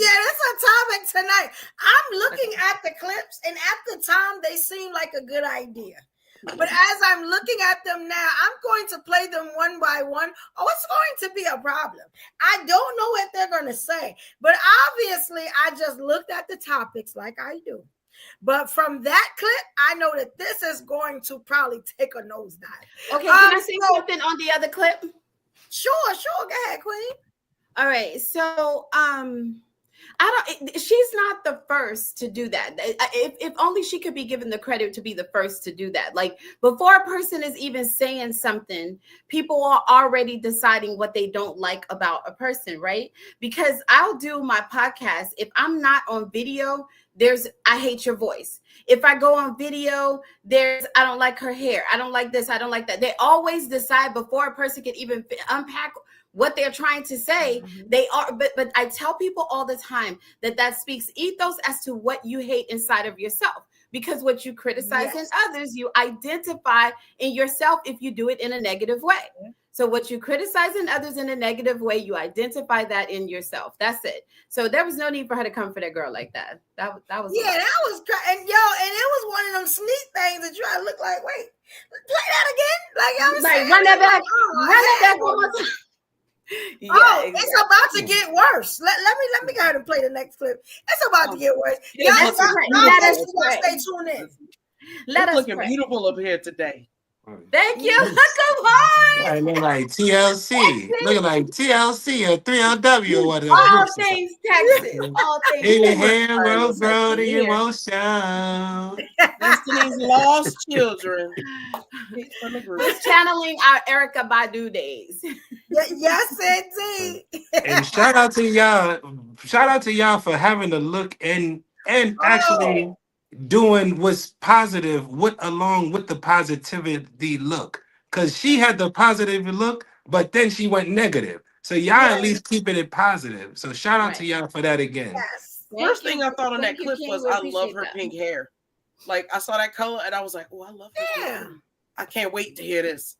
topic tonight. I'm looking at the clips, and at the time they seem like a good idea. But as I'm looking at them now, I'm going to play them one by one. Oh, it's going to be a problem. I don't know what they're going to say. But obviously, I just looked at the topics like I do. But from that clip, I know that this is going to probably take a nosedive. Okay, can I say something on the other clip? Sure. Go ahead, Queen. All right. So, She's not the first to do that. If only she could be given the credit to be the first to do that. Like before a person is even saying something, people are already deciding what they don't like about a person, right? Because I'll do my podcast. If I'm not on video, there's I hate your voice. If I go on video, there's I don't like her hair. I don't like this. I don't like that. They always decide before a person can even unpack what they're trying to say. They are, but I tell people all the time that speaks ethos as to what you hate inside of yourself. Because what you criticize in others, you identify in yourself if you do it in a negative way. So what you criticize in others in a negative way, you identify that in yourself. That's it. So there was no need for her to come for that girl like that. That was that was and and it was one of them sneak things that you gotta look like, wait, play that again? Like I was saying, run that back, run that back one more time. Exactly. It's about to get worse. Let me go ahead and play the next clip. It's about to get worse. Y'all stay tuned in. Let us looking beautiful up here today. Thank you. Look on. Looking like TLC. Looking like TLC or 3LW or whatever. All things Texas. All things in your hair will grow to your emotion. Destiny's lost children. We're channeling our Erykah Badu days. Yes, indeed. And shout out to y'all. Shout out to y'all for having the look and actually doing what's positive along with the positivity look. Because she had the positive look, but then she went negative. So y'all at least keeping it positive. So shout out to y'all for that again. Yes. First thing I thought on that clip was I love her pink hair. Like I saw that color and I was like, oh, I love her hair. I can't wait to hear this.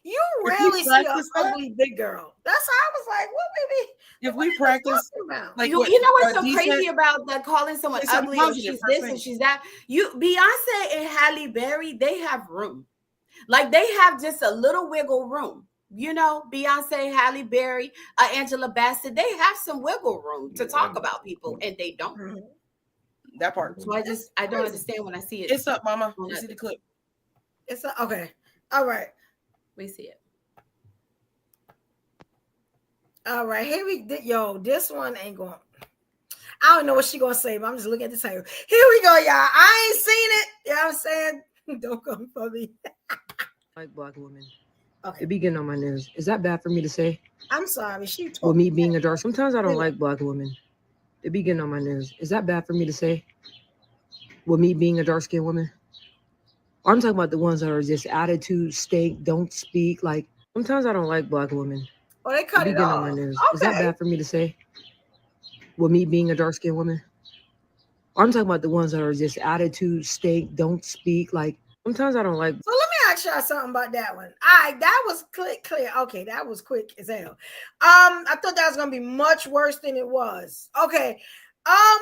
You rarely see an ugly big girl. That's how I was like, well, baby. If we practice, like you know what's so crazy about that calling someone ugly or she's this and she's that? Beyonce and Halle Berry, they have room. Like they have just a little wiggle room. You know, Beyonce, Halle Berry, Angela Bassett, they have some wiggle room to talk about people, and they don't. That part. So I don't understand when I see it. It's up, Mama. You see the clip? It's up. Okay. All right. We see it. All right. Here we go. This one ain't going. I don't know what she gonna say, but I'm just looking at the title. Here we go, y'all. I ain't seen it. You know what I'm saying? Don't come for me. Like black women. Okay. It be getting on my nerves. Is that bad for me to say? I'm sorry. With me being a dark, sometimes I don't like black women. It be getting on my nerves. Is that bad for me to say? With me being a dark-skinned woman? I'm talking about the ones that are just attitude, stink, don't speak. Like sometimes I don't like black women. Oh, they cut it off. On my nerves. Okay. Is that bad for me to say? With me being a dark-skinned woman? I'm talking about the ones that are just attitude, stink, don't speak. Like sometimes I don't like. So let me ask y'all something about that one. All right, that was clear. Okay, that was quick as hell. I thought that was gonna be much worse than it was. Okay. How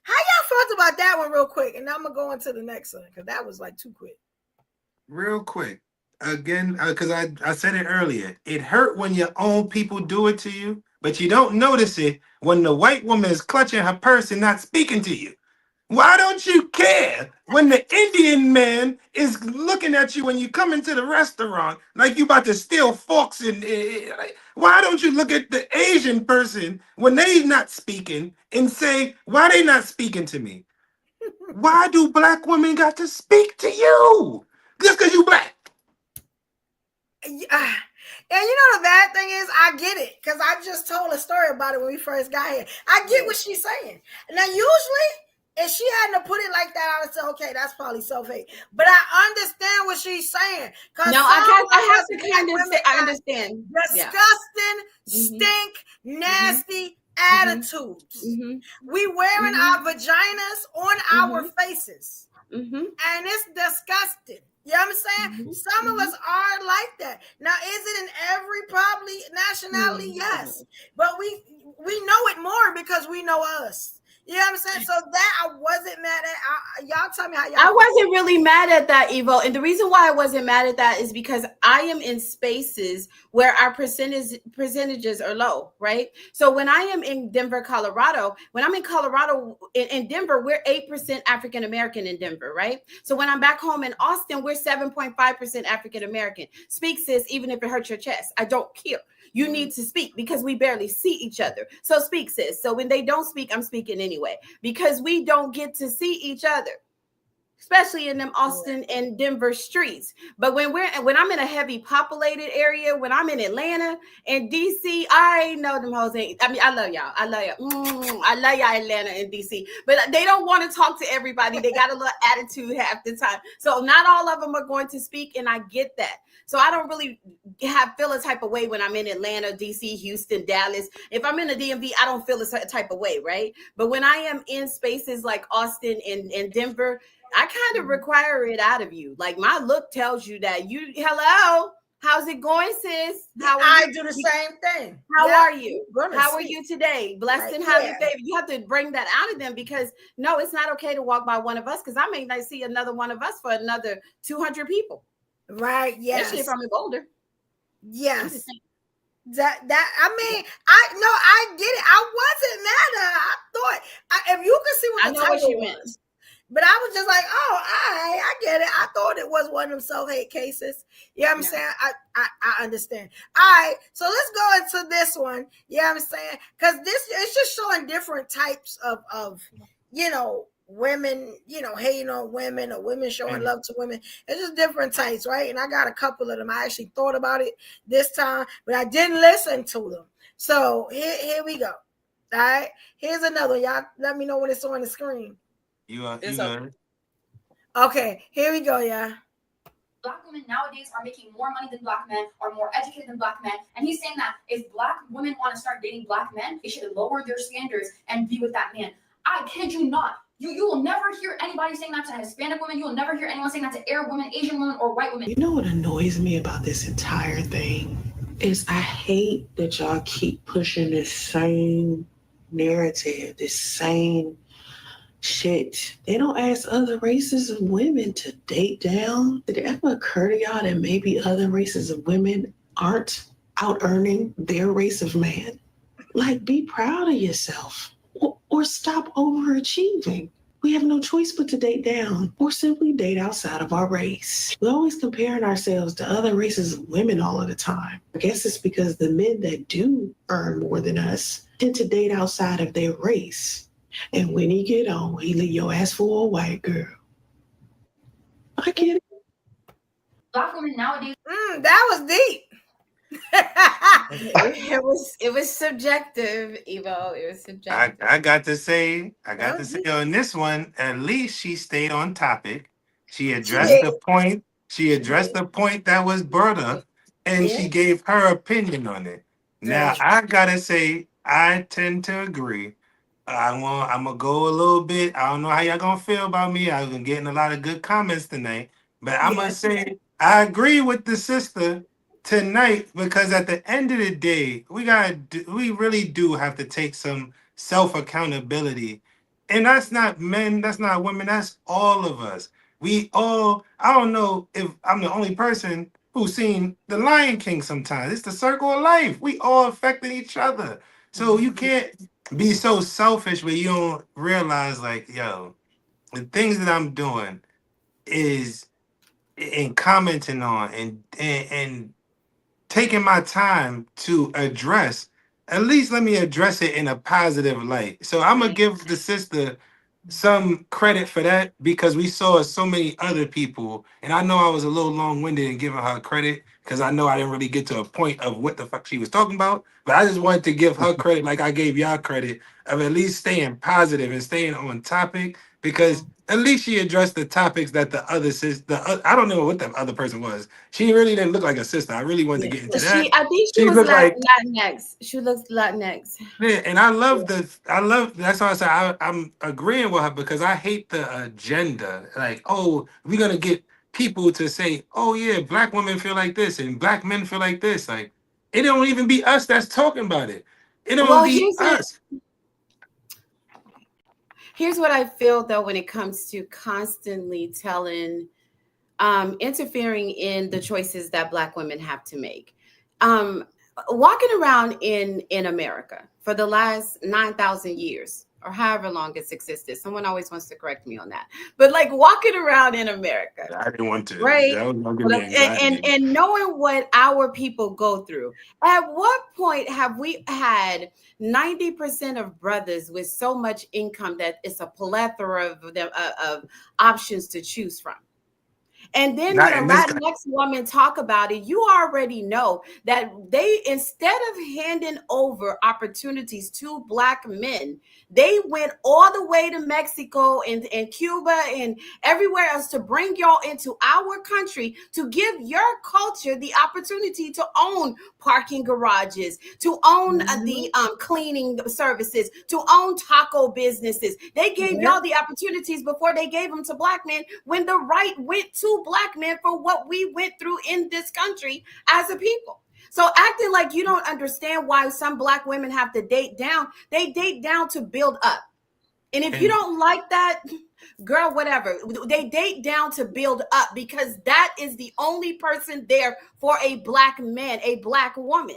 y'all felt about that one real quick? And I'm gonna go into the next one because that was like too quick. Real quick. Again, because I said it earlier. It hurt when your own people do it to you, but you don't notice it when the white woman is clutching her purse and not speaking to you. Why don't you care when the Indian man is looking at you when you come into the restaurant like you about to steal forks and why don't you look at the Asian person when they not speaking and say, why they not speaking to me? Why do black women got to speak to you? Just because you black. And you know the bad thing is I get it because I just told a story about it when we first got here. I get what she's saying. Now usually if she hadn't put it like that, I would say, okay, that's probably self-hate. But I understand what she's saying. No, I have to kind of say, I understand. Disgusting, stink, nasty attitudes. We wearing our vaginas on our faces. And it's disgusting. You know what I'm saying? Some of us are like that. Now, is it in every probably nationality? Yes. But we know it more because we know us. You know what I'm saying? So that I wasn't mad at. Y'all tell me how y'all. I wasn't really mad at that, Evo. And the reason why I wasn't mad at that is because I am in spaces where our percentages are low, right? So when I am in Denver, Colorado, when I'm in Colorado, in Denver, we're 8% African American in Denver, right? So when I'm back home in Austin, we're 7.5% African American. Speak, sis, even if it hurts your chest. I don't care. You need to speak because we barely see each other. So speak, sis. So when they don't speak, I'm speaking anyway, because we don't get to see each other, especially in them Austin and Denver streets. But when I'm in a heavy populated area, when I'm in Atlanta and DC, I know them hoes ain't. I mean, I love y'all. I love y'all. I love y'all, Atlanta and DC. But they don't want to talk to everybody. They got a little attitude half the time. So not all of them are going to speak, and I get that. So I don't really feel a type of way when I'm in Atlanta, DC, Houston, Dallas. If I'm in the DMV, I don't feel a type of way, right? But when I am in spaces like Austin and Denver, I kind of require it out of you. Like my look tells you that hello, how's it going, sis? I do the same thing. How are you? How are you today? Blessed and highly favored. You have to bring that out of them, because no, it's not okay to walk by one of us, because I may not see another one of us for another 200 people. Right. Yes. Especially if I'm in Boulder. Yes. That I get it. I wasn't mad at her. I thought if you could see what the title was. But I was just like, oh, I get it. I thought it was one of them self-hate cases. You know what I'm saying? I understand. All right, so let's go into this one. You know what I'm saying? Because it's just showing different types of women, hating on women, or women showing love to women. It's just different types, right? And I got a couple of them. I actually thought about it this time, but I didn't listen to them. So here we go. All right, here's another. Y'all let me know when it's on the screen. You good. Okay, here we go, yeah. Black women nowadays are making more money than black men, are more educated than black men. And he's saying that if black women want to start dating black men, they should lower their standards and be with that man. I kid you not. You will never hear anybody saying that to Hispanic women. You will never hear anyone saying that to Arab women, Asian women, or white women. You know what annoys me about this entire thing is I hate that y'all keep pushing this same narrative, this same shit. They don't ask other races of women to date down. Did it ever occur to y'all that maybe other races of women aren't out earning their race of man? Like, be proud of yourself, or stop overachieving. We have no choice but to date down, or simply date outside of our race. We're always comparing ourselves to other races of women all of the time. I guess it's because the men that do earn more than us tend to date outside of their race. And when he get on, he leave your ass for a white girl. I get it. Black women nowadays. That was deep. It was subjective, Evo. It was subjective. I got to say on this one, at least she stayed on topic. She addressed the point. She addressed the point that was brought up, and she gave her opinion on it. Now I gotta say, I tend to agree. I'm gonna go a little bit. I don't know how y'all gonna feel about me. I've been getting a lot of good comments tonight, but I'm gonna say I agree with the sister tonight, because at the end of the day, we really do have to take some self accountability, and that's not men, that's not women, that's all of us. We all. I don't know if I'm the only person who's seen The Lion King. Sometimes it's the circle of life. We all affecting each other, so you can't be so selfish where you don't realize, like, yo, the things that I'm doing is in commenting on and taking my time to address. At least let me address it in a positive light. So I'm gonna give the sister some credit for that, because we saw so many other people, and I know I was a little long-winded in giving her credit because I know I didn't really get to a point of what the fuck she was talking about, but I just wanted to give her credit like I gave y'all credit of at least staying positive and staying on topic, because at least she addressed the topics that the other sister, I don't know what the other person was. She really didn't look like a sister. I really wanted to get into that. I think she was Latinx. She looks Latinx. Yeah, and I love that's why I said I'm agreeing with her, because I hate the agenda. Like, oh, we're gonna get people to say, oh yeah, black women feel like this and black men feel like this. Like, it don't even be us that's talking about it. It don't be us. Here's what I feel, though, when it comes to constantly interfering in the choices that black women have to make. Walking around in America for the last 9,000 years, or however long it's existed. Someone always wants to correct me on that. But like walking around in America, I didn't want to. right? That was gonna give me anxiety. And knowing what our people go through. At what point have we had 90% of brothers with so much income that it's a plethora of them of options to choose from? And then Not when a in this Latinx woman talk about it, you already know that they, instead of handing over opportunities to Black men, they went all the way to Mexico and Cuba and everywhere else to bring y'all into our country to give your culture the opportunity to own parking garages, to own the cleaning services, to own taco businesses. They gave y'all the opportunities before they gave them to Black men, when the right went to Black men for what we went through in this country as a people. So acting like you don't understand why some Black women have to date down, they date down to build up. And if you don't like that, girl, whatever, they date down to build up, because that is the only person there for a Black man, a Black woman.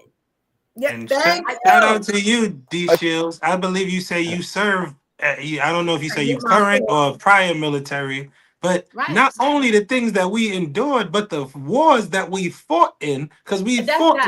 And shout out to you, D Shields. I believe you say you serve. I don't know if you say you current or prior military, but not only the things that we endured, but the wars that we fought in, because we fought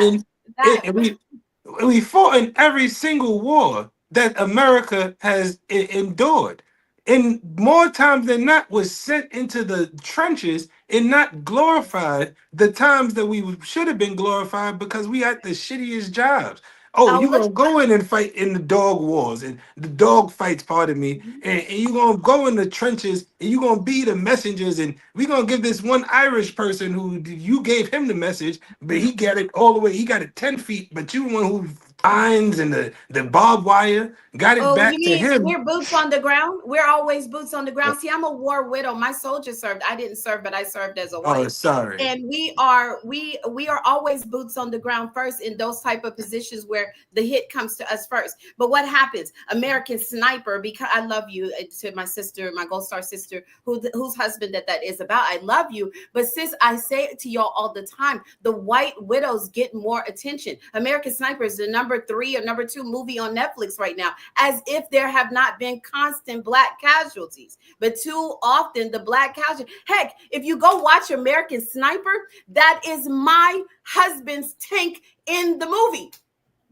we fought in every single war that America has endured. And more times than not was sent into the trenches and not glorified the times that we should have been glorified, because we had the shittiest jobs. Oh, you're going to go in and fight in the dog wars and the dog fights, pardon me, and you're going to go in the trenches and you're going to be the messengers, and we're going to give this one Irish person who you gave him the message, but he got it all the way, he got it 10 feet, but you the one who lines and the barbed wire got it back to him. We're boots on the ground? We're always boots on the ground. See, I'm a war widow. My soldier served. I didn't serve, but I served as a wife. Oh, sorry. And we are always boots on the ground first in those type of positions where the hit comes to us first. But what happens? American Sniper, because I love you, to my sister, my Gold Star sister, whose husband that is about. I love you. But sis, I say it to y'all all the time, the white widows get more attention. American Sniper is the number 3 or number 2 movie on Netflix right now, as if there have not been constant Black casualties. But too often the Black casualty, heck, if you go watch American Sniper, that is my husband's tank in the movie.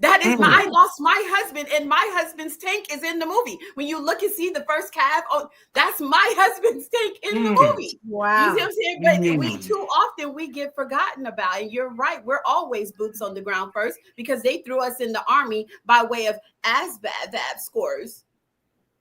That is I lost my husband, and my husband's tank is in the movie. When you look and see the first cab, oh, that's my husband's tank in the movie. Wow. You see what I'm saying? But we too often we get forgotten about. And you're right. We're always boots on the ground first, because they threw us in the army by way of ASVAB scores.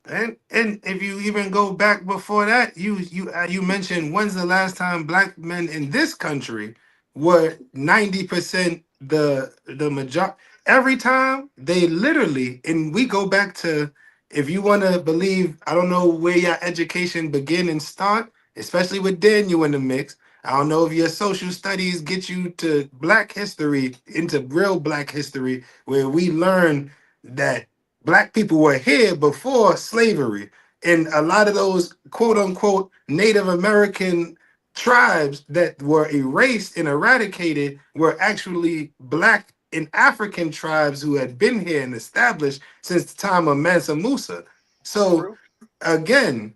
And if you even go back before that, you mentioned, when's the last time Black men in this country were 90% the majority? Every time they literally, and we go back to, if you want to believe, I don't know where your education begin and start, especially with Daniel in the mix. I don't know if your social studies get you to Black history, into real Black history, where we learn that Black people were here before slavery. And a lot of those quote unquote Native American tribes that were erased and eradicated were actually Black and African tribes who had been here and established since the time of Mansa Musa. So again,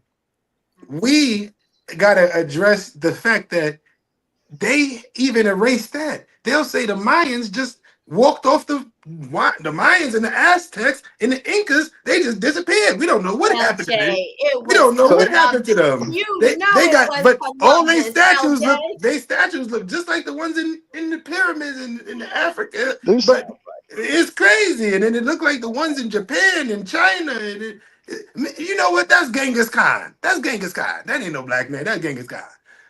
we got to address the fact that they even erased that. They'll say the Mayans just walked off the Mayans and the Aztecs and the Incas, they just disappeared. We don't know what happened to them. We don't know what happened to them. They got, but all their statues look just like the ones in the pyramids in Africa. But it's crazy. And then it looked like the ones in Japan and China. And you know what? That's Genghis Khan. That's Genghis Khan. That ain't no Black man. That's Genghis Khan.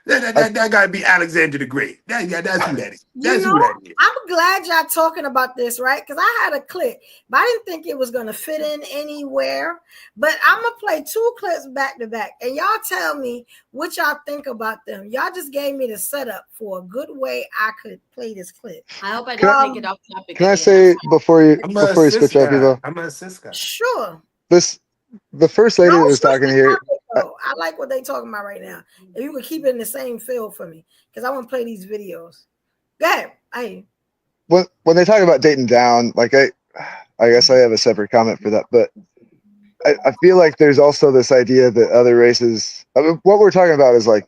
That gotta be Alexander the Great. That's who that is. That's who that is. I'm glad y'all talking about this, right? Because I had a clip, but I didn't think it was gonna fit in anywhere. But I'm gonna play 2 clips back to back, and y'all tell me what y'all think about them. Y'all just gave me the setup for a good way I could play this clip. I hope I don't take it off topic. Can I say before you switch up, Evo? I'm an assist guy. Sure. The first lady that was talking here. I like what they talking about right now. If you could keep it in the same field for me, because I want to play these videos. Go ahead. When they talk about dating down, like I guess I have a separate comment for that, but I feel like there's also this idea that other races, I mean, what we're talking about is like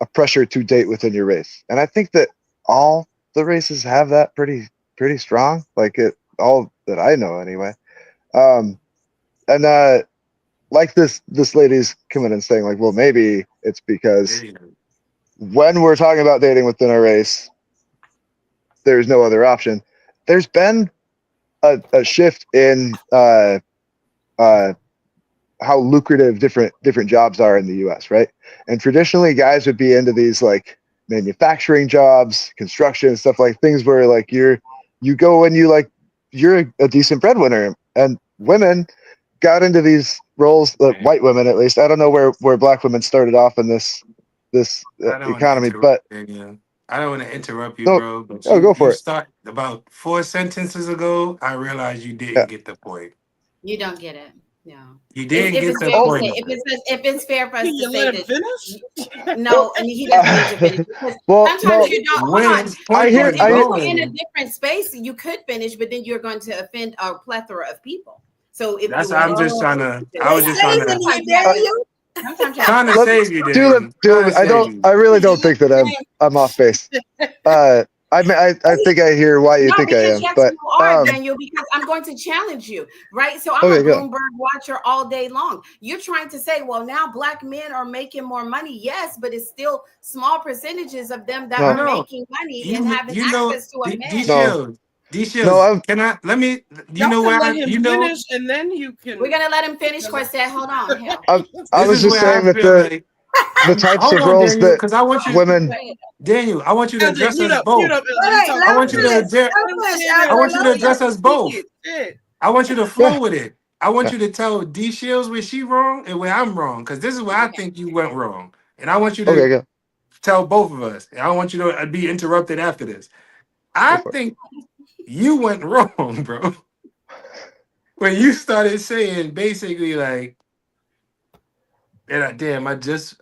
a pressure to date within your race. And I think that all the races have that pretty strong, like it all that I know anyway. And like this lady's coming and saying like, well, maybe it's because when we're talking about dating within our race, there's no other option. There's been a shift in how lucrative different jobs are in the US, right? And traditionally guys would be into these like manufacturing jobs, construction, stuff, like things where like you go and you're a decent breadwinner. And women got into these roles, white women at least. I don't know where black women started off in this economy, but I don't want to interrupt you, no, bro. But go for you it. start about 4 sentences ago. I realized you didn't get the point. You don't get it. No. You didn't get the point. If it's fair for us to say that, finish? No, and he doesn't need to finish. Because sometimes you don't. Hold on. If you were in a different space, you could finish, but then you're going to offend a plethora of people. So if That's you I'm just trying to. I was just trying to. Trying to save you, I really don't think that I'm off base. I think I hear why you think I am. Yes, But you are, Daniel, because I'm going to challenge you, right? So I'm a Bloomberg watcher all day long. You're trying to say, well, now black men are making more money. Yes, but it's still small percentages of them that are making money and having access to a man. D-Shields, can I let me? You know why? Finish, and then you can. We're gonna let him finish. Corset, hold on. Hell. I was just saying that the types of roles Daniel, that I want you, women. Daniel, I want you to address us both. I want you to address us both. I want you to flow with it. I want you to tell D Shields where she wrong and where I'm wrong, because this is where I think you went wrong, and I want you to tell both of us. And I want you to be interrupted after this. I think you went wrong, bro. When you started saying basically like, and I just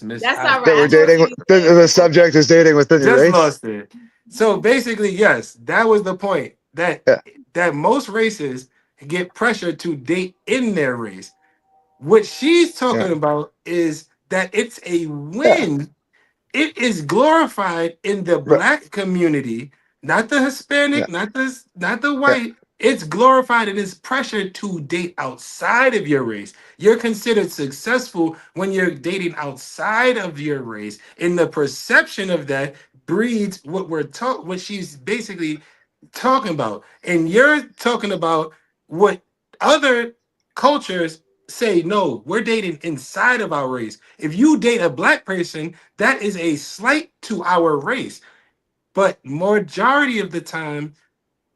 missed. That's not right. That we're dating. The subject is dating within your race. Lost it. So basically, yes, that was the point. That most races get pressure to date in their race. What she's talking about is that it's a win. It is glorified in the black community, not the Hispanic, not the white. It's glorified and it's pressure to date outside of your race. You're considered successful when you're dating outside of your race. And the perception of that breeds what she's basically talking about. And you're talking about what other cultures say, no, we're dating inside of our race. If you date a black person, that is a slight to our race. But majority of the time,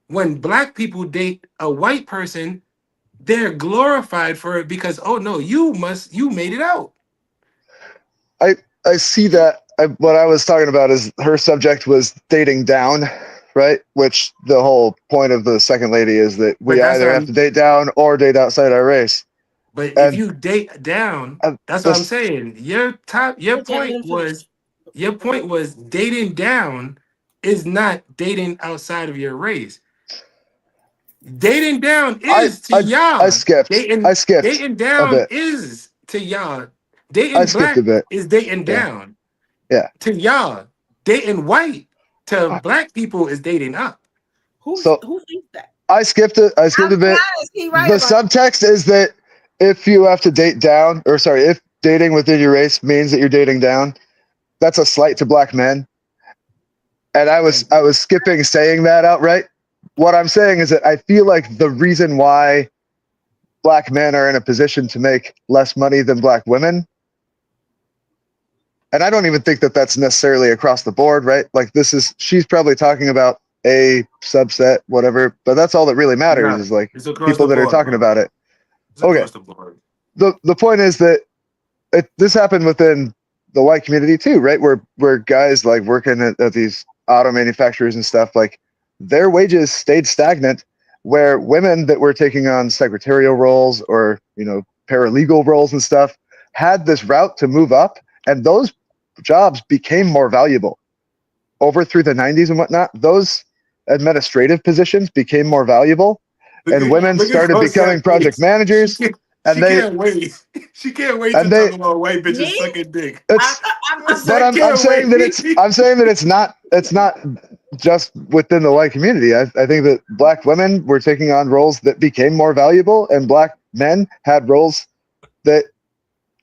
when black people date a white person, they're glorified for it because, oh no, you made it out. I see that. What I was talking about is her subject was dating down, right? Which the whole point of the second lady is that we either have to date down or date outside our race. But if you date down, that's what I'm saying. Your point was dating down is not dating outside of your race. Dating down is to y'all. I skipped. Dating down is to y'all. Dating black is dating down. Yeah. To y'all. Dating white to black people is dating up. Who thinks that? I skipped it. I skipped a bit. The subtext is that if you have to date down, or sorry, if dating within your race means that you're dating down, that's a slight to black men. And I was skipping saying that outright. What I'm saying is that I feel like the reason why black men are in a position to make less money than black women, and I don't even think that that's necessarily across the board, right? Like she's probably talking about a subset, whatever, but that's all that really matters is like people that are talking about it. Okay. The point is that this happened within the white community too, right? Where guys like working at these auto manufacturers and stuff, like their wages stayed stagnant, where women that were taking on secretarial roles or, paralegal roles and stuff had this route to move up, and those jobs became more valuable over through the 90s and whatnot. Those administrative positions became more valuable, and women started becoming project managers. She can't wait. She can't wait to talk about white bitches sucking dick. But I'm saying that it's not just within the white community. I think that black women were taking on roles that became more valuable, and black men had roles that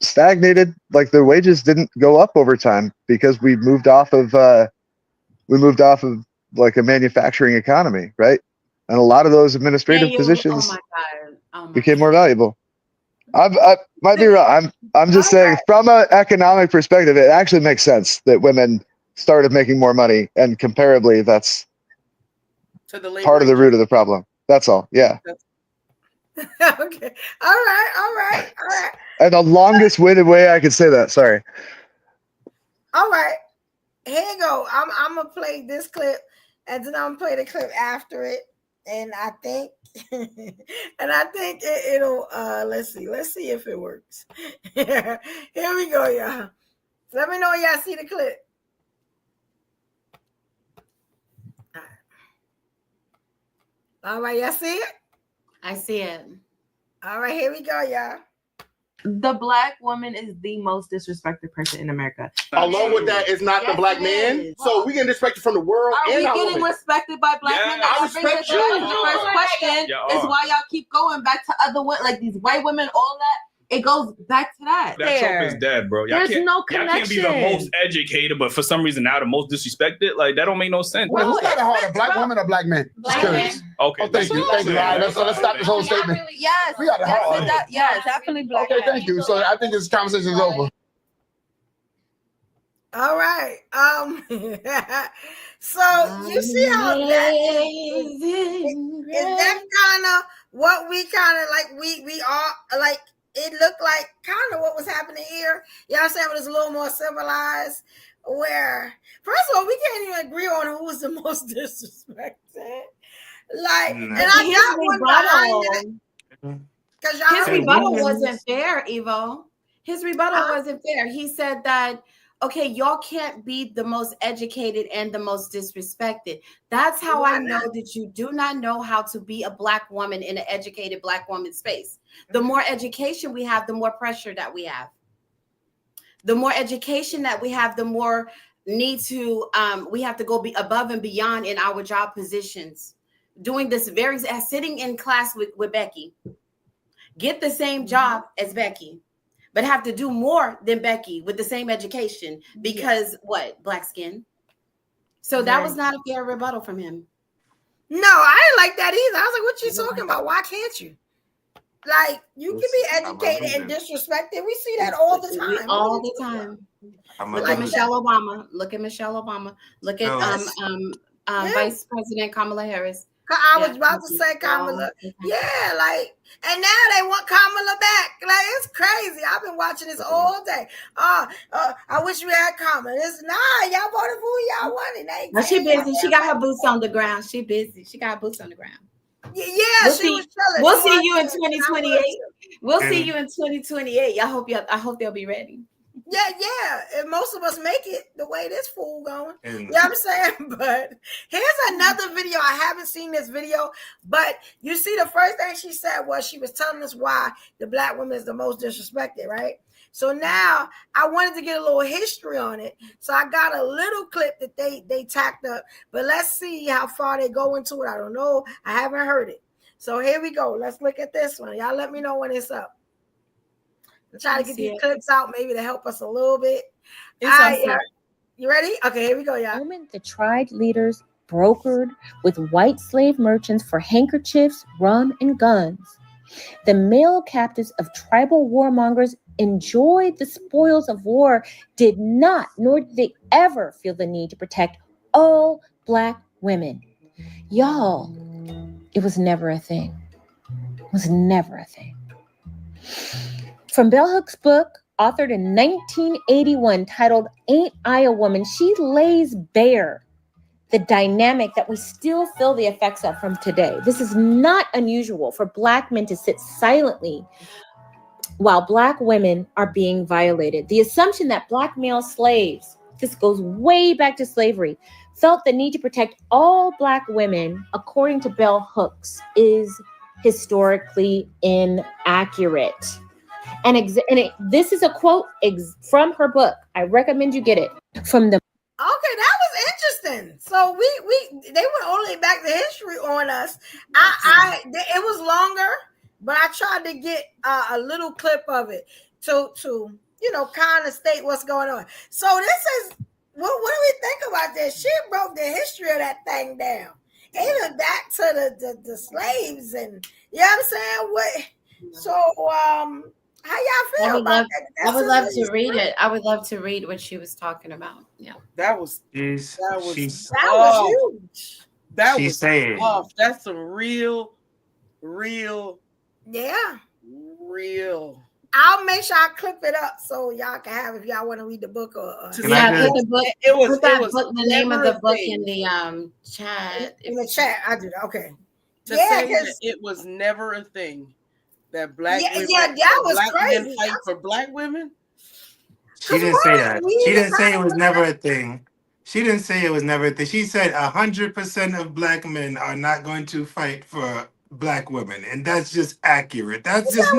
stagnated. Like their wages didn't go up over time because we moved off of like a manufacturing economy, right? And a lot of those administrative positions became more valuable. I might be wrong. I'm just saying from an economic perspective, it actually makes sense that women started making more money, and comparably, that's part of the root of the problem. That's all. Yeah. Okay. All right. And the longest winded way I could say that. Sorry. All right. Here you go. I'm gonna play this clip, and then I'm gonna play the clip after it. And I think it'll let's see if it works. Here we go, y'all. Let me know y'all see the clip. All right, y'all see it? I see it. All right, here we go, y'all. The black woman is the most disrespected person in America. Along with that, it's not the black man. So we get respected from the world. Are and we our getting women. respected by black men? I That brings us respect you. back to the first question is why y'all keep going back to other women, like these white women, all that. It goes back to that. That trope is dead, bro. Y'all There's can't, no y'all connection. can't be the most educated, but for some reason now the most disrespected. Like that don't make no sense. Wait, who's got it harder, black women or black men? Black men. Okay, thank you. All right, let's stop this whole statement. Yes, we got it hard. Yes, definitely black. Okay, thank you. So I think this conversation is over. All right. So you see how that is that kind of what we kind of like we are like. It looked like kind of what was happening here. Y'all saying it was a little more civilized. Where first of all, we can't even agree on who was the most disrespected. Like, and I got one behind that. His rebuttal wasn't fair, Evo. His rebuttal wasn't fair. He said that, okay, y'all can't be the most educated and the most disrespected. That's how I know that you do not know how to be a black woman in an educated black woman space. The more education we have, the more pressure that we have. The more education that we have, the more need to, we have to go above and beyond in our job positions. Doing this sitting in class with Becky. Get the same job as Becky, but have to do more than Becky with the same education because black skin. So that was not a fair rebuttal from him. No, I didn't like that either. I was like, what you talking about? Why can't you? Like, you can be educated and disrespected. We see that all the time. All the time. Look at Michelle Obama. Look at Michelle Obama. Look at Vice President Kamala Harris. I was about to say Kamala. Yeah, like, and now they want Kamala back. Like, it's crazy. I've been watching this all day. I wish we had Kamala. Y'all voted for who y'all wanted. No, she busy. She got her boots on the ground. She busy. She got her boots on the ground. Yeah, we'll see you in 2028. We'll see you in 2028. I hope they'll be ready. Yeah. And most of us make it the way this fool going. You know what I'm saying? But here's another video. I haven't seen this video, but you see the first thing she said was she was telling us why the black woman is the most disrespected, right? So now I wanted to get a little history on it. So I got a little clip that they tacked up, but let's see how far they go into it. I don't know. I haven't heard it. So here we go. Let's look at this one. Y'all let me know when it's up. I'm trying to get these clips out maybe to help us a little bit. All right, you ready? Okay, here we go, y'all. The tribe leaders brokered with white slave merchants for handkerchiefs, rum, and guns. The male captives of tribal warmongers enjoyed the spoils of war, did not, nor did they ever feel the need to protect all black women. Y'all, it was never a thing. It was never a thing. From Bell Hooks' book, authored in 1981, titled Ain't I a Woman, she lays bare the dynamic that we still feel the effects of from today. This is not unusual for black men to sit silently while black women are being violated. The assumption that black male slaves, this goes way back to slavery, felt the need to protect all black women, according to Bell Hooks, is historically inaccurate. This is a quote from her book. I recommend you get it from the. Okay, that was interesting. So they went only back the history on us. It was longer, but I tried to get a little clip of it to kind of state what's going on. So this is what do we think about this? She broke the history of that thing down. Even back to the slaves, and you know what I'm saying? So how y'all feel about that? I would love to read it. I would love to read what she was talking about. Yeah, that was huge. That was tough. That's some real. Yeah. Real. I'll make sure I clip it up so y'all can have if y'all want to read the book or put the book. The name of the book in the chat. In the chat, I do that. Okay. To say that it was never a thing that black women, that was black crazy. men fight for black women. She didn't say that. She didn't say it was never a thing. She didn't say it was never a thing. She said 100% of black men are not going to fight for black women, and that's just accurate. That's just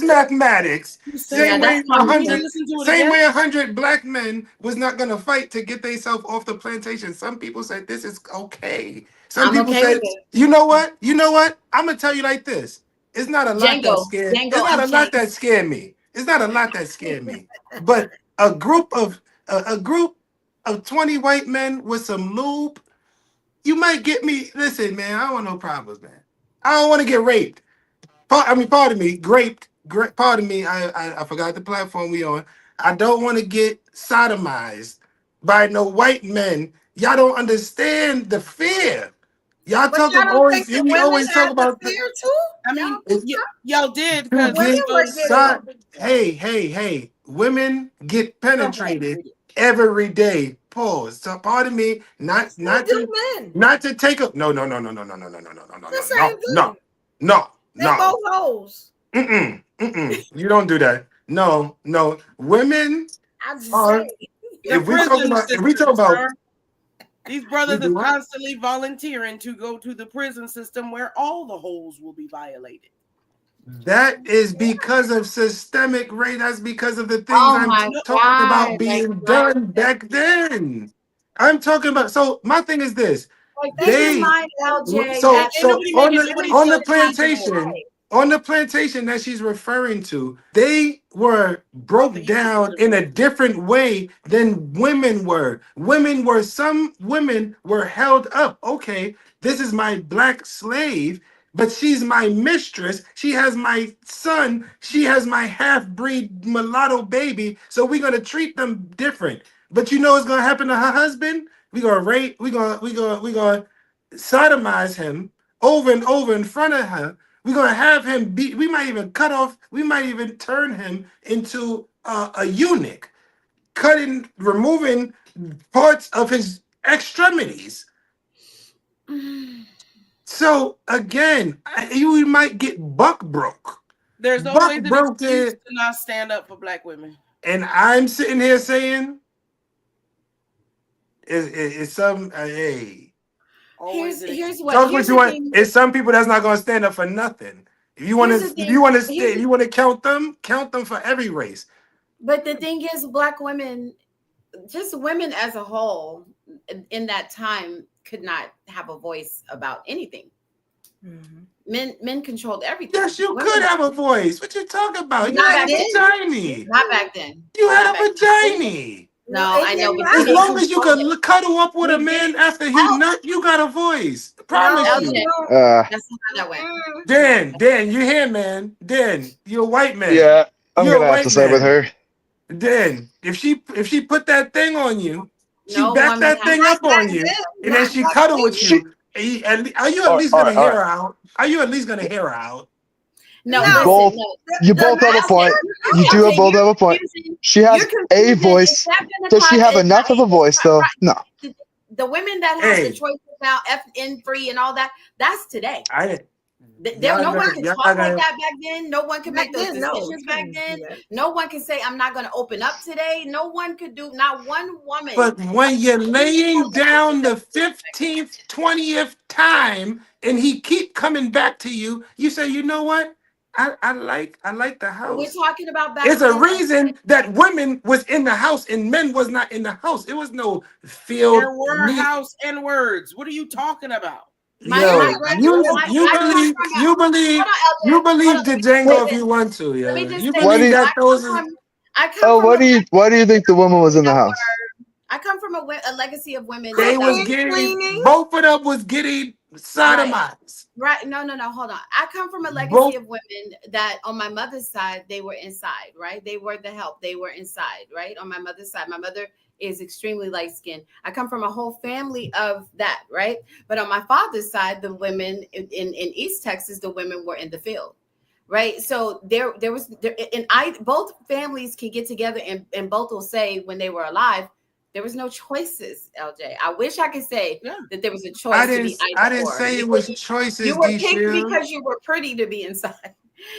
mathematics. Same way 100 black men was not going to fight to get themselves off the plantation. Some people said this is okay. Some people said, you know what? I'm gonna tell you like this. It's not a lot that scared. It's not a lot that scared me. It's not a lot that scared me. But a group of 20 white men with some lube, you might get me. Listen, man, I don't want no problems, man. I don't want to get raped. Pardon me, raped. Pardon me, I forgot the platform we on. I don't want to get sodomized by no white men. Y'all don't understand the fear. Y'all talk always talk about fear too. I mean, y'all did because hey, women get penetrated every day. Pause. So pardon me, not to take up. No. They both hoes. You don't do that. No. Women are. If we talk about. These brothers are constantly volunteering to go to the prison system where all the holes will be violated. That is because of systemic rape. That's because of the things I'm talking about being done back then. I'm talking about. So my thing is this. On the plantation that she's referring to, they were broke down in a different way than women were. Some women were held up. Okay, this is my black slave, but she's my mistress. She has my son. She has my half-breed mulatto baby. So we're gonna treat them different. But you know what's gonna happen to her husband? We're gonna rape. We're gonna sodomize him over and over in front of her. We're going to have him beat. We might even cut off. We might even turn him into a eunuch, removing parts of his extremities. So again, you might get buck broke. There's always an excuse to not stand up for black women. And I'm sitting here saying, it's some, hey. Here's what you want. It's some people that's not going to stand up for nothing. If you want to count them for every race. But the thing is, black women, just women as a whole, in that time, could not have a voice about anything. Mm-hmm. Men controlled everything. Yes, you could have a voice. What you talking about? Not you had a vagina. Not back then. You had a vagina. No, I know. As long as you can cuddle up with a man after he nut, you got a voice. Promise you. That's not how that went. Dan, you here, man? Dan, you're a white man. Yeah, I'm gonna have to side with her. Dan, if she put that thing on you, she backed that thing up on you, and then she cuddle with you. Are you at least gonna hear her out? Are you at least gonna hear her out? No, you both have a point. You do both have a point. She has a voice. Does she have enough of a voice, though? No. The women that have the choices now, FN free and all that, that's today. No one could talk like that back then. No one could make those decisions back then. No one can say, I'm not going to open up today. No one could do, not one woman. But when you're laying down the 15th, 20th time and he keep coming back to you, you say, you know what? I like the house. We're talking about back It's a then. reason that women was in the house and men was not in the house. It was no field. There were house and words. What are you talking about? You believe the Django if you want to. Yo. You believe that those Why do you think the woman was in the house? I come from a legacy of women. They was getting, both of them was getting sodomized. Right. No, hold on. I come from a legacy of women that on my mother's side, they were inside, right? They were the help. They were inside, right? On my mother's side, my mother is extremely light skinned. I come from a whole family of that, right? But on my father's side, the women in East Texas, the women were in the field. Right. So both families can get together and both will say when they were alive, there was no choices, LJ. I wish I could say that there was a choice. I didn't say it was choices. You were picked because you were pretty to be inside.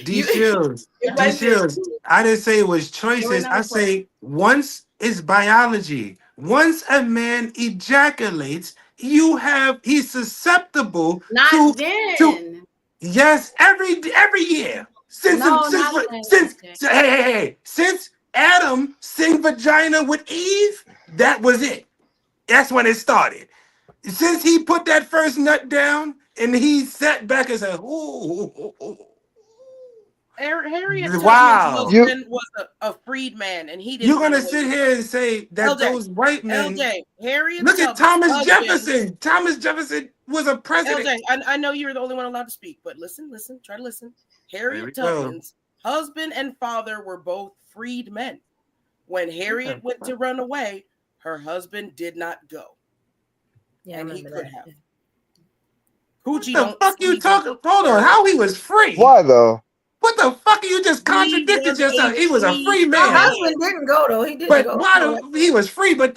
D Shields. I didn't say it was choices. I say once it's biology. Once a man ejaculates, he's susceptible to yes, every year. Since Adam sing vagina with Eve, that was it. That's when it started. Since he put that first nut down and he sat back and said, ooh. Harriet Tubman's husband was a freedman, and he didn't. You're gonna sit here and say that those white men. Harriet look at Thomas Jefferson. Thomas Jefferson was a president. I know you're the only one allowed to speak, but listen, try to listen. Harriet Tubman's husband and father were both freed men. When Harriet went to run away, her husband did not go. Yeah, and he could have. What the fuck you talking? Hold on, how he was free? Why though? What the fuck are you just contradicted yourself? He was a free man. Her husband didn't go though. He didn't go. But why? He was free, but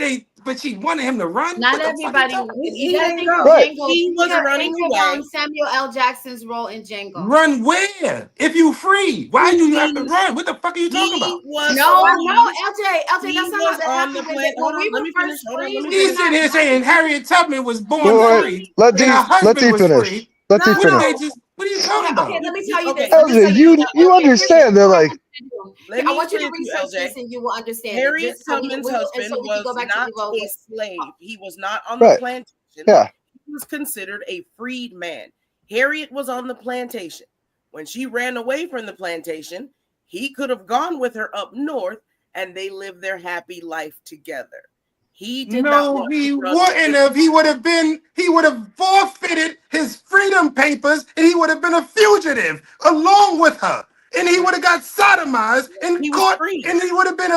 she wanted him to run. Not everybody. He didn't go. He was running away. Samuel L. Jackson's role in Django. Run where? If you free, why do you have to run? What the fuck are you talking about? No, LJ, that's not how that happened. He's sitting here saying Harriet Tubman was born free. Let D finish. Let D finish. What are you talking about? Okay, let me tell you this. LJ, you understand? They're like. I want you to research this and you will understand. Harriet Tubman's husband was not a slave. He was not on the plantation. Yeah. He was considered a freed man. Harriet was on the plantation. When she ran away from the plantation, he could have gone with her up north and they lived their happy life together. He did not. He wouldn't have. He would have forfeited his freedom papers and he would have been a fugitive along with her. And he would have got sodomized and caught, and he would have been.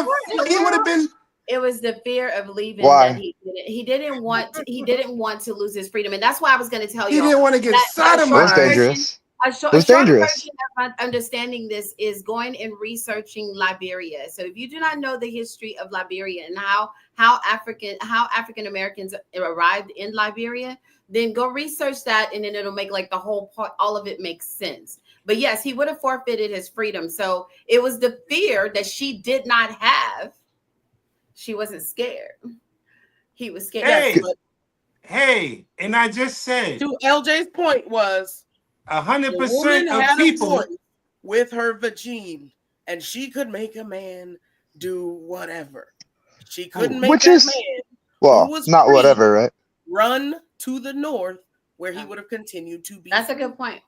It was the fear of leaving that he didn't want to lose his freedom, and that's why I was going to tell you. He didn't want to get sodomized. That's dangerous. A short version of understanding this is going and researching Liberia. So if you do not know the history of Liberia and how African Americans arrived in Liberia, then go research that, and then it'll make like the whole part, all of it makes sense. But yes, he would have forfeited his freedom. So it was the fear that she did not have. She wasn't scared. He was scared. Hey, and I just said. To LJ's point was 100% of people with her vagine, and she could make a man do whatever. She couldn't make not whatever, right? Run to the north where he would have continued to be. That's a good point.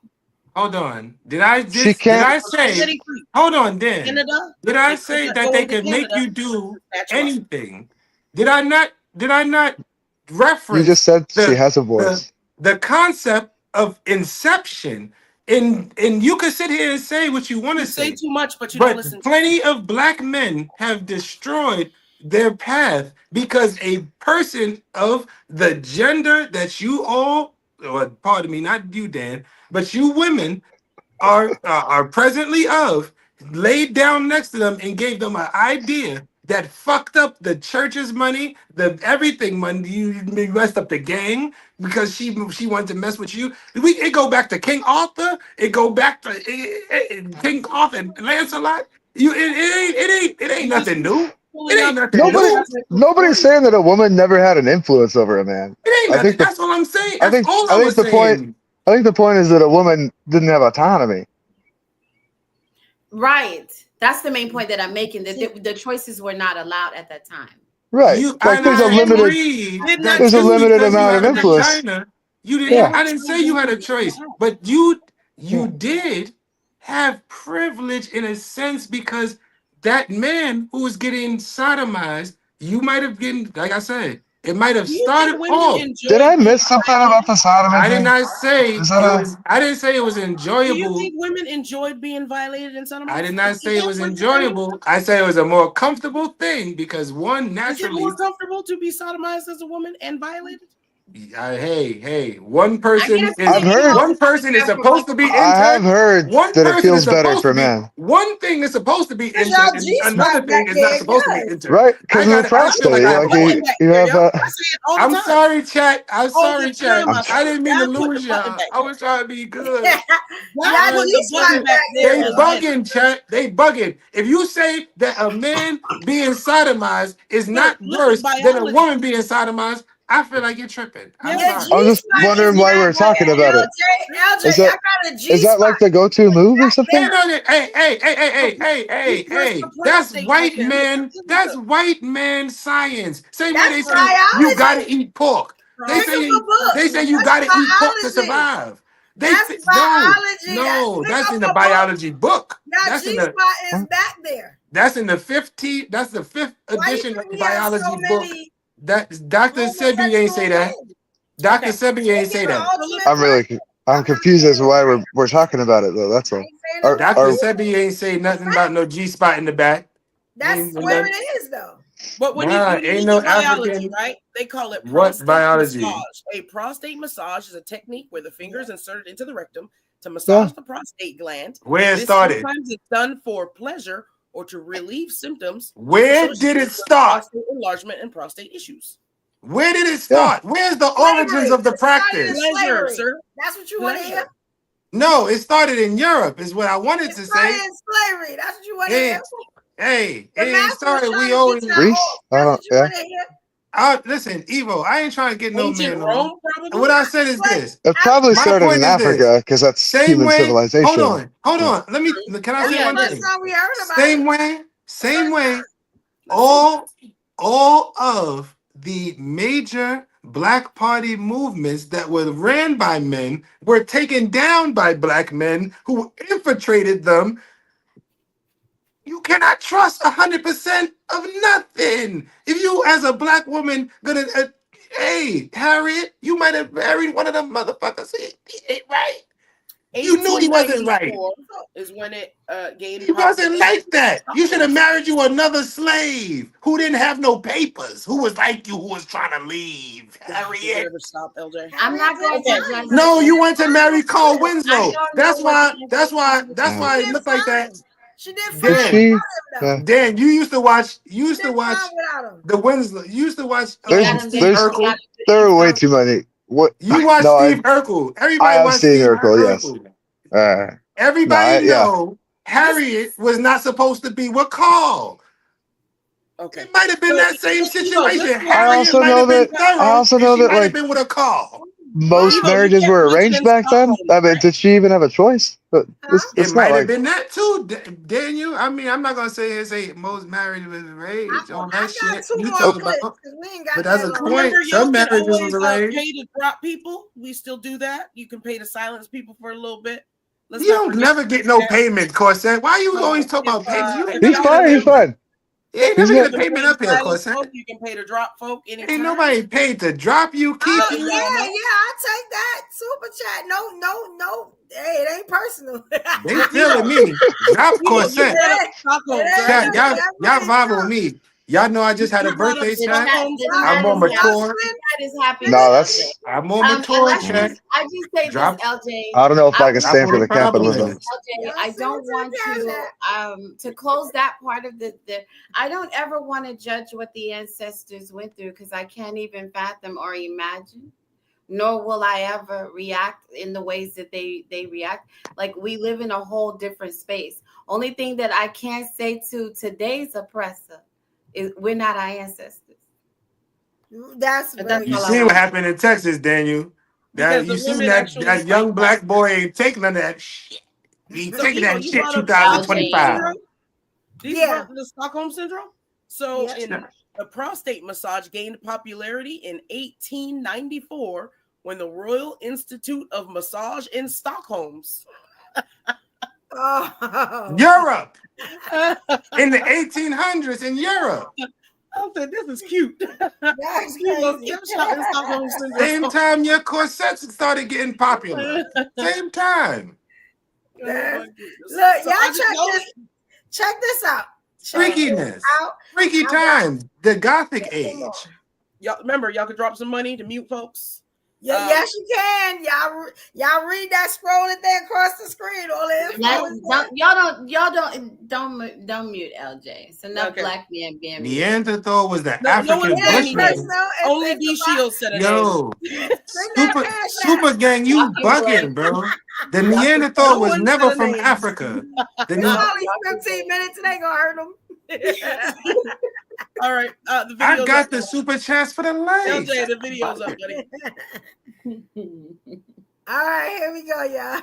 Hold on. Did I say? Hold on, then. Did I say that they could make you do anything? Did I not reference? You just said she has a voice. The concept of inception, and you can sit here and say what you want to say. Say too much, but you don't listen. Plenty of black men have destroyed their path because a person of the gender that you all, or pardon me, not you, Dan, but you women are presently of, laid down next to them and gave them an idea that fucked up the church's money, the everything money. You messed up the gang because she wanted to mess with you. It go back to King Arthur. It go back to King Arthur and Lancelot. It ain't nothing new. It ain't nothing new. Nobody's saying that a woman never had an influence over a man. It ain't nothing. That's all I'm saying. I think the point is that a woman didn't have autonomy. Right. That's the main point that I'm making. That the choices were not allowed at that time. Right. There's a limited amount of influence. You didn't. I didn't say you had a choice, but you did have privilege in a sense because that man who was getting sodomized, you might have getting, like I said, it might have started off. Did I miss something about the sodomy? I did not say I didn't say it was enjoyable. Do you think women enjoyed being violated in sodomy? I did not say it was enjoyable. I said it was a more comfortable thing because one naturally. Is it more comfortable to be sodomized as a woman and violated? Hey, one person is supposed to be into. I have heard that it feels better for men. One thing is supposed to be into, and another thing is not supposed to be into. Right, because of the prostate. You have. I'm sorry, chat. I'm sorry, chat. I didn't mean to lose y'all. I was trying to be good. They bugging, chat. They bugging. If you say that a man being sodomized is not worse than a woman being sodomized, I feel like you're tripping. I'm just wondering why we're talking about it. Is that like the go-to move or something? Hey. That's white man. That's white man science. Same way they say you gotta eat pork. They say you gotta eat pork to survive. No, that's in the biology book. That's in the is back there. That's in the 15th. That's the 5th edition of the biology book. That Dr. Sebi ain't say that. Dr. Sebi ain't say that. I'm confused as to why we're talking about it though. That's all. Dr. Sebi ain't say nothing about no G-spot in the back. That's where it is though. But when you ain't no biology, African, right? They call it what biology? Massage. A prostate massage is a technique where the finger is inserted into the rectum to massage the prostate gland. Where it started? Sometimes it's done for pleasure or to relieve symptoms. Where did it start? Prostate enlargement and prostate issues. Where did it start? Where's the origins of the practice? Pleasure, sir. That's what you want to hear? No, it started in Europe, is what I wanted to say. Slavery. That's what you want to hear? Hey, it ain't started. We always Greece. Listen, Evo, I ain't trying to get no man. What I said is this. It probably started in Africa because that's human civilization. Hold on. Can I say one thing? Same way. All of the major Black Party movements that were ran by men were taken down by Black men who infiltrated them. You cannot trust 100% of nothing. If you, as a Black woman, gonna, hey, Harriet, you might have married one of them motherfuckers. He ain't right. You knew he wasn't right. Is when it gained. He wasn't like that. You should have married you another slave who didn't have no papers, who was like you, who was trying to leave. Harriet. Stop, LJ. I'm not going to. No, you went to marry Carl Winslow. That's why it looked like that. She did. Dan, you used to watch the Winslow. You used to watch Steve Urkel. There are way too many. What you watch Steve Urkel? Everybody watched Steve Urkel. Yes. Everybody know Harriet was not supposed to be with Carl. Okay, it might have been that same situation. I also know that might have been with a Carl. Most marriages were arranged back then. I mean, did she even have a choice? But it might have been that too, Daniel. I mean, I'm not gonna say most marriages was arranged on that shit. You talk about, but that's a point. Some marriages was arranged. Pay to drop people. We still do that. You can pay to silence people for a little bit. You don't never get no payment, Corset. Why you always talk about payments? He's fine. You ain't never get a payment up here, Corset. You can pay to drop folk anytime. Ain't nobody paid to drop you, keep you. Yeah, I'll take that. Super chat. No. Hey, it ain't personal. They feeling me. Drop Corset. Y'all vibe with me. Y'all know I just had a birthday The check. chat I'm more mature. is happy. No, with that's. LJ. I'm more And mature. let me Check. I just say Drop. this, LJ. I don't know if I can will stand for say the this, capitalism. LJ, I don't want to close that part of the I don't ever want to judge what the ancestors went through because I can't even fathom or imagine, nor will I ever react in the ways that they react. Like, we live in a whole different space. Only thing that I can't say to today's oppressor is we're not our ancestors. That's You see what happened in Texas, Daniel. That you seen that young black boy ain't taking none of that shit. He ain't taking that shit. 2025. These brought the Stockholm syndrome. So the prostate massage gained popularity in 1894 when the Royal Institute of Massage in Stockholm's Europe in the 1800s in Europe. I said, this is cute. That's crazy. Same time your corsets started getting popular. Same time. Look, y'all check this out. Freakiness. Freaky times. The Gothic age. Y'all remember, y'all could drop some money to mute folks. Yeah, yes, you can. Y'all read that scrolling there across the screen. All that. Don't mute LJ. It's enough black men being muted. Neanderthal was the African bushman. Only D Shields said it. Yo, super gang, you bugging, bro. The Neanderthal was never from Africa. It's only 15 minutes and they gonna hurt them. All right, the video. I got the super chats for the lights. LJ, the video's up, buddy. All right, here we go, y'all.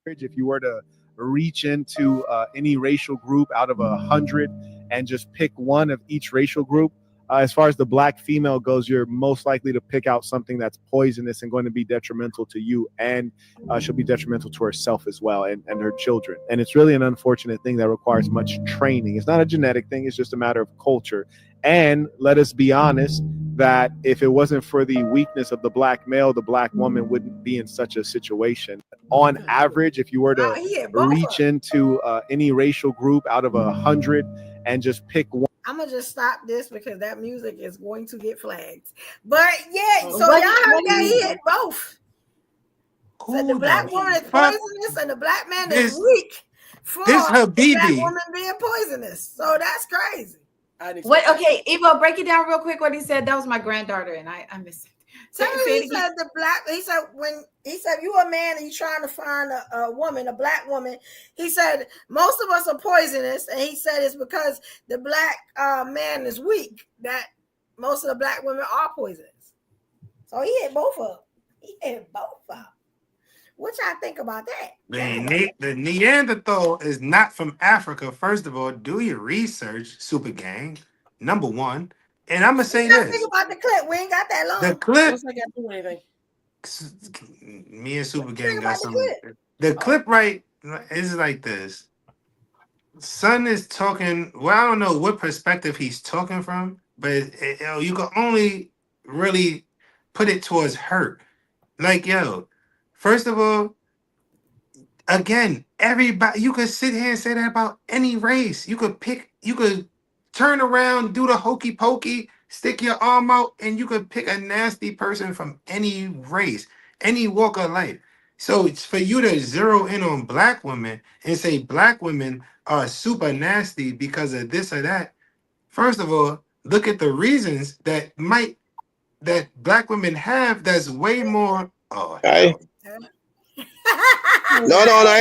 If you were to reach into any racial group out of 100 and just pick one of each racial group, as far as the black female goes, you're most likely to pick out something that's poisonous and going to be detrimental to you, and she'll be detrimental to herself as well and her children. And it's really an unfortunate thing that requires much training. It's not a genetic thing, it's just a matter of culture. And let us be honest, that if it wasn't for the weakness of the black male, the black woman wouldn't be in such a situation. On average, if you were to reach into any racial group out of 100 and just pick one. I'm gonna just stop this because that music is going to get flagged. But yeah, so y'all heard that he hit both. So the black woman is poisonous and the black man is weak for the black woman being poisonous. So that's crazy. What? Okay, Evo, break it down real quick. What he said. That was my granddaughter, and I missed it. So he said when he said you a man and you trying to find a woman, a black woman, he said most of us are poisonous, and he said it's because the black man is weak that most of the black women are poisonous. So he hit both of them. What y'all think about that? The Neanderthal is not from Africa. First of all, do your research, super gang. Number one. And I'm gonna say this. Think about the clip. We ain't got that long. The clip. Anything. Me and Super Gang got something. The clip right is like this. Son is talking. Well, I don't know what perspective he's talking from, but you can only really put it towards hurt. Like, yo, first of all, again, everybody. You could sit here and say that about any race. You could pick. You could turn around, do the hokey pokey, stick your arm out, and you could pick a nasty person from any race, any walk of life. So it's for you to zero in on black women and say black women are super nasty because of this or that. First of all, look at the reasons that black women have that's way more. No, I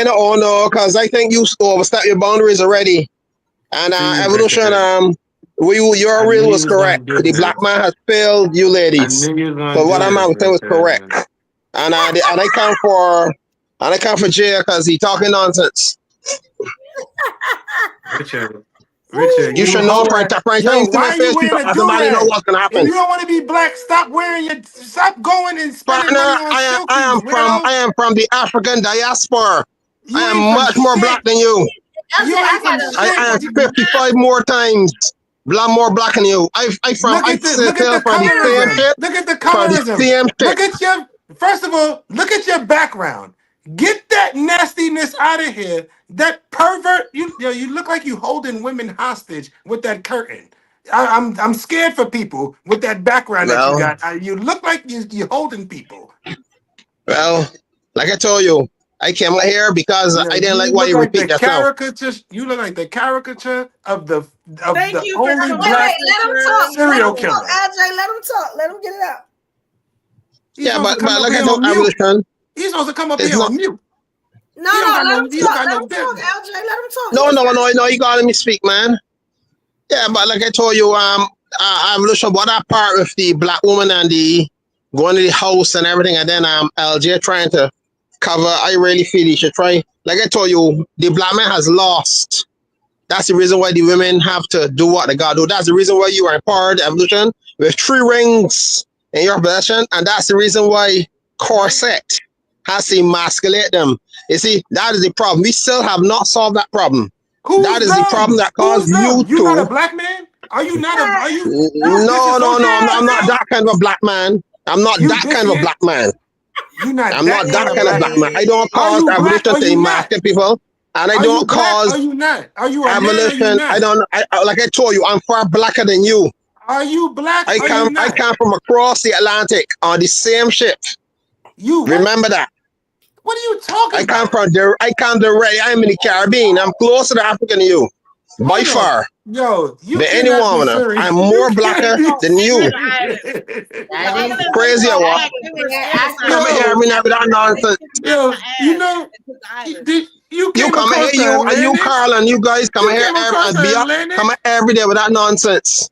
know. Oh no, because I think you overstepped your boundaries already. And evolution, your reel was correct. The black man has failed you ladies. So what I'm saying was correct. And I come for Jay because he talking nonsense. Richard, you should know for interpreting things to my face because everybody know what's gonna happen. If you don't want to be black, stop going and spending money on I am from the African diaspora. I am much more black than you. I am 55 more times more black than you. Look at the colorism. Look at the colorism. Look at your. First of all, look at your background. Get that nastiness out of here. That pervert, you look like you holding women hostage with that curtain. I'm scared for people with that background that you Well, got. You look like you're holding people. well, like I told you, I came out here because I didn't like why look you like repeat the yourself. caricature. You look like the caricature of the Thank the you for only coming black back. Let him talk. serial killer. LJ, let him talk. Let him get it out. He's Yeah, supposed but to come up like I here told on mute. Evolution, He's supposed to come up it's here not. on mute. No, He don't got let no. him He don't talk. got Let no him talk, business. LJ. Let him talk. No, you gotta let me speak, man. Yeah, but like I told you, Evolution, what that part with the black woman and the going to the house and everything, and then LJ trying to cover. I really feel you should try. Like I told you, the black man has lost. That's the reason why the women have to do what they gotta do. That's the reason why you are part of Evolution with 3 rings in your possession, and that's the reason why Corset has to emasculate them. You see, that is the problem. We still have not solved that problem. That is the problem that caused you You to. not a black man? Are you not a? Are you? No, I'm not that kind of a black man. I'm not that kind of a black man. You not I'm that not that kind of kind of black man. I don't Are cause you black? Evolution Are to you not? emasculate people, and I Are you don't black? cause Are you not? Are you a man? Or you Evolution. not? Like I told you, I'm far blacker than you. Are you black? I Or you come not? from across the Atlantic on the same ship. You what? Remember that. What are you talking about? I come direct. I'm in the Caribbean. I'm closer to Africa than you. By far. Yo, you Than any cannot be woman. serious. I'm more blacker than you. Crazy or what? Come here every night with that nonsense. Yo, you know, you came come across here, the you Atlantic. Carl and you guys come You here came across the Atlantic. come every day with that nonsense.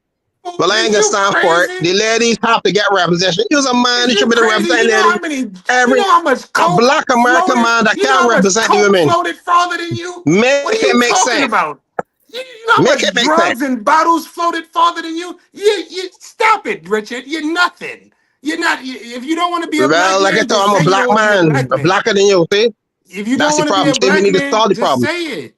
Well, I ain't gonna stand for it. The ladies have to get representation. You're a man, you should be the representing You know how lady. many? You know how much coke a black American floated? man that You know can how much represent the coke women. floated farther than you? Make What are it you make talking sense. about? You know how Make much it make drugs sense. and bottles floated farther than you? You stop it, Richard. You're nothing. You're not. If you don't want to be a black Well, like I man, told, just I'm say a you black don't want to be a man, black man. blacker than you. See, If you that's don't the want to be problem. a See, we black need to man, solve the just problem. say it.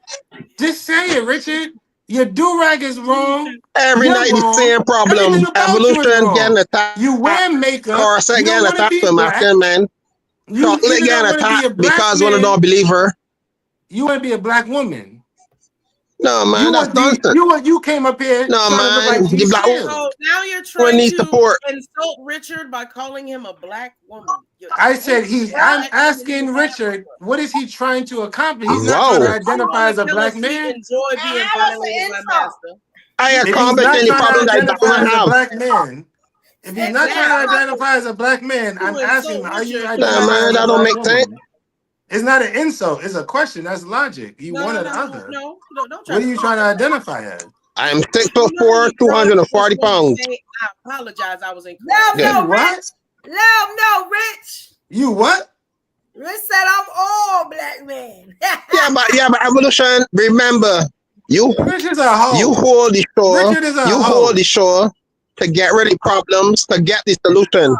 Just say it, Richard. Your do-rag is wrong. Every You're night wrong. the same problem. Everything about you is Evolution wrong. getting attacked. You wear makeup. Corset You don't getting want to attacked be by black. masculine men. You Chocolate either don't getting want to be a attacked black because man. one don't believe her. You want to be a black woman. No, man, that's nonsense. You came up here No, trying to look like man, G the black Shield. woman So now you're trying needs to support. insult Richard by calling him a black woman. I said I'm asking Richard, what is he trying to accomplish? He's not Whoa. trying to identify as a black man. Enjoy being violated by master. I If he's accomplish not any trying problem to that black identify women as a have. black man, if he's not trying to identify as a black man, I'm asking him, are you Nah, identifying man, as a that don't black make sense. woman? It's not an insult. It's a question. That's logic. You one or the other. No, don't try What are you trying to identify as? I'm 6'4", 240 pounds. I apologize. I was incorrect. No, Rich. No, Rich. You what? Rich said I'm all black man. yeah, but Evolution. Remember, you hold the shore. Hold the shore to get rid of problems, to get the solution.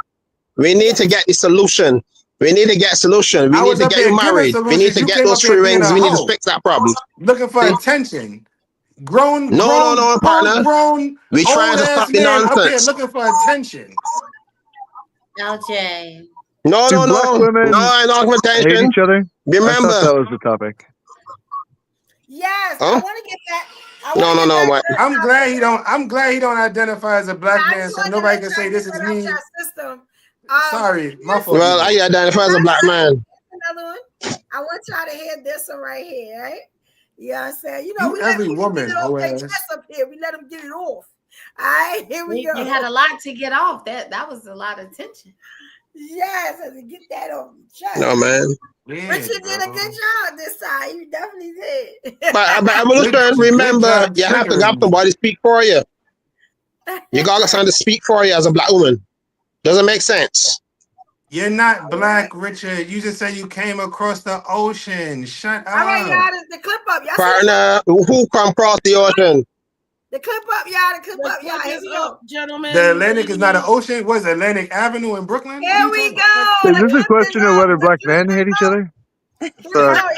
We need to get the solution. We need to get solution. We need to get you married. We need to get those 3 rings. We need to fix that problem. Looking for attention. No, partner. We trying to stop the man up here nonsense. looking for attention. LJ. No. Black women I'm not with hate attention. each other? Remember. I thought that was the topic. Yes, Huh? I want to get that. No. I'm glad he don't identify as a black man, so nobody can say this is me. System. Sorry, my fault. Well, I identify as a black man. Another one. I want y'all to hear this one right here, right? You know what I'm saying? You know, You we let every people woman, get it off their Joanne. chest up here. We let them get it off. All right, here we go. You had a lot to get off. That was a lot of tension. Yes, to get that off your chest. No, man. Richard did a good job this time. You definitely did. But Evolution, remember, you have to have somebody speak for you. You got someone to speak for you as a black woman. Doesn't make sense. You're not black, Richard. You just said you came across the ocean. Shut up. All right, y'all, the clip up. Y'all Partner, who come across the ocean? The clip up, y'all. The clip up, y'all. Here we go. Gentlemen. The Atlantic is not an ocean. What is it, Atlantic Avenue in Brooklyn? Here we go. Is this a question of whether black men hate each other? That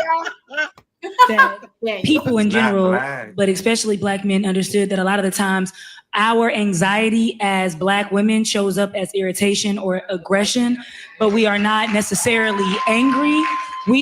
people in general, but especially black men, understood that a lot of the times our anxiety as black women shows up as irritation or aggression, but we are not necessarily angry. we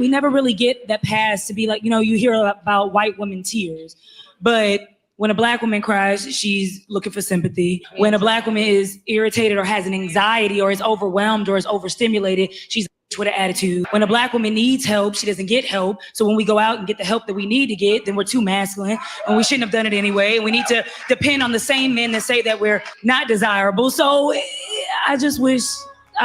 never really get that pass to be like, you hear about white women tears, but when a black woman cries, she's looking for sympathy. When a black woman is irritated or has an anxiety or is overwhelmed or is overstimulated, she's with an attitude. When a black woman needs help, she doesn't get help. So when we go out and get the help that we need to get, then we're too masculine and we shouldn't have done it anyway. And we need to depend on the same men that say that we're not desirable. So I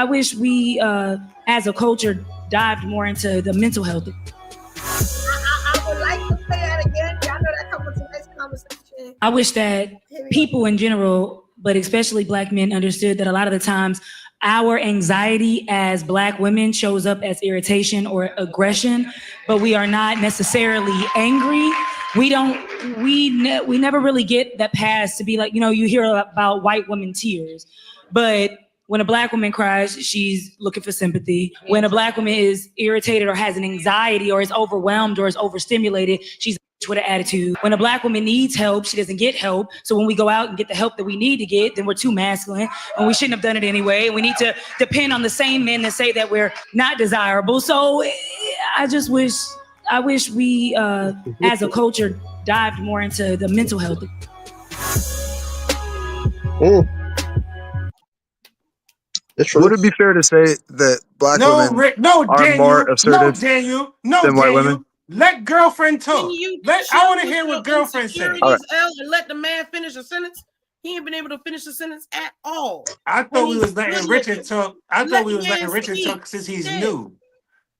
wish we, as a culture, dived more into the mental health. I would like to play that again. Y'all know that comes with a nice conversation. I wish that people in general, but especially black men, understood that a lot of the times our anxiety as black women shows up as irritation or aggression, but we are not necessarily angry. We never really get that pass to be like, you hear about white women tears, but when a black woman cries, she's looking for sympathy. When a black woman is irritated or has an anxiety or is overwhelmed or is overstimulated, she's with an attitude. When a black woman needs help, she doesn't get help. So when we go out and get the help that we need to get, then we're too masculine and we shouldn't have done it anyway. We need to depend on the same men that say that we're not desirable. So I wish we, as a culture, dived more into the mental health. Would it be fair to say that black women are more assertive than white women? Let girlfriend talk. I want to hear what girlfriend said. Right. And let the man finish a sentence. He ain't been able to finish a sentence at all. I thought we was letting Richard talk. I thought we was letting Richard talk since he's new.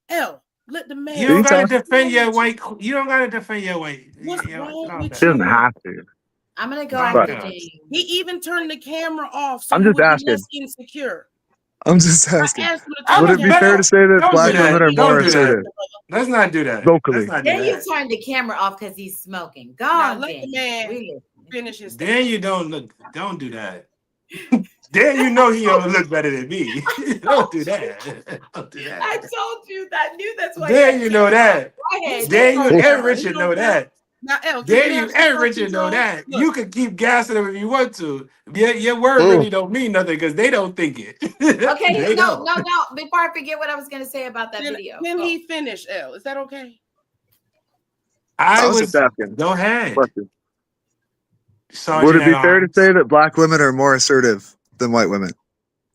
Let the man. You don't gotta defend your white. You don't gotta defend your white. What's wrong with She doesn't have to. I'm gonna go after James. He even turned the camera off. So I'm just asking. less insecure. I'm just asking. Would it be fair to say that black women are more assertive? Let's not do that. Vocally. Then you turn the camera off because he's smoking. Go on, let the man finish his. Then you don't do that. Then you know he don't look better than me. Don't do that. Don't do that. I told you that. I knew that's why. Then you know that. Then you and Richard know that. Now, El, then you and Richard know that. You can keep gassing them if you want to. Your word really don't mean nothing because they don't think it. Okay, no. Before I forget what I was going to say about that video. Can he finish, El? Is that okay? I was just asking. Go ahead. Would it be fair to say that black women are more assertive than white women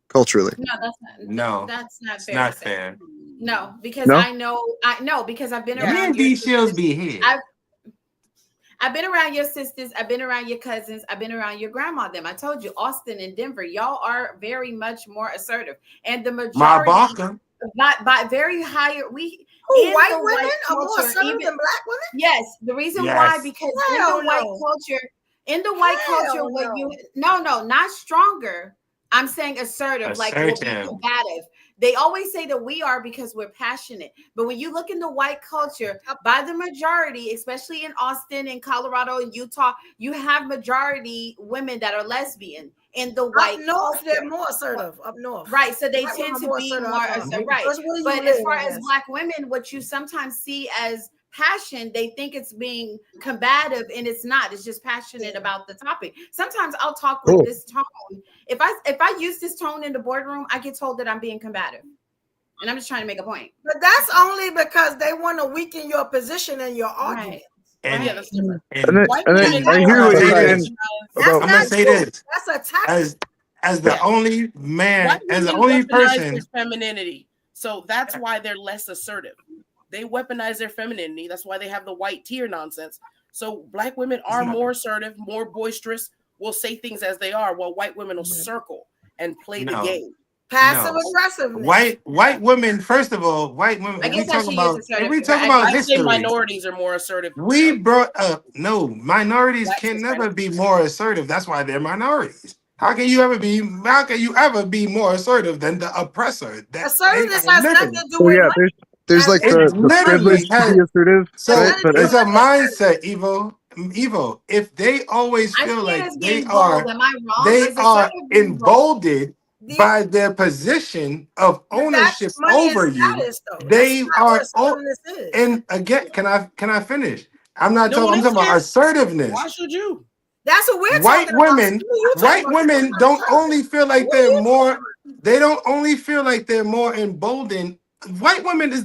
culturally? No, that's not. No, that's not fair. It's not fair. No, because I know because I've been around. Me and Shields be here. I've been around your sisters. I've been around your cousins. I've been around your grandma. Them. I told you, Austin and Denver, y'all are very much more assertive, and the majority, by very higher white women are more assertive than black women. Yes, the reason why because in the white culture, not stronger. I'm saying assertive. Like we'll be combative. They always say that we are because we're passionate. But when you look in the white culture, by the majority, especially in Austin and Colorado and Utah, you have majority women that are lesbian in the white culture. They're more assertive up north. Right. So they tend to be more assertive. Right. But as far as black women, what you sometimes see as passion, they think it's being combative and it's not. It's just passionate about the topic. Sometimes I'll talk with this tone. If I use this tone in the boardroom, I get told that I'm being combative. And I'm just trying to make a point. But that's only because they want to weaken your position and your argument. And, that's different. I hear what you're saying. I'm gonna say this. That's a tactic. As the only man, as the only person. Their femininity. So that's why they're less assertive. They weaponize their femininity. That's why they have the white tear nonsense. So black women are more assertive, more boisterous, will say things as they are, while white women will circle and play the game. Passive aggressive. White women, first of all, white women. We talk about history. Minorities are more assertive. We brought up minorities can never be more assertive. That's why they're minorities. How can you ever be more assertive than the oppressor? Assertiveness has nothing to do with there's like the privilege to be assertive. So it's a mindset, Evo. If they always feel like they are emboldened by their position of ownership over you, they are. And again, can I finish? I'm not talking. I'm talking about assertiveness. Why should you? That's what we're white talking women. about. White women don't only feel like they're more. They don't only feel like they're more emboldened white women is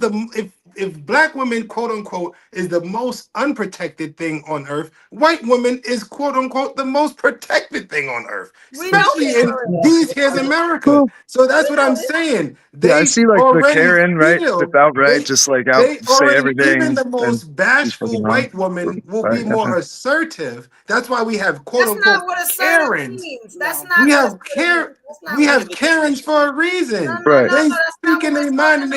if black women, quote unquote, is the most unprotected thing on earth, white women is, quote unquote, the most protected thing on earth, especially in these here's America. So that's what I'm saying. Yeah, I They see like the already Karen, right? Just feel outright, just like out they say already, even everything, the and most she's fucking bashful wrong. white woman will be Right, more gotcha. assertive. That's why we have quote That's unquote not what assertive Karens. means. That's not We what have assertive means. That's not we what have Karens for a reason. Right. They that's speak in their mind and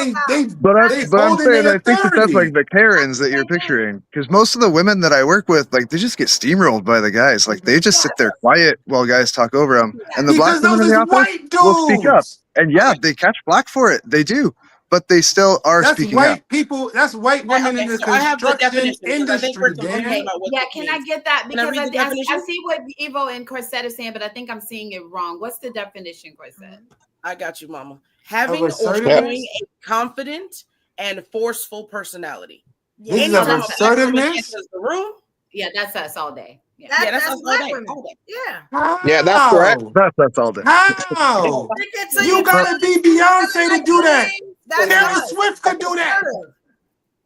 But they I'm hold in saying their I think that's like authority. the Karens that you're picturing, because most of the women that I work with, like they just get steamrolled by the guys. Like they just sit there quiet while guys talk over them, and the black Because women those in the is office white will speak up. dudes. And yeah, they catch flack for it. They do, but they still are That's speaking up. white people. That's white women in the So I have the construction definition because I think industry, we're confused Dan. about what Yeah, this can means. I get that? Can I Because read the I definition? see what Evo and Corsette are saying, but I think I'm seeing it wrong. What's the definition, Corsette? I got you, Mama. Having or assertiveness? showing a confident and forceful personality. This is Anytime of a black woman assertiveness. enters the room, Yeah, that's us all day. Yeah, that's us all black day. women. All day. Yeah. Yeah, that's correct. That's all day. How? You gotta be Beyonce to do that. Taylor Swift could do that.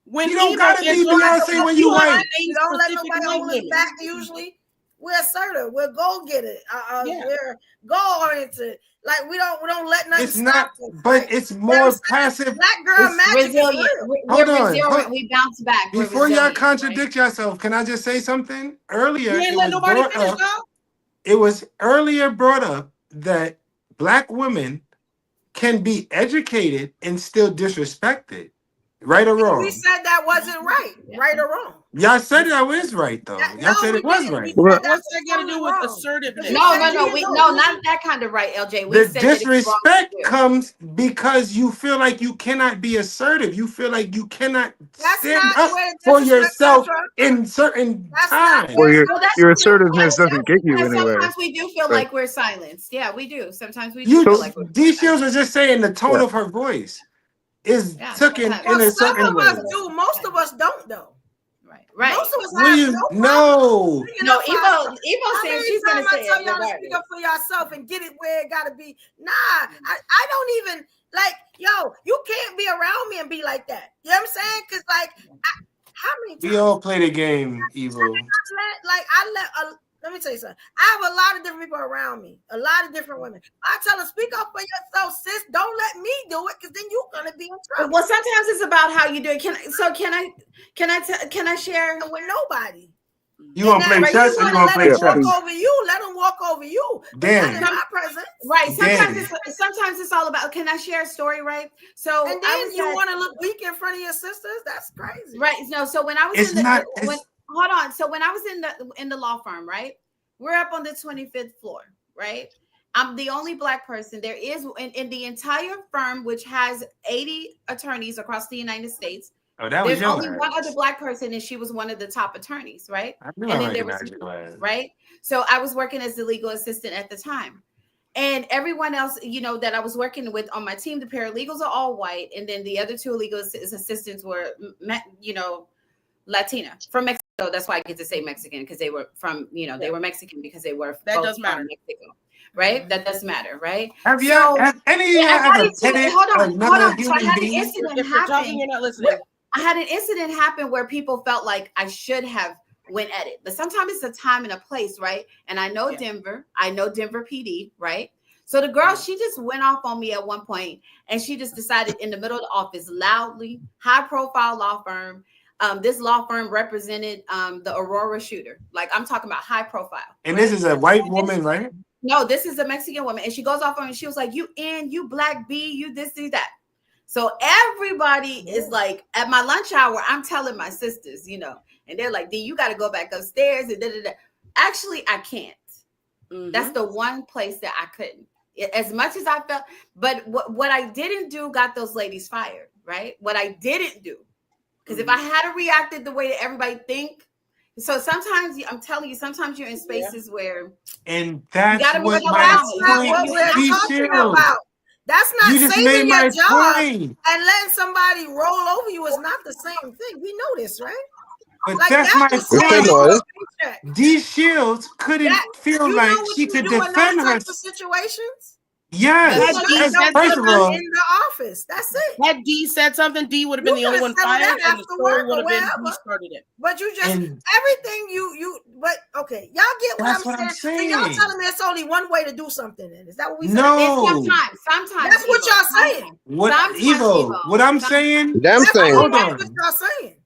When You don't Evo gotta be enters, Beyonce when you white. We don't let specific nobody white hold us women. back. Usually, we're assertive. We're go get it. We're goal oriented. Like we don't let nothing It's stop not, us. but it's more passive. Black girl It's magic is resilient. real. Hold We're on. resilient. We bounce back. We're Before y'all resilient, contradict yourself, can I just say something? Earlier, You ain't it let was nobody brought finish, up. dog. It was earlier brought up that black women can be educated and still disrespected. Right or wrong? We said that wasn't right or wrong. Y'all said that was right though. Y'all said it was right. What's that got to do with assertiveness? No, not that kind of right, LJ. We The said that it's wrong. disrespect comes because you feel like you cannot be assertive. You feel like you cannot stand not up where for disrespect yourself comes in certain times. Well, your that's assertiveness doesn't get you Because anywhere. sometimes we do feel But- like we're silenced. Yeah, we do. Sometimes we do You, feel like we're D Shields was just saying the tone Yeah. of her voice is Yeah, taken sometimes. in a Some certain of way. us do. Most of us don't though. Right. Most of us What do have you no no? No, Evo saying she's gonna I say tell it y'all to regardless. speak up for yourself and get it where it gotta be. Nah, I don't even like, yo, you can't be around me and be like that. You know what I'm saying? Because like, how many times We all play the game, Evo. let me tell you something. I have a lot of different people around me, a lot of different women. I tell her, speak up for yourself, sis. Don't let me do it, because then you're gonna be in trouble. Well, sometimes it's about how you do it. Can I share with nobody? You gonna play chess or you gonna play Let them chess? walk over you. Let them walk over you. But not in Damn. my presence. Right. Sometimes it's all about. Can I share a story? Right. So and then you want to look weak in front of your sisters. That's crazy. Right. No. So when I was hold on. So when I was in the law firm, right, we're up on the 25th floor, right. I'm the only Black person. There is in the entire firm, which has 80 attorneys across the United States. Oh, that was There's your only ass. one other Black person, and she was one of the top attorneys, right? I knew and I then there was recognized your ass. right. So I was working as the legal assistant at the time, and everyone else, that I was working with on my team, the paralegals are all white, and then the other two legal assistants were, Latina from Mexico. That's why I get to say Mexican, because they were from, they were Mexican because they were That both does matter. from Mexico. Right? That does matter, right? Have you So, any yeah, ever so, petted hold on. another So I human had an being? incident If you're happen. talking, you're not listening. I had an incident happen where people felt like I should have went at it, but sometimes it's a time and a place, right? And I know Denver PD, right? So the girl, she just went off on me at one point, and she just decided in the middle of the office, loudly, high profile law firm. This law firm represented the Aurora shooter. Like, I'm talking about high profile. And right? this is a white woman, right? No, this is a Mexican woman. And she goes off on me. She was like, you Black B, you this, you that. So everybody is like, at my lunch hour, I'm telling my sisters, and they're like, D, you got to go back upstairs. And da-da-da. Actually, I can't. Mm-hmm. That's the one place that I couldn't. As much as I felt, but what I didn't do got those ladies fired, right? What I didn't do. Because if I had reacted the way that everybody think, so sometimes I'm telling you, sometimes you're in spaces where, and that's what we're talking about. That's not saving your job and letting somebody roll over you is not the same thing. We know this, right? But like that's my point. D Shields couldn't feel like she could defend herself. Situations. Yes. First of all, in the office. That's it. Had D said something, D would have been the only one fired, and the story would have been D started it. But you just everything you. But okay, y'all get what I'm saying. So y'all telling me it's only one way to do something. Then is that what we said? No. Sometimes. That's what y'all saying. What Evo? What I'm saying? Damn thing. Hold on. That's what y'all saying.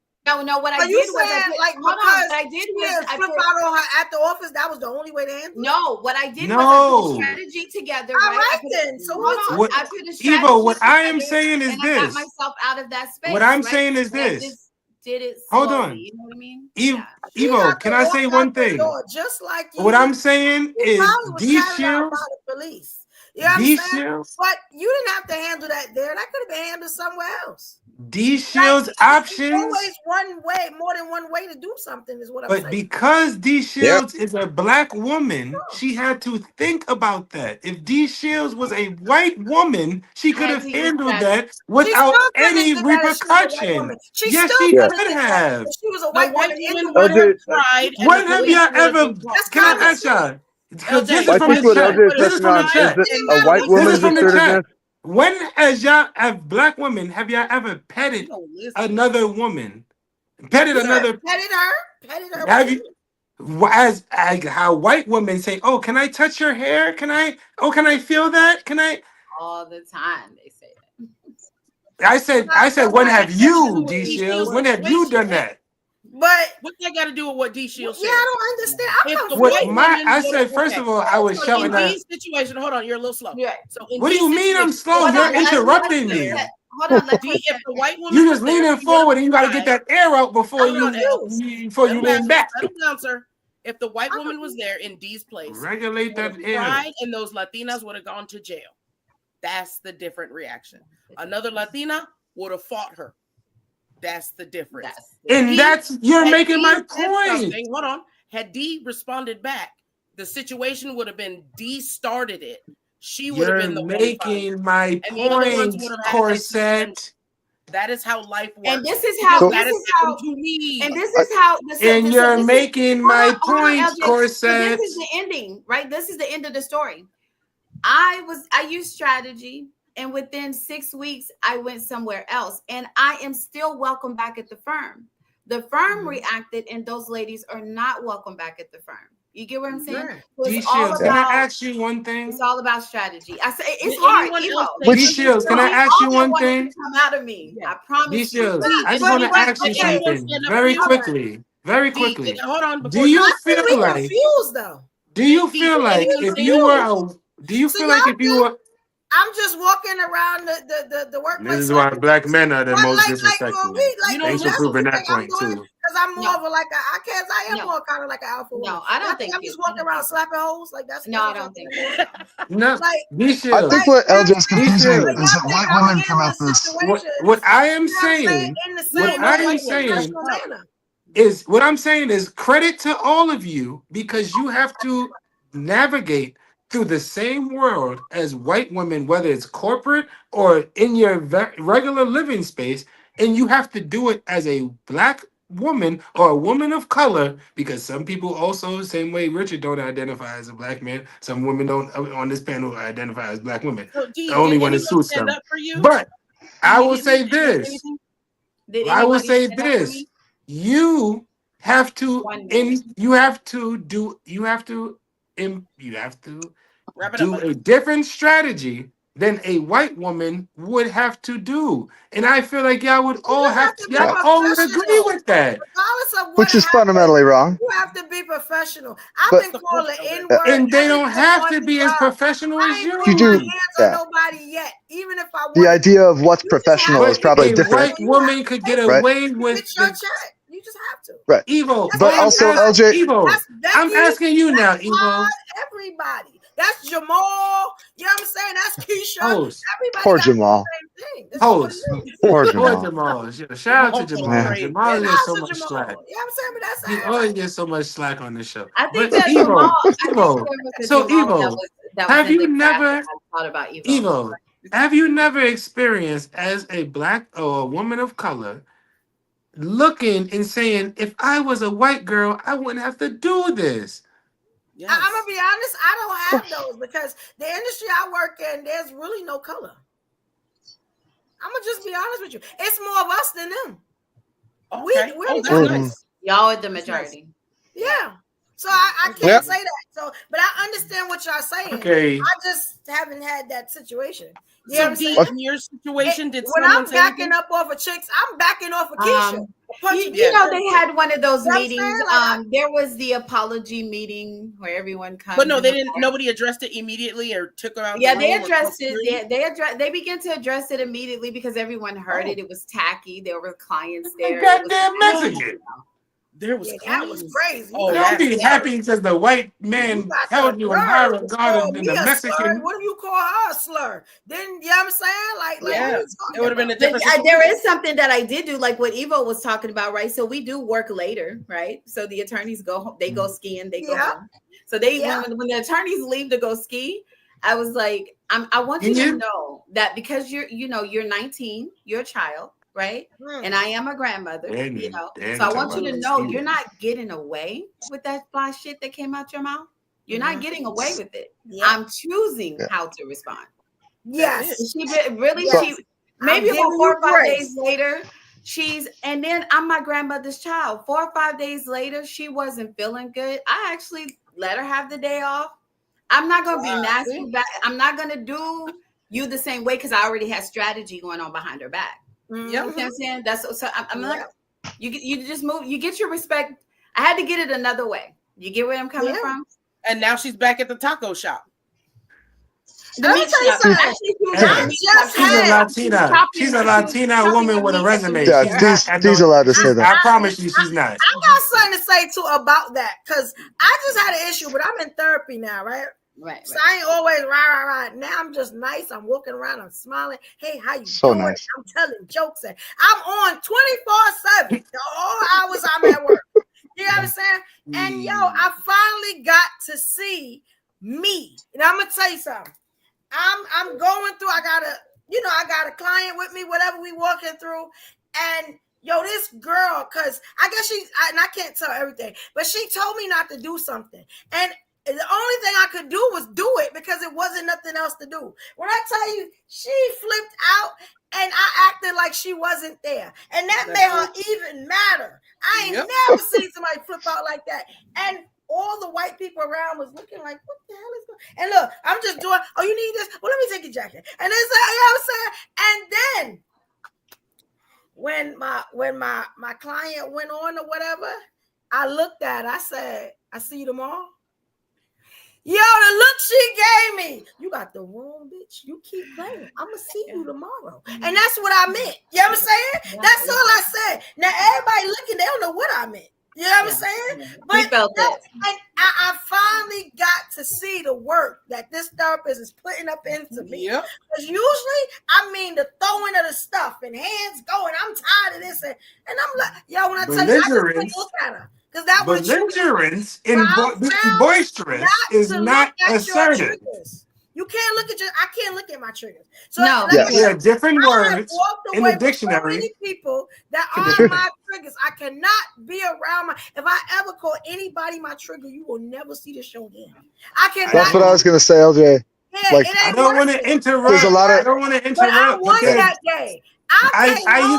No, what I But did you was said, what I did was I flip out on her at the office. That was the only way to handle it. No, what I did was I put a strategy together. All right? right then. So what? I put a strategy Evo, what I am together, saying is and I got this. myself out of that space. What I'm right? saying is And I this. just did it slowly, Hold on. You know what I mean? Evo, can I say one thing? Just like you. What I'm saying is probably was these carried out shields. by the police. You know what I'm These saying? shields. But you didn't have to handle that there. That could have been handled somewhere else. These shields options. Always one way, more than one way to do something is what I'm saying. But because D Shields is a black woman, she had to think about that. If D Shields was a white woman, she could have handled that without any repercussion. Yes, she could have. She was a white woman. When have y'all ever? Can I ask y'all? Because this is I from think the what chat. LJ is This is touching from the on is chat. that a white This woman's is from the chat. assertiveness. When have black women, have y'all ever petted another woman? Petted another. Petted her. Have you? As how white women say, "Oh, can I touch your hair? Can I? Oh, can I feel that? Can I?" All the time they say that. I said, when have you, D Shields? When have you done that? But what that got to do with what D Shields said? Yeah, I don't understand. If the What white my woman I would- said, first of all, I was so shouting in at. D's situation. Hold on, you're a little slow. Yeah. So in What do D's you mean I'm situation- slow? Hold You're on, let's interrupting there. me. Hold on, let D, if the white woman You was just there, leaning she forward and you got to would've get that air out before you lean back. Settle down, sir. If the white woman was there in D's place, Regulate that air. cried and those Latinas would have gone to jail. That's the different reaction. Another Latina would have fought her. That's the difference. And that's you're had making D my said point. something, hold on. Had D responded back, the situation would have been D started it. She would have You're been the making my and the other ones point, would have had their Corset. That is how life works. And this is how that this is is how to me. and this is how And you're making my point, LJ. So Corset. this is the ending, right? This is the end of the story. I used strategy, and within 6 weeks, I went somewhere else, and I am still welcome back at the firm. The firm reacted, and those ladies are not welcome back at the firm. You get what I'm saying? So D Shields, can I ask you one thing? It's all about strategy. I say it's hard. D Shields, can I ask you one thing? Come out of me. I promise. D Shields, you. I just want to ask you something very quickly. Very quickly. Hold on. Do you feel like? confused though? Do you feel like if you were? Do you feel like if you were? I'm just walking around the workplace. This is why black men are the most disrespectful. Thanks for that's proving what that you think point I'm doing? too. Because I'm more of a like I am more kind of like an alpha woman. No, I don't think I'm just walking around slapping hoes like that's. No, I don't think. No, like, I think what LJ is confusing is that white women come at this. What I am saying, what I'm saying is credit to all of you because you have to navigate through the same world as white women, whether it's corporate or in your regular living space, and you have to do it as a black woman or a woman of color, because some people also, same way Richard don't identify as a black man, some women don't on this panel identify as black women. The only one is suits them. But I will say this. I will say this. You have to do a different strategy than a white woman would have to do. And I feel like y'all would all y'all all would agree with that. Which is fundamentally wrong. You have to be professional. I've been called an N-word. And they don't have to be as professional as you. You do. Yeah. Nobody yet, even if I The idea of what's professional is probably a different. white woman could get right? away with you just have to. Right. Evo. But also LJ. Evo. I'm asking you now, Evo. Everybody. That's Jamal. You know what I'm saying? That's Keisha. Host. Everybody. Poor Jamal. Host. Poor Jamal. Jamal. Shout out to Jamal. Man. Jamal gets so much slack. You know what I'm saying? But that's He always gets so much slack on this show. I think but that Evo, Jamal. So Evo, have you never? Thought about Evo, have you never experienced as a black or a woman of color looking and saying, if I was a white girl, I wouldn't have to do this? Yes. I'm gonna be honest, I don't have those because the industry I work in, there's really no color. I'm gonna just be honest with you. It's more of us than them. Okay. We're nice. Y'all are the majority. Yeah. So I can't say that. So, but I understand what y'all saying. Okay. I just haven't had that situation. You So know D, in your situation, did when I'm backing up off of chicks, I'm backing off of Keisha. You know, they had one of those meetings. There was the apology meeting where everyone comes. But no, they didn't. Nobody addressed it immediately or took out. Yeah, they addressed it. They began to address it immediately because everyone heard it. It was tacky. There were clients there. Goddamn Mexican. There was that was crazy. Oh, don't be happy because the white man held you in high regard than the Mexican. What do you call her a slur? Then you know what I'm saying? Like it would have been a different. There is something that I did do, like what Evo was talking about, right? So we do work later, right? So the attorneys go home, they go skiing, they go home. So they when the attorneys leave to go ski, I was like, I want you to know that because you're 19, you're a child. Right. And I am a grandmother, you know. So I want you to know you're not getting away with that fly shit that came out your mouth. You're not getting away with it. I'm choosing how to respond. Yes. She maybe about 4 or 5 days later, and then I'm my grandmother's child. 4 or 5 days later, she wasn't feeling good. I actually let her have the day off. I'm not gonna be nasty back. I'm not gonna do you the same way because I already had strategy going on behind her back. You know what I'm saying? I'm not. You just move. You get your respect. I had to get it another way. You get where I'm coming from? And now she's back at the taco shop. The meat shop. Actually, she's a Latina. She's a Latina woman with a resume. Yeah, she's allowed to say that. I promise you, she's not. I got something to say too about that because I just had an issue, but I'm in therapy now, right? Right. So I ain't always rah. Now I'm just nice. I'm walking around. I'm smiling. Hey, how you doing? Nice. I'm telling jokes. And I'm on 24/7. All hours I'm at work. You know what I'm saying? And yo, I finally got to see me. And I'm gonna tell you something. I'm going through. I got a client with me. Whatever we walking through, and yo, this girl, cause I guess and I can't tell everything, but she told me not to do something, and the only thing I could do was do it because it wasn't nothing else to do. When I tell you, she flipped out and I acted like she wasn't there. And that made her even madder. I ain't never seen somebody flip out like that. And all the white people around was looking like, what the hell is going on? And look, I'm just doing, oh, you need this? Well, let me take your jacket. And it's like, you know what I'm saying? And then when my client went on or whatever, I looked at her, I said, I see you tomorrow. Yo, the look she gave me. You got the wrong bitch. You keep playing. I'm going to see you tomorrow. And that's what I meant. You know what I'm saying? That's all I said. Now, everybody looking, they don't know what I meant. You know what I'm saying? But and I finally got to see the work that this therapist is putting up into me. Because usually, I mean, the throwing of the stuff and hands going, I'm tired of this. And I'm like, yo, when I tell you, I just look at her. Belligerence in being boisterous is not assertive. You can't look at I can't look at my triggers. So there are different words in the dictionary. So many people that are my triggers. I cannot be around if I ever call anybody my trigger, you will never see the show again. I cannot. That's what I was gonna say, LJ. Yeah, I don't want to interrupt. There's a lot of. I don't want to interrupt. But I won that day. I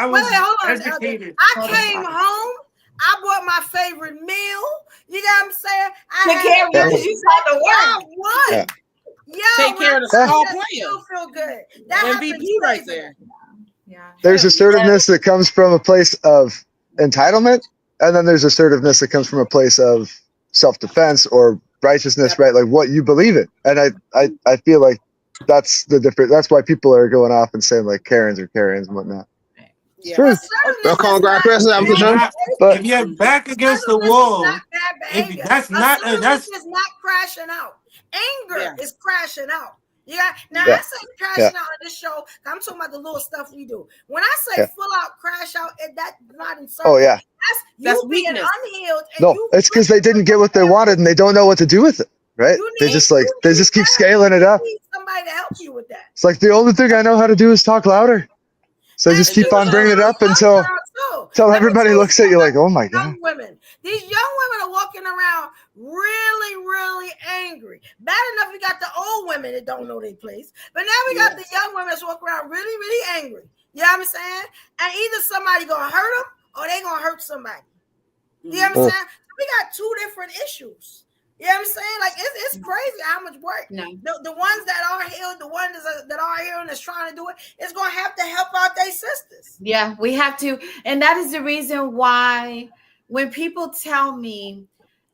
was educated. I came home. I bought my favorite meal. You know what I'm saying? Take care of you because you saw the work. What? Yeah. Take care of the small players. Feel good. That MVP right there. Yeah. There's assertiveness that comes from a place of entitlement, and then there's assertiveness that comes from a place of self-defense or righteousness, right? Like what you believe in. And I feel like that's the difference. That's why people are going off and saying like Karens or Karens and whatnot. Yeah. True. But if you're back against the wall, that's not crashing out. Anger is crashing out. Yeah. Now I say crashing out on this show. I'm talking about the little stuff we do. When I say full out crash out, that's not insulting. Oh yeah. That's you being unhealed. No, it's because they didn't get what they wanted and they don't know what to do with it. Right? They just keep scaling it up. You need somebody to help you with that. It's like the only thing I know how to do is talk louder. So just keep on bringing it up until. Till everybody looks at you like, oh my God. Young women. These young women are walking around really, really angry. Bad enough we got the old women that don't know their place. But now we got the young women that's walking around really, really angry. You know what I'm saying? And either somebody gonna hurt them or they gonna hurt somebody. You know what I'm saying? So we got two different issues. You know what I'm saying? Like it's crazy how much work. No. The ones that are here, the ones that are here and that's trying to do it, it's gonna have to help out their sisters. Yeah, we have to, and that is the reason why when people tell me,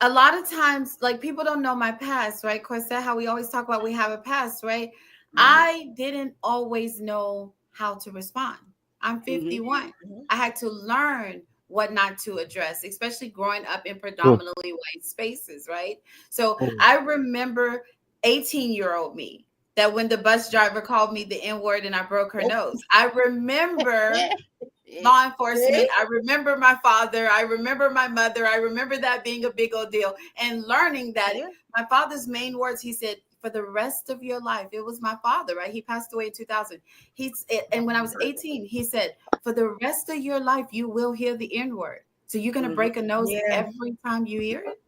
a lot of times, like people don't know my past, right? Corset, how we always talk about we have a past, right? I didn't always know how to respond. I'm 51. I had to learn what not to address, especially growing up in predominantly white spaces, right? So I remember 18-year-old me that when the bus driver called me the N-word and I broke her nose. I remember law enforcement. I remember my father. I remember my mother. I remember that being a big old deal and learning that my father's main words, he said, for the rest of your life, it was my father, right? He passed away in 2000. And when I was 18, he said, for the rest of your life, you will hear the N-word. So you're going to break a nose every time you hear it?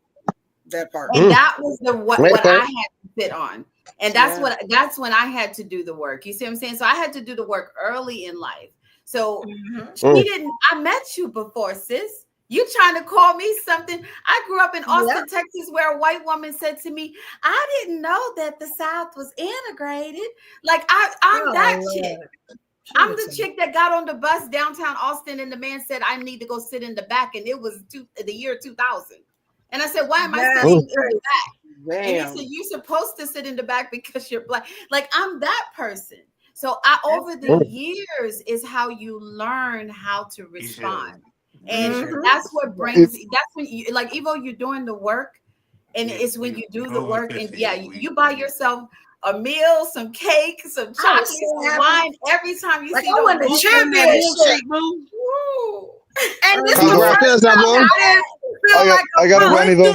That part. And that was what I had to sit on. And that's when I had to do the work. You see what I'm saying? So I had to do the work early in life. So I met you before, sis. You trying to call me something? I grew up in Austin, Texas, where a white woman said to me, I didn't know that the South was integrated. Like I'm that chick. I'm the chick that got on the bus downtown Austin and the man said, I need to go sit in the back. And it was the year 2000. And I said, why am I sitting in the back? And he said, you're supposed to sit in the back because you're black. Like I'm that person. So over the years is how you learn how to respond. And that's what brings, that's when you, like, Evo, you're doing the work. And it's when you do the work and you buy yourself a meal, some cake, some chocolate, some wine every time you see I won the championship. And this is I got a Randy though.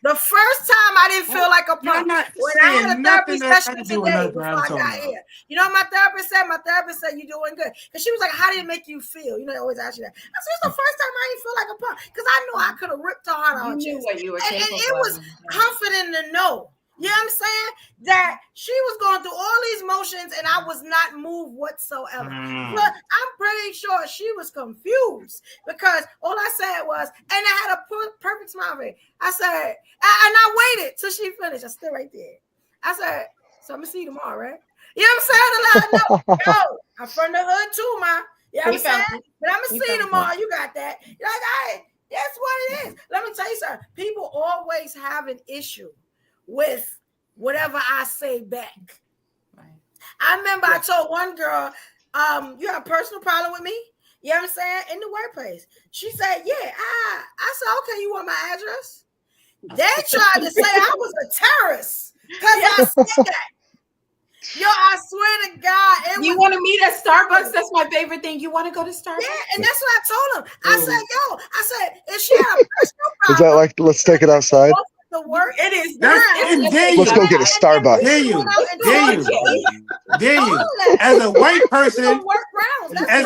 The first time I didn't feel like a punk. When I had a therapy session today before I got here. You know what my therapist said? My therapist said, you're doing good. Because she was like, how did it make you feel? You know, I always ask you that. I said, it's the first time I didn't feel like a punk. Because I know I could have ripped her heart out. You knew what you were and it was confident to know. You know what I'm saying? That she was going through all these motions and I was not moved whatsoever. But I'm pretty sure she was confused because all I said was, and I had a perfect smile face. I said, and I waited till she finished. I stood right there. I said, so I'm going to see you tomorrow, right? You know what I'm saying? Like, yo, I'm from the hood too, ma. You know what I'm saying? But I'm going to see you tomorrow. You got that. You're like, all right, that's what it is. Let me tell you something. People always have an issue with whatever I say back. Right. I remember I told one girl, you have a personal problem with me? You know what I'm saying? In the workplace. She said, yeah. I said, okay, you want my address? They tried to say I was a terrorist because I said that. Yo, I swear to God. You want to meet at Starbucks? That's my favorite thing. You want to go to Starbucks? Yeah, and that's what I told him. I said, if she had a personal problem. Is that like, let's take it outside? The work it is. Let's go get a Starbucks. Dare you? As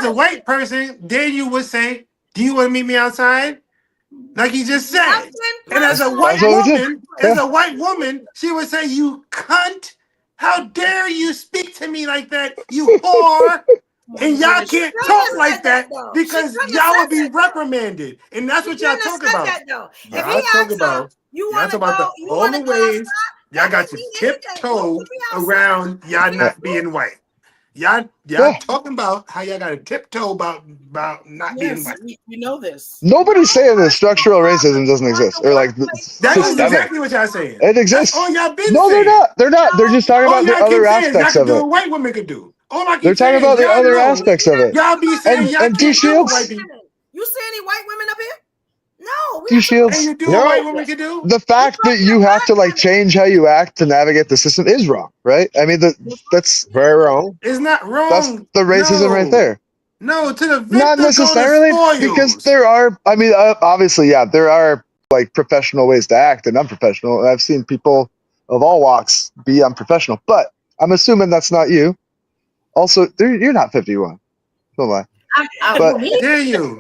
a white person, dare you would say, "Do you want to meet me outside?" Like he just said. And as a white woman, she would say, "You cunt! How dare you speak to me like that, you whore!" And y'all can't talk like that because y'all will be reprimanded. And that's what y'all talk about. Y'all talk about. Y'all talk about the only ways y'all got to tiptoe around y'all not being white. Y'all talking about how y'all got to tiptoe about not being white. You know this. Nobody's saying that structural racism doesn't exist, or like that's exactly what y'all saying. It exists. That's all y'all been no, saying. they're not. They're just talking about the other aspects of it. White women could do. They're talking about the other aspects of it. Y'all be saying y'all and can't do what white people. You see any white women up here? No. Shields. You do what white women can do? The fact that you have to like change how you act to navigate the system is wrong, right? I mean, that's very wrong. It's not wrong. That's the racism right there. No, to the victim, not necessarily because there are. I mean, obviously, yeah, there are like professional ways to act and unprofessional. I've seen people of all walks be unprofessional, but I'm assuming that's not you. Also, you're not 51. Don't lie. But Daniel,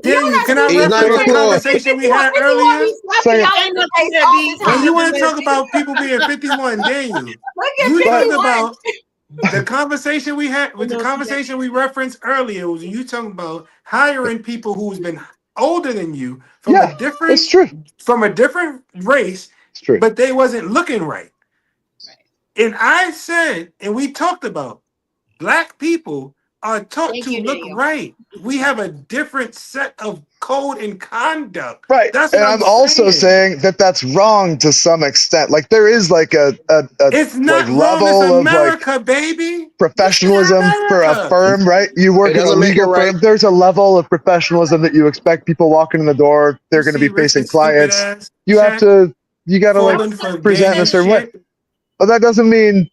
can I He's not reference even the close. conversation we had earlier? When you want to talk about people being 51, Daniel, you talked about the conversation we had with the conversation we referenced earlier was you talking about hiring people who's been older than you from a different race, but they wasn't looking right. And I said, and we talked about black people are taught to look right. We have a different set of code and conduct. Right. That's And what I'm also saying that that's wrong to some extent. Like there is like a it's not like wrong. It's level of America, like baby. professionalism for a firm, right? You work in a legal firm. There's a level of professionalism that you expect people walking in the door. They're going to be facing clients. You got to like present in a certain way. But that doesn't mean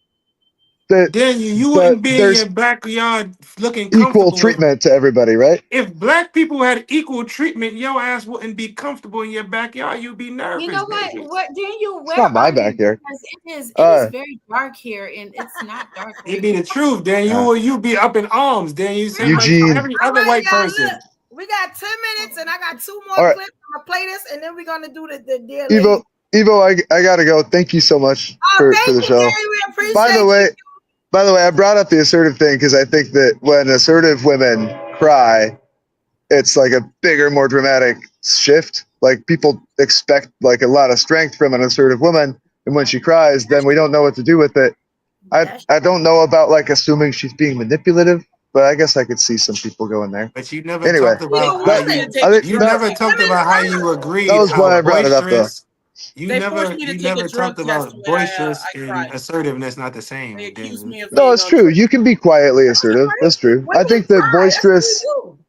that Daniel, you wouldn't be in your backyard looking equal comfortable. treatment to everybody, right? If black people had equal treatment, your ass wouldn't be comfortable in your backyard. You'd be nervous. You know what? baby. What Daniel? It's not my backyard. Because it is very dark here, and it's not dark. It be the truth, Daniel. You be up in arms, Daniel. Same Eugene. like every other white person. Look, we got 10 minutes, and I got 2 more All right. clips. I'm gonna play this, and then we're gonna do the deal. Evo, I gotta go. Thank you so much for the show. Gary, we appreciate By the way, I brought up the assertive thing because I think that when assertive women cry, it's like a bigger, more dramatic shift. Like people expect like a lot of strength from an assertive woman, and when she cries, then we don't know what to do with it. I don't know about like assuming she's being manipulative, but I guess I could see some people going there. But you never talked about how you never talked about how you agreed. That was why I brought it up, though. You They never forced me to take a drug talked about test when I boisterous and cried. assertiveness not the same. They accused me of No, it's true. You can be quietly assertive. That's true. I think that boisterous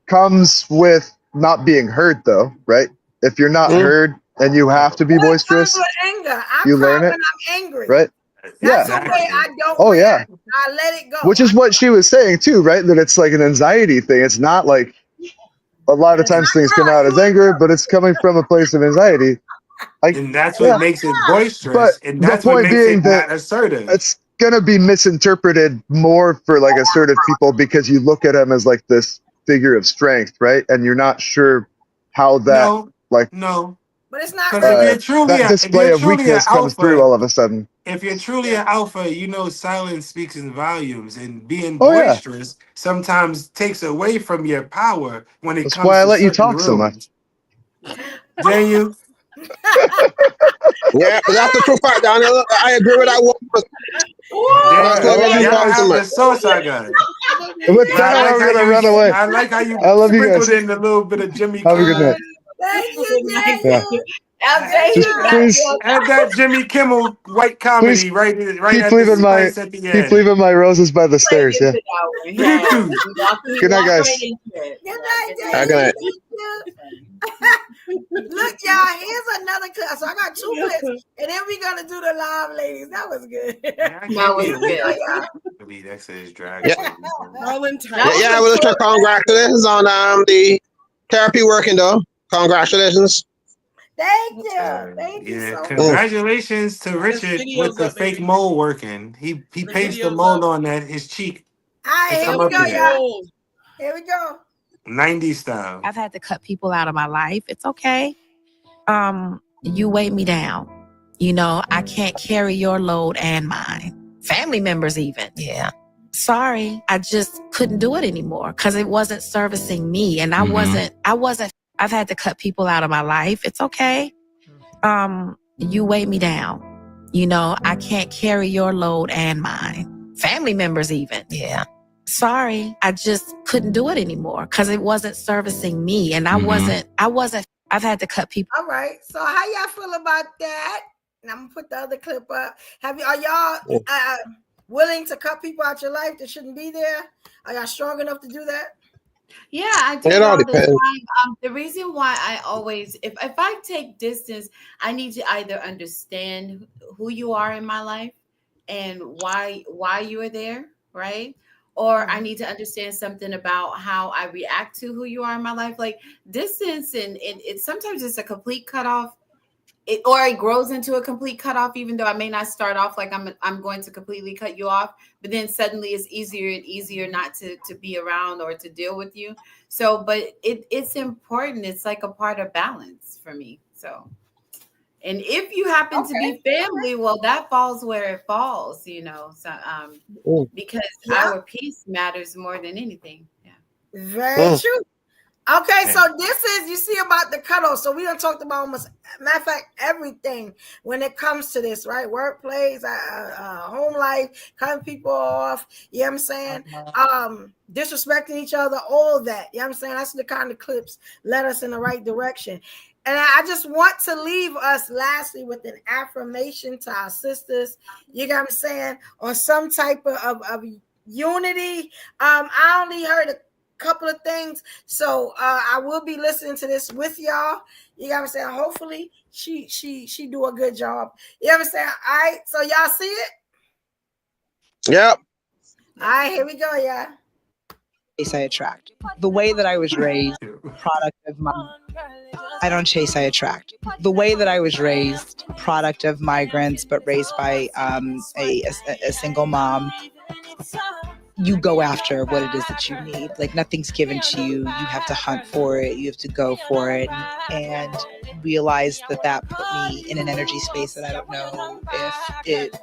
comes with not being heard, though, right? If you're not heard and you have to be boisterous, anger. you learn it, when I'm angry. right? That's Yeah. the way I don't. Oh, yeah. I let it go. Which is what she was saying too, right? That it's like an anxiety thing. It's not like a lot of times things come out as anger, but it's coming from a place of anxiety. And that's what makes it boisterous. And that's what makes it not assertive. It's gonna be misinterpreted more for like assertive people because you look at them as like this figure of strength, right? And you're not sure how that But it's not. That display of weakness comes through all of a sudden. If you're truly an alpha, you know silence speaks in volumes, and being boisterous sometimes takes away from your power when it comes to That's why I let you certain talk so rooms. much. Daniel. Yeah, that's the true fact, Daniel. I agree with that one. The sauce I got. With that, I'm gonna run away. I like how you I love you guys. sprinkled in a little bit of Jimmy. Have a good night. Thank you, Jay. Yeah. Just please add that Jimmy Kimmel white comedy right at keep the leaving spice at the keep end. leaving my roses by the stairs. Yeah. Good night, guys. Good night. Look, y'all, here's another clip. So I got 2 clips, and then we're gonna do the live ladies. That was good. That was good. That says drag. Yeah. Yeah, I will just congratulations on the therapy working though. Congratulations. Thank you. Thank you so much. Congratulations to Richard with the fake mole working. He pasted the mole on his cheek. All right, It's here up we go, there. y'all. Here we go. 90s style. I've had to cut people out of my life. It's okay. You weigh me down. You know, I can't carry your load and mine. Family members even. Yeah. Sorry. I just couldn't do it anymore because it wasn't servicing me. And I wasn't, I've had to cut people out of my life. It's okay. You weigh me down. You know, I can't carry your load and mine. Family members even. Yeah. Sorry. I just couldn't do it anymore because it wasn't servicing me. And I wasn't, I've had to cut people. All right. So how y'all feel about that? And I'm gonna put the other clip up. Are y'all willing to cut people out your life that shouldn't be there? Are y'all strong enough to do that? Yeah, I do It all all the depends. time. The reason why I always, if I take distance, I need to either understand who you are in my life and why you are there, right? Or I need to understand something about how I react to who you are in my life. Like distance and it sometimes it's a complete cutoff. it grows into a complete cutoff, even though I may not start off like I'm going to completely cut you off, but then suddenly it's easier and easier not to be around or to deal with you. So, but it's important. It's like a part of balance for me. So, and if you happen to be family, well, that falls where it falls, you know. So, because our peace matters more than anything. Yeah. Very true. Okay, so this is, you see about the cutoff. So we done talked about almost, matter of fact, everything when it comes to this, right? Workplace, home life, cutting people off, you know what I'm saying? Disrespecting each other, all that, you know what I'm saying? That's the kind of clips led us in the right direction. And I just want to leave us lastly with an affirmation to our sisters, you know what I'm saying? On some type of unity. I only heard a couple of things, so I will be listening to this with y'all. You know what I'm saying? Hopefully she do a good job. You know what I'm saying? All right, so y'all see it? Yep. All right, here we go, y'all. Chase, I attract. The way that I was raised, product of my, I don't chase, I attract. The way that I was raised, product of migrants, but raised by a single mom. You go after what it is that you need. Like, nothing's given to you. You have to hunt for it. You have to go for it. And realize that put me in an energy space that I don't know if it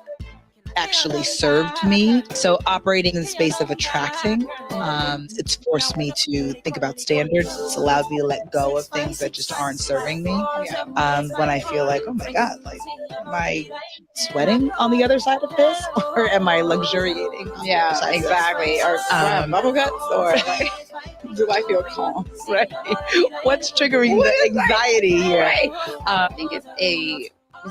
actually served me. So operating in the space of attracting, it's forced me to think about standards. It's allowed me to let go of things that just aren't serving me. When I feel like, oh my God, like, am I sweating on the other side of this, or am I luxuriating? Yeah, exactly. Or bubble guts, or like, do I feel calm? Right? What's triggering the anxiety here? Right. I think it's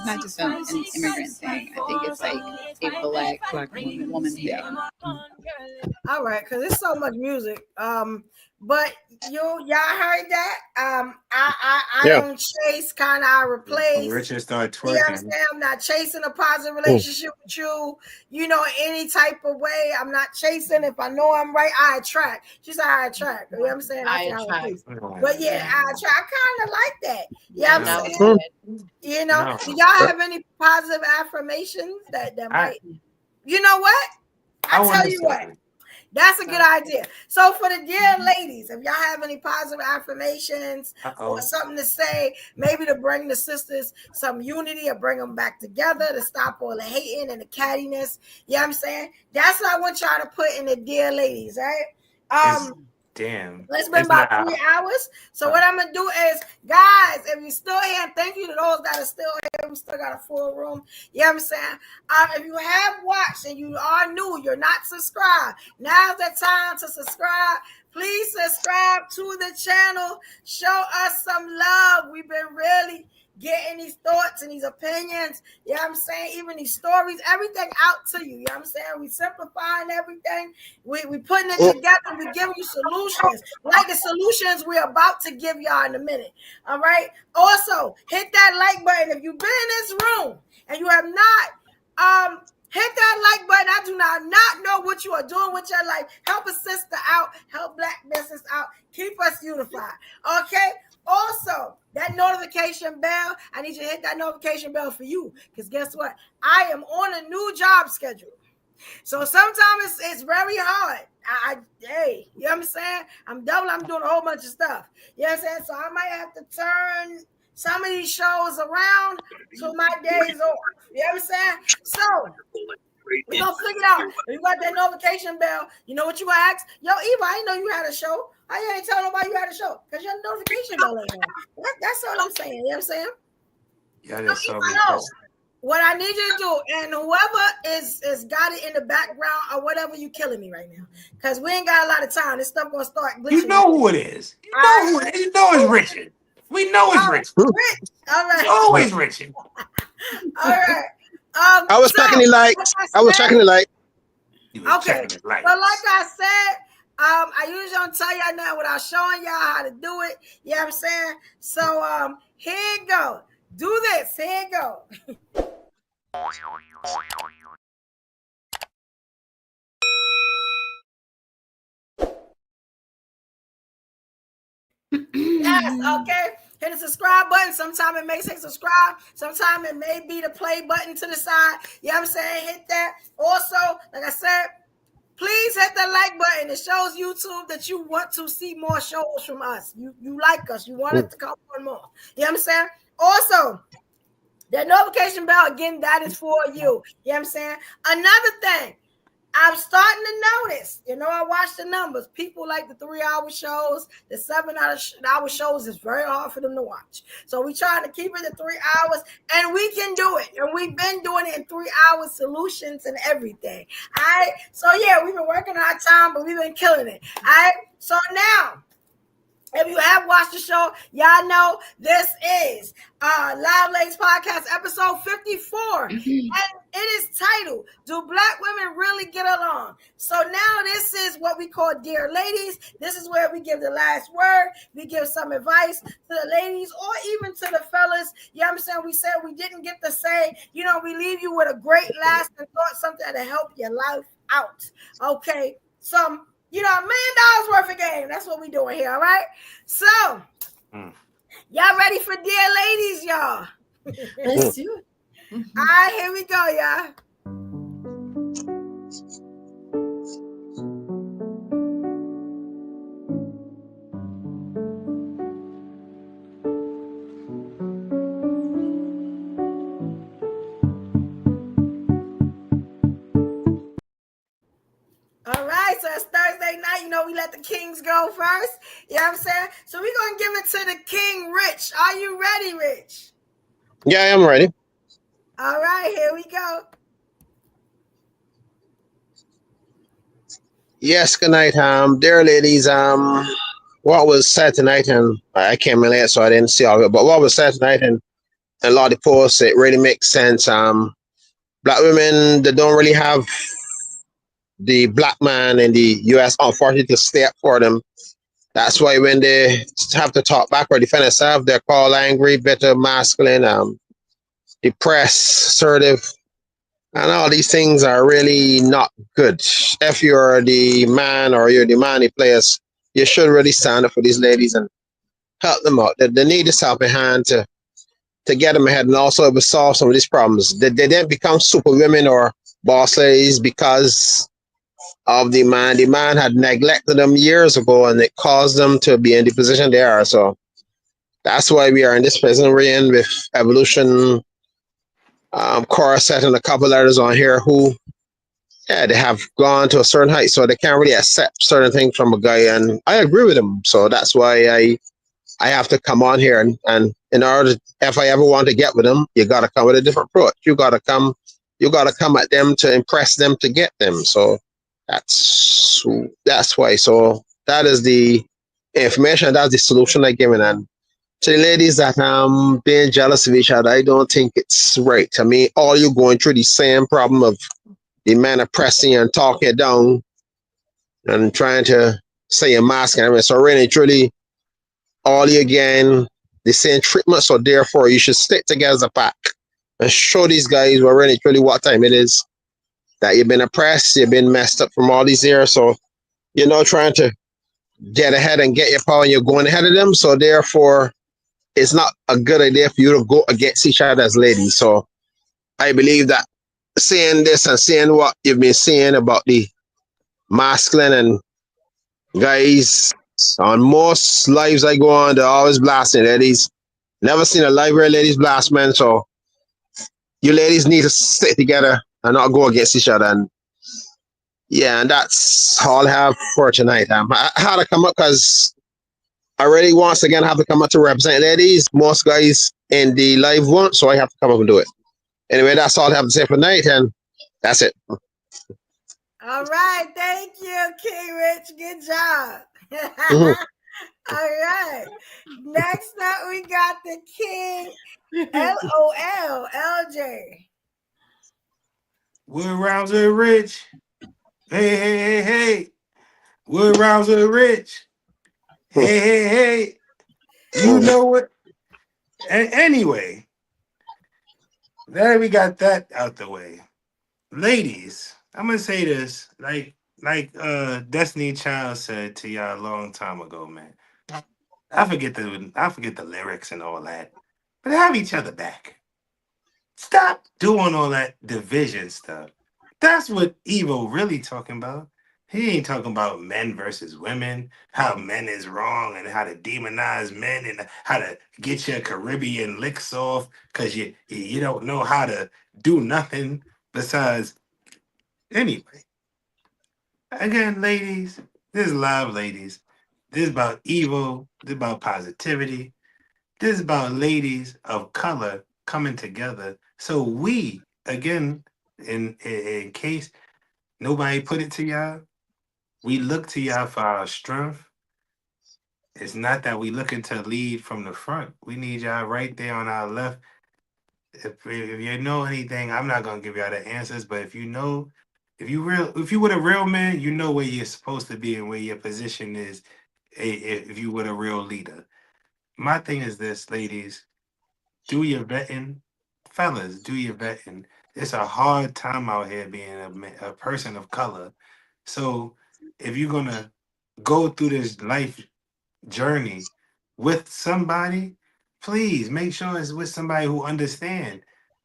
not just an immigrant thing. I think it's like a black woman thing. All right, because there's so much music. But y'all heard that? I don't chase, kind of I replace. Richard started You know what I'm saying? I'm not chasing a positive relationship with you, you know, any type of way. I'm not chasing. If I know I'm right, I attract. She said I attract. You know what I'm saying? I attract. But yeah, I attract. I kind of like that. You know what I'm saying? You know, do y'all have any positive affirmations that might, you know what? I tell you what. That's a good idea. So for the dear ladies, if y'all have any positive affirmations or something to say, maybe to bring the sisters some unity or bring them back together to stop all the hating and the cattiness, you know what I'm saying? That's what I want y'all to put in the dear ladies, right? Damn. It's been about 3 hours. So what I'm going to do is, guys, if you're still here, and thank you to those that are still here. We still got a full room. You know what I'm saying? If you have watched and you are new, you're not subscribed, now's the time to subscribe. Please subscribe to the channel. Show us some love. We've been really getting these thoughts and these opinions, you know what I'm saying? Even these stories, everything out to you, you know what I'm saying? We simplifying everything. We putting it together. We giving you solutions, like the solutions we're about to give y'all in a minute. All right. Also, hit that like button if you've been in this room and you have not hit that like button. I do not know what you are doing with your life. Help a sister out. Help Black business out. Keep us unified. Okay. Also, that notification bell, I need you to hit that notification bell for you, because guess what? I am on a new job schedule. So sometimes it's very hard. Hey, you know what I'm saying? I'm doing a whole bunch of stuff. You know what I'm saying? So I might have to turn some of these shows around so my days off. You know what I'm saying? So we're going to figure it out. If you got that notification bell, you know what you ask? Yo, Eva, I didn't know you had a show. How you ain't telling nobody you had a show? Because your notification bell ain't on. That's all I'm saying. You know what I'm saying? Yeah, that's so what I need you to do, and whoever is got it in the background or whatever, you killing me right now. Because we ain't got a lot of time. This stuff going to start glitching. You know who it is. You know who it is. You know it's Richard. We know it's Richard. All right. It's always Richard. All right. I was checking the lights. I was checking the light. Okay. So like I said, I usually don't tell y'all nothing without showing y'all how to do it. You know what I'm saying? So here you go. Do this. Here you go. Yes, okay. hit the subscribe button. Sometimes it may say subscribe. Sometimes it may be the play button to the side. You know what I'm saying? Hit that. Also, like I said, please hit the like button. It shows YouTube that you want to see more shows from us. You like us. You want us to come on more. You know what I'm saying? Also, the notification bell, again, that is for you. You know what I'm saying? Another thing, I'm starting to notice, I watch the numbers. People like the 3-hour shows, the 7-hour shows is very hard for them to watch. So we trying to keep it at 3 hours, and we can do it. And we've been doing it in 3 hour solutions and everything. All right. So yeah, we've been working our time, but we've been killing it. All right. So now, if you have watched the show, y'all know this is Live Ladies Podcast, episode 54. And it is titled, Do Black Women Really Get Along? So now this is what we call Dear Ladies. This is where we give the last word. We give some advice to the ladies or even to the fellas. You know what I'm saying? We said we didn't get to say, we leave you with a great lasting thought, something to help your life out. Okay? Some $1 million worth of game. That's what we doing here, all right? So, y'all ready for Dear Ladies, y'all? Let's do it. All right, here we go, y'all. All right, so it's Thursday night. We let the kings go first. You know what I'm saying? So we're going to give it to the king, Rich. Are you ready, Rich? Yeah, I am ready. All right, here we go. Yes, good night. Dear ladies, what was said tonight, and I came in late, so I didn't see all of it, but what was said tonight and a lot of posts, it really makes sense. Black women, they don't really have the black man in the US, unfortunately, to stay up for them. That's why when they have to talk back or defend themselves, they're called angry, bitter, masculine, depressed, assertive. And all these things are really not good. If you're the man or you're the manly players, you should really stand up for these ladies and help them out. They need this helping hand to get them ahead and also to solve some of these problems. They didn't become super women or boss ladies because of the man. The man had neglected them years ago, and it caused them to be in the position they are. So that's why we are in this prison we're in with Evolution, Corset, and a couple others on here who, they have gone to a certain height, so they can't really accept certain things from a guy, and I agree with them. So that's why I have to come on here, and in order to, if I ever want to get with them, you got to come with a different approach. You got to come at them to impress them to get them. So that's why. So that is the information. That's the solution I given. And to the ladies that being jealous of each other, I don't think it's right. I mean, all you going through the same problem of the man oppressing you and talking you down and trying to say you're masking. I mean, so really, truly, all you again the same treatment. So therefore, you should stick together as a pack and show these guys really, truly what time it is that you've been oppressed, you've been messed up from all these years. So trying to get ahead and get your power, and you're going ahead of them. So therefore, it's not a good idea for you to go against each other as ladies. So I believe that seeing this and seeing what you've been seeing about the masculine and guys on most lives I go on, they're always blasting ladies. Never seen a live where ladies blast men. So you ladies need to stick together and not go against each other. And and that's all I have for tonight. I had to come up because I really once again have to come up to represent ladies. Most guys in the live won't, so I have to come up and do it. Anyway, that's all I have to say for tonight, and that's it. All right, thank you, King Rich. Good job. All right. Next up, we got the King LOL LJ. Wood Rouser Rich. Hey. Wood Rouser Rich. Hey. You know what? And anyway, there we got that out the way. Ladies, I'm gonna say this like Destiny Child said to y'all a long time ago, man. I forget the lyrics and all that. But have each other back. Stop doing all that division stuff. That's what Evo really talking about. He ain't talking about men versus women, how men is wrong and how to demonize men and how to get your Caribbean licks off because you don't know how to do nothing besides. Anyway, again, ladies, this is live, ladies. This is about Evo. This is about positivity. This is about ladies of color coming together. So we, again, in case nobody put it to y'all, we look to y'all for our strength. It's not that we looking to lead from the front. We need y'all right there on our left. If you know anything, I'm not gonna give y'all the answers, but if you know, if you with a real man, you know where you're supposed to be and where your position is. If you with a real leader, my thing is this, ladies. Do your vetting, fellas. Do your vetting. It's a hard time out here being a person of color. So if you're gonna go through this life journey with somebody, please make sure it's with somebody who understand.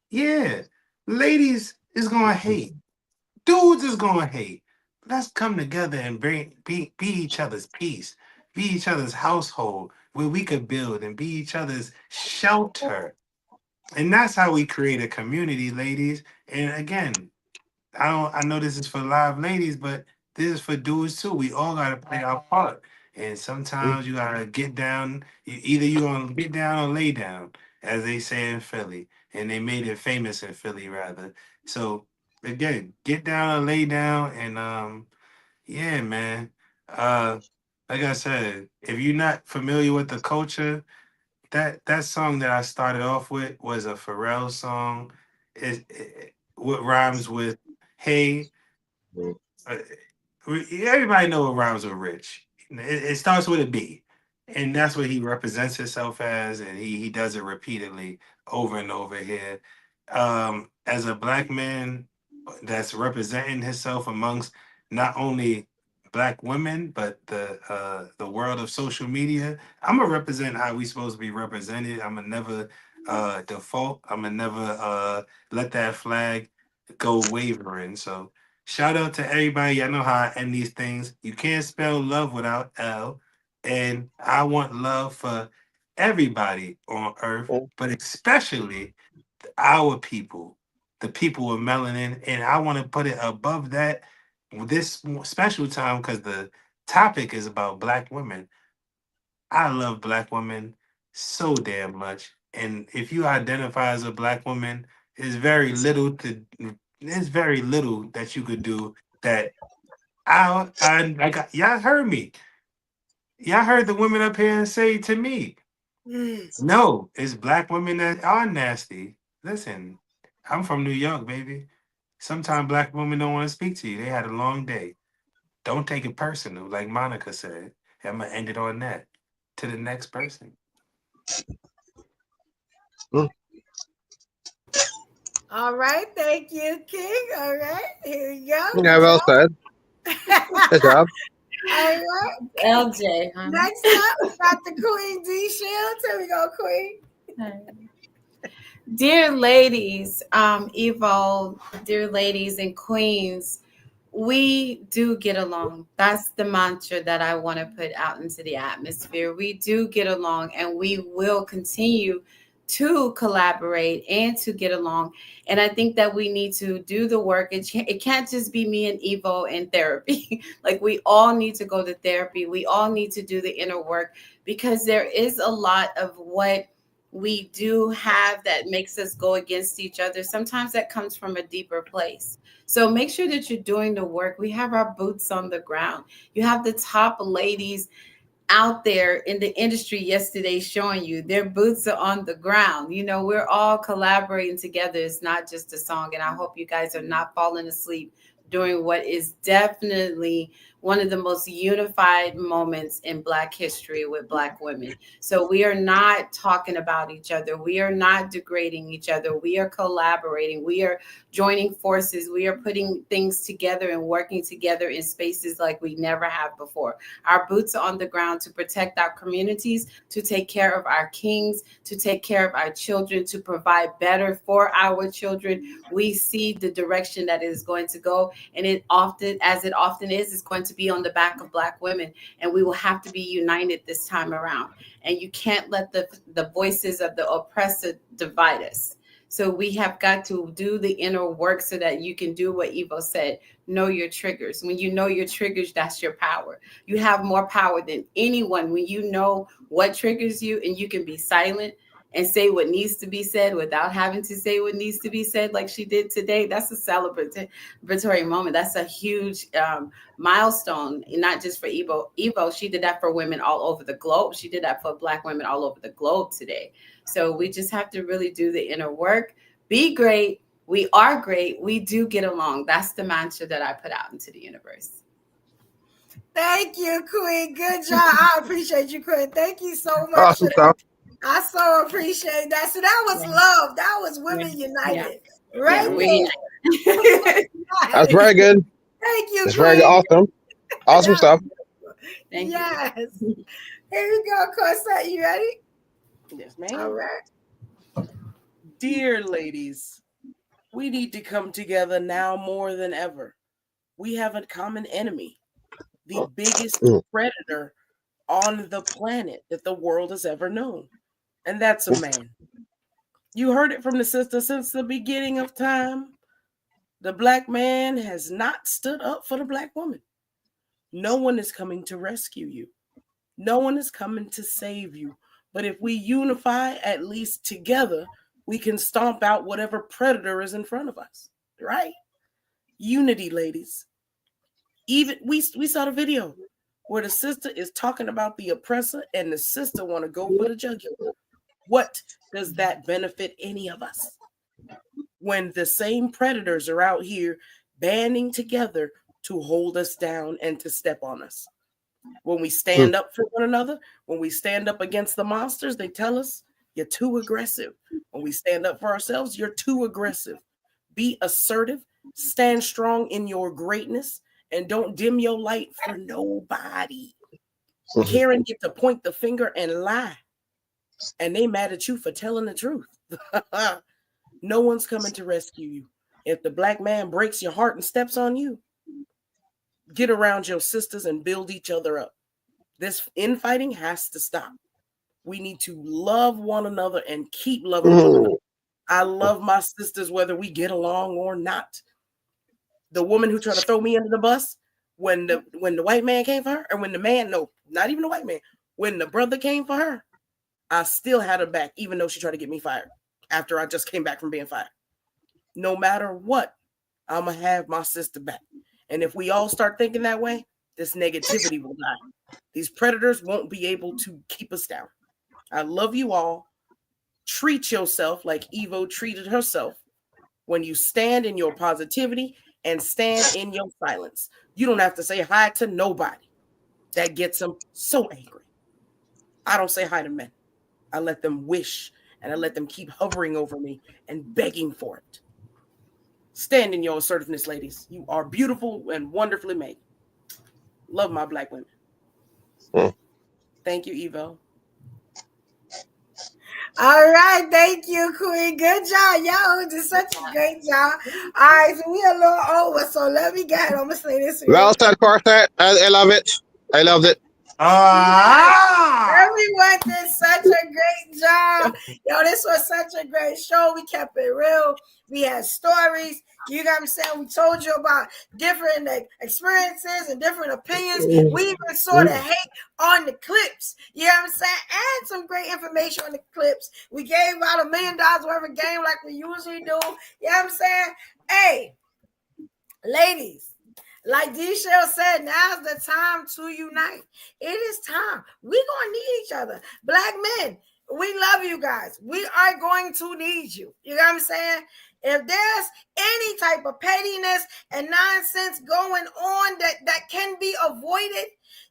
Yeah, ladies is gonna hate. Dudes is gonna hate. Let's come together and be each other's peace, be each other's household where we could build and be each other's shelter. And that's how we create a community, ladies. And again, I know this is for live ladies, but this is for dudes too. We all gotta play our part. And sometimes you gotta get down. Either you gonna get down or lay down, as they say in Philly. And they made it famous in Philly rather. So again, get down or lay down. And yeah, man. Like I said, if you're not familiar with the culture, that song that I started off with was a Pharrell song. What rhymes with "Hey"? uh, Everybody know what rhymes with Rich. It starts with a B, and that's what he represents himself as, and he does it repeatedly over and over here. As a black man that's representing himself amongst not only black women but the world of social media, I'm gonna represent how we supposed to be represented. I'm gonna never default. I'm gonna never let that flag go wavering. So shout out to everybody. Y'all know how I end these things. You can't spell love without L. And I want love for everybody on earth, but especially our people, the people with melanin. And I want to put it above that this special time because the topic is about black women. I love black women so damn much. And if you identify as a black woman, there's very little that you could do that y'all heard me. Y'all heard the women up here say to me, no, it's black women that are nasty. Listen, I'm from New York, baby. Sometimes black women don't want to speak to you. They had a long day. Don't take it personal, like Monica said. I'm gonna end it on that. To the next person. All right, thank you, King. All right, here we go. Yeah, well said. Good job. All right, LJ. Next up, we got the Queen D Shields. Here we go, Queen. Dear ladies, Evo, dear ladies and queens, we do get along. That's the mantra that I want to put out into the atmosphere. We do get along, and we will continue to collaborate and to get along. And I think that we need to do the work. It can't just be me and Evo in therapy. Like, we all need to go to therapy. We all need to do the inner work, because there is a lot of what we do have that makes us go against each other. Sometimes that comes from a deeper place. So make sure that you're doing the work. We have our boots on the ground. You have the top ladies out there in the industry yesterday showing you their boots are on the ground. You know, we're all collaborating together. It's not just a song. And I hope you guys are not falling asleep during what is definitely one of the most unified moments in Black history with Black women. So we are not talking about each other. We are not degrading each other. We are collaborating. We are joining forces. We are putting things together and working together in spaces like we never have before. Our boots are on the ground to protect our communities, to take care of our kings, to take care of our children, to provide better for our children. We see the direction that it is going to go, and it often is going to be on the back of Black women, and we will have to be united this time around. And you can't let the voices of the oppressor divide us. So we have got to do the inner work so that you can do what Evo said, know your triggers. When you know your triggers, that's your power. You have more power than anyone when you know what triggers you, and you can be silent and say what needs to be said without having to say what needs to be said like she did today. That's a celebratory moment. That's a huge milestone, not just for Evo. Evo, she did that for women all over the globe. She did that for Black women all over the globe today. So we just have to really do the inner work, be great. We are great. We do get along. That's the mantra that I put out into the universe. Thank you, Queen. Good job. I appreciate you, Queen. Thank you so much. Awesome stuff. I so appreciate that. So that was love. That was women united. Right there. That's very good. Thank you, That's Queen. very good. Awesome. Awesome stuff. Thank yes. You. Here we go, Corset. You ready? Yes, ma'am. All right. Dear ladies, we need to come together now more than ever. We have a common enemy, the biggest predator on the planet that the world has ever known. And that's a man. You heard it from the sister since the beginning of time. The Black man has not stood up for the Black woman. No one is coming to rescue you. No one is coming to save you. But if we unify, at least together, we can stomp out whatever predator is in front of us, right? Unity, ladies. Even we saw the video where the sister is talking about the oppressor and the sister want to go for the jugular. What does that benefit any of us? When the same predators are out here banding together to hold us down and to step on us. When we stand up for one another, when we stand up against the monsters, they tell us you're too aggressive. When we stand up for ourselves, you're too aggressive. Be assertive, stand strong in your greatness, and don't dim your light for nobody. Karen get to point the finger and lie, and they mad at you for telling the truth. No one's coming to rescue you. If the Black man breaks your heart and steps on you, get around your sisters and build each other up. This infighting has to stop. We need to love one another and keep loving one another. I love my sisters whether we get along or not. The woman who tried to throw me under the bus, when the white man came for her, or when the man, no, not even the white man, when the brother came for her, I still had her back, even though she tried to get me fired after I just came back from being fired. No matter what, I'm going to have my sister back. And if we all start thinking that way, this negativity will die. These predators won't be able to keep us down. I love you all. Treat yourself like Evo treated herself. When you stand in your positivity and stand in your silence, you don't have to say hi to nobody. That gets them so angry. I don't say hi to men. I let them wish, and I let them keep hovering over me and begging for it. Stand in your assertiveness, ladies. You are beautiful and wonderfully made. Love my Black women. Thank you, Evo. All right, thank you, Queen. Good job. Y'all did such a great job. All right, so we a little over, so let me get it. I'm going to say this. Well said, Corset. I love it. I loved it. Everyone did such a great job. Yo, this was such a great show. We kept it real. We had stories. You know what I'm saying? We told you about different experiences and different opinions. We even saw the hate on the clips. You know what I'm saying? And some great information on the clips. We gave out $1 million worth of game like we usually do. You know what I'm saying? Hey, ladies. Like D-Shell said, now's the time to unite. It is time. We're going to need each other. Black men, We love you guys. We are going to need you. You know what I'm saying? If there's any type of pettiness and nonsense going on that can be avoided,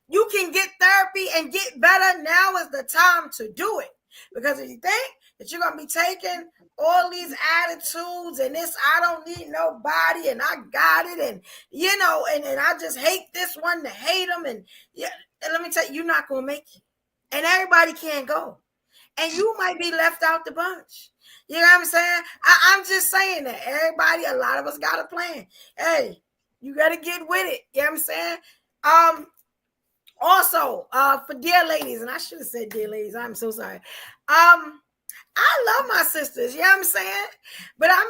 you can get therapy and get better. Now is the time to do it. Because if you think that you're going to be taking all these attitudes and this, I don't need nobody and I got it, and you know, and I just hate this one to hate them, and yeah, and let me tell you, you're not going to make it. And everybody can't go. And you might be left out the bunch. You know what I'm saying? I'm just saying that. Everybody, a lot of us got a plan. Hey, you got to get with it. You know what I'm saying? Also, for dear ladies, and I should have said dear ladies, I'm so sorry. I love my sisters, you know what I'm saying? But I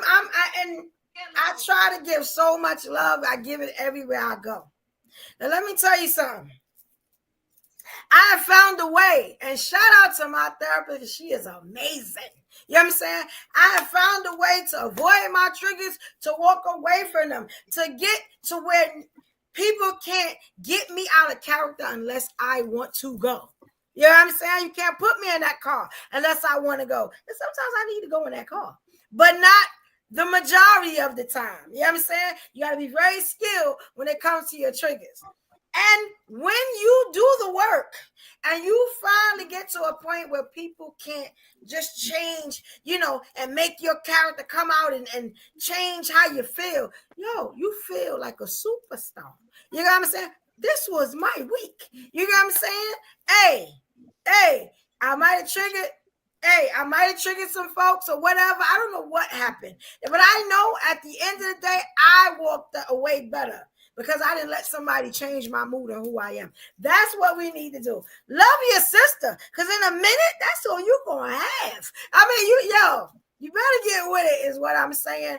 try to give so much love. I give it everywhere I go. Now, let me tell you something. I have found a way, and shout out to my therapist. She is amazing. You know what I'm saying? I have found a way to avoid my triggers, to walk away from them, to get to where people can't get me out of character unless I want to go. You know what I'm saying? You can't put me in that car unless I want to go. And sometimes I need to go in that car, but not the majority of the time. You know what I'm saying? You got to be very skilled when it comes to your triggers. And when you do the work and you finally get to a point where people can't just change, you know, and make your character come out and change how you feel, you feel like a superstar. You know what I'm saying? This was my week. You know what I'm saying? Hey, I might have triggered some folks or whatever. I don't know what happened. But I know at the end of the day, I walked away better. Because I didn't let somebody change my mood and who I am. That's what we need to do. Love your sister. Because in a minute, that's all you're going to have. I mean, you better get with it is what I'm saying.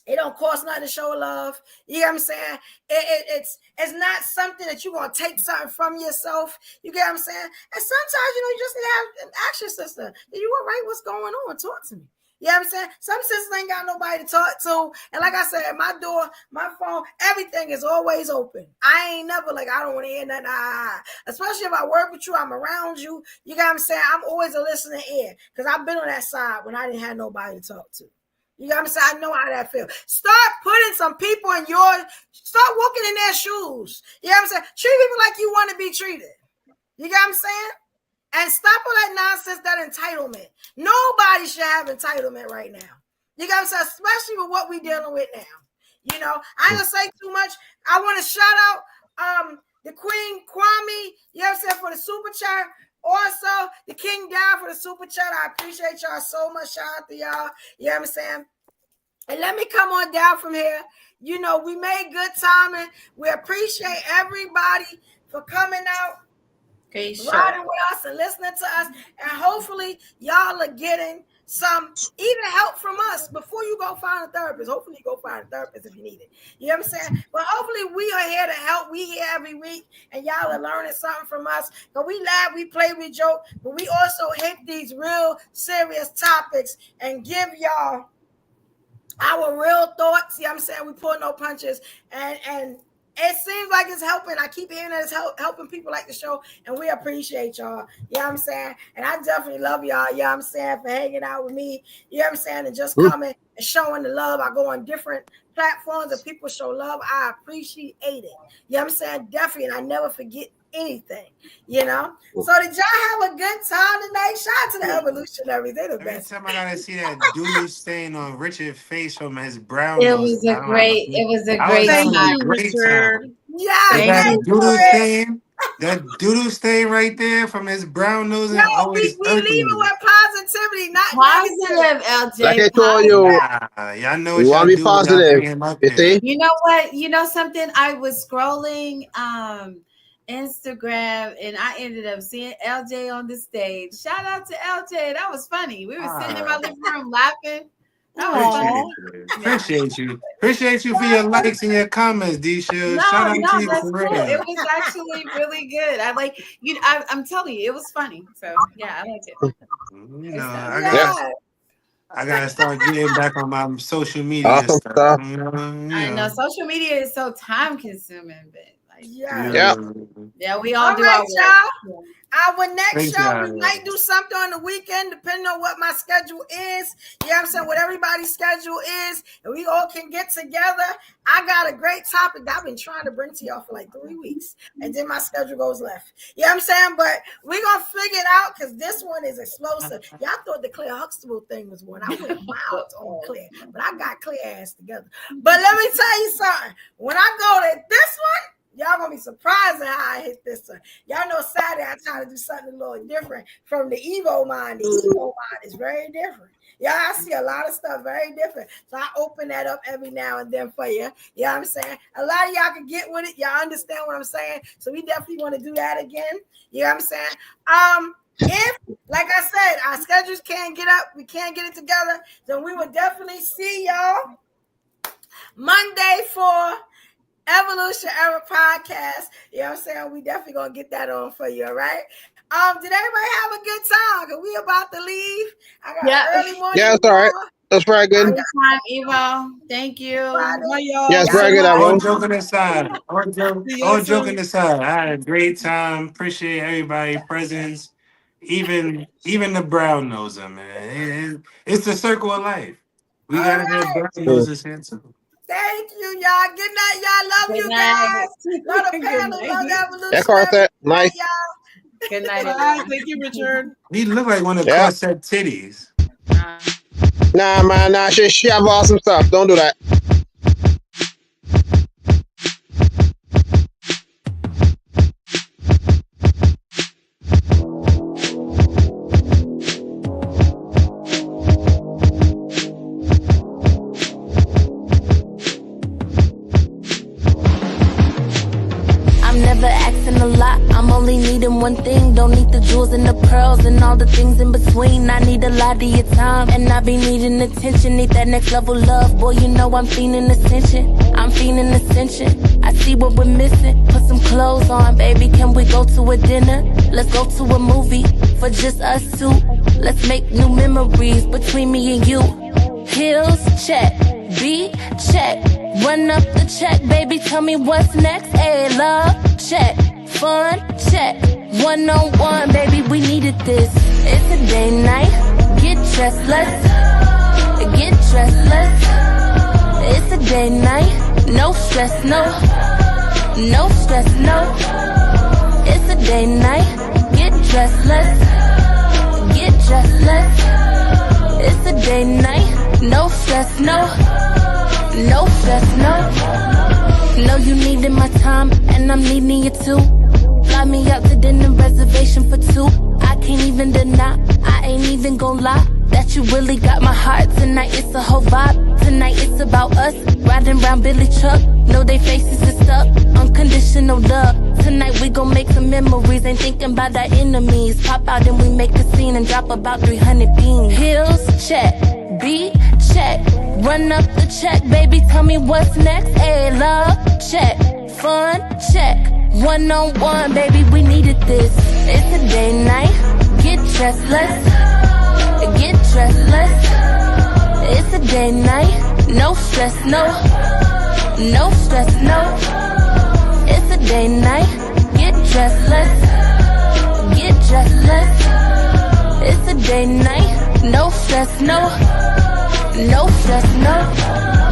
It don't cost nothing to show love. You know what I'm saying? It's not something that you're going to take something from yourself. You get what I'm saying? And sometimes, you just need to have an action sister. You all right? What's going on? Talk to me. You know what I'm saying? Some sisters ain't got nobody to talk to. And like I said, my door, my phone, everything is always open. I ain't never like, I don't want to hear nothing. Especially if I work with you, I'm around you. You know what I'm saying? I'm always a listening ear. Because I've been on that side when I didn't have nobody to talk to. You know what I'm saying? I know how that feels. Start putting some people in start walking in their shoes. You know what I'm saying? Treat people like you want to be treated. You know what I'm saying? And stop all that nonsense, that entitlement. Nobody should have entitlement right now. You got to say, especially with what we're dealing with now. I ain't going to say too much. I want to shout out the Queen Kwame, you know what I'm saying, for the super chat. Also, the King Down for the super chat. I appreciate y'all so much. Shout out to y'all. You know what I'm saying? And let me come on down from here. We made good timing. We appreciate everybody for coming out. Riding with us and listening to us, and hopefully y'all are getting some even help from us before you go find a therapist. Hopefully you go find a therapist if you need it. You know what I'm saying? But hopefully we are here to help. We here every week, and y'all are learning something from us. But we laugh, we play, we joke, but we also hit these real serious topics and give y'all our real thoughts. You know what I'm saying? We pull no punches, and it seems like it's helping. I keep hearing that it's helping people like the show, and we appreciate y'all. You know what I'm saying? And I definitely love y'all, you know what I'm saying, for hanging out with me. You know what I'm saying? And just coming and showing the love. I go on different platforms and people show love. I appreciate it. You know what I'm saying? Definitely. And I never forget anything, So did y'all have a good time tonight? Shout out to the Evolutionaries. They're the best. Every time I gotta see that doodle stain on Richard's face from his brown It nose. was a great time. Yeah, that doodle stain right there from his brown nose. No, we leave it with positivity, not positive, LJ. Like I told you, y'all know you want to be positive. You see? You know what? You know something? I was scrolling Instagram and I ended up seeing LJ on the stage. Shout out to LJ. That was funny. We were sitting in my living room laughing. Appreciate you. Appreciate you for your likes and your comments, D-Shield. Shout out to you that's for cool. real. It was actually really good. I'm telling you, it was funny. So yeah, I liked it. I gotta start getting back on my social media Awesome stuff. stuff. I know social media is so time consuming, but Yeah. Yeah, we all All do right, our work. y'all. Our next Thanks, show, y'all. we might do something on the weekend, depending on what my schedule is. You know what I'm saying? What everybody's schedule is, and we all can get together. I got a great topic that I've been trying to bring to y'all for like 3 weeks, and then my schedule goes left. You know what I'm saying? But we're going to figure it out because this one is explosive. Y'all thought the Claire Huxtable thing was one. I went wild on Claire, but I got Claire ass together. But let me tell you something. When I go to this one, y'all gonna be surprised at how I hit this one. Y'all know Saturday I try to do something a little different from the Evo mind. The Evo mind is very different. Yeah, I see a lot of stuff very different. So I open that up every now and then for you. You know what I'm saying? A lot of y'all can get with it. Y'all understand what I'm saying? So we definitely want to do that again. You know what I'm saying? If, like I said, our schedules can't get up, we can't get it together, then we will definitely see y'all Monday for Evolution Era Podcast. You know what I'm saying? We definitely gonna get that on for you, all right? Did everybody have a good time? Cause we about to leave. I got early morning. Yeah, it's all right. That's very good. Good time, Evo. Thank you. Yes, very good. All joking aside, all joking aside, I had a great time. Appreciate everybody's presence. Even the brown noser, man. It's the circle of life. We gotta have brown noses here too. Thank you, y'all. Good night, y'all. Love you guys. Love the panel. Love Evolution. That car set. Nice. Good night. Thank you, Richard. He look like one of Corset titties. Nah, man. Nah, she have awesome stuff. Don't do that. Only needing one thing, don't need the jewels and the pearls and all the things in between. I need a lot of your time, and I be needing attention. Need that next level love, boy, you know I'm feeling ascension. I'm feeling ascension. I see what we're missing. Put some clothes on, baby, can we go to a dinner? Let's go to a movie for just us two. Let's make new memories between me and you. Heels, check. Beat, check. Run up the check, baby, tell me what's next. Hey, love, check. Fun, check. One-on-one, baby, we needed this. It's a day night. Get dressed, let's get dressed, let's. It's a day night. No stress, no. No stress, no. It's a day night. Get dressed, let's get dressed, let's. It's a day night. No stress, no. No stress, no. Know you needed my time, and I'm needing you too. Fly me out to dinner, reservation for two. I can't even deny, I ain't even gon' lie, that you really got my heart. Tonight it's a whole vibe. Tonight it's about us, riding round Billy truck. Know they faces is stuck, unconditional love. Tonight we gon' make some memories, ain't thinking about our enemies. Pop out and we make a scene and drop about 300 beans. Heels, check. Beat, check. Run up the check, baby, tell me what's next. Hey, love, check. Fun, check. One-on-one, baby, we needed this. It's a day night. Get dressed, let's get dressed, let's. It's a day night. No stress, no. No stress, no. It's a day night. Get dressed, let's get dressed, let's. It's a day night. No stress, no. No stress, no.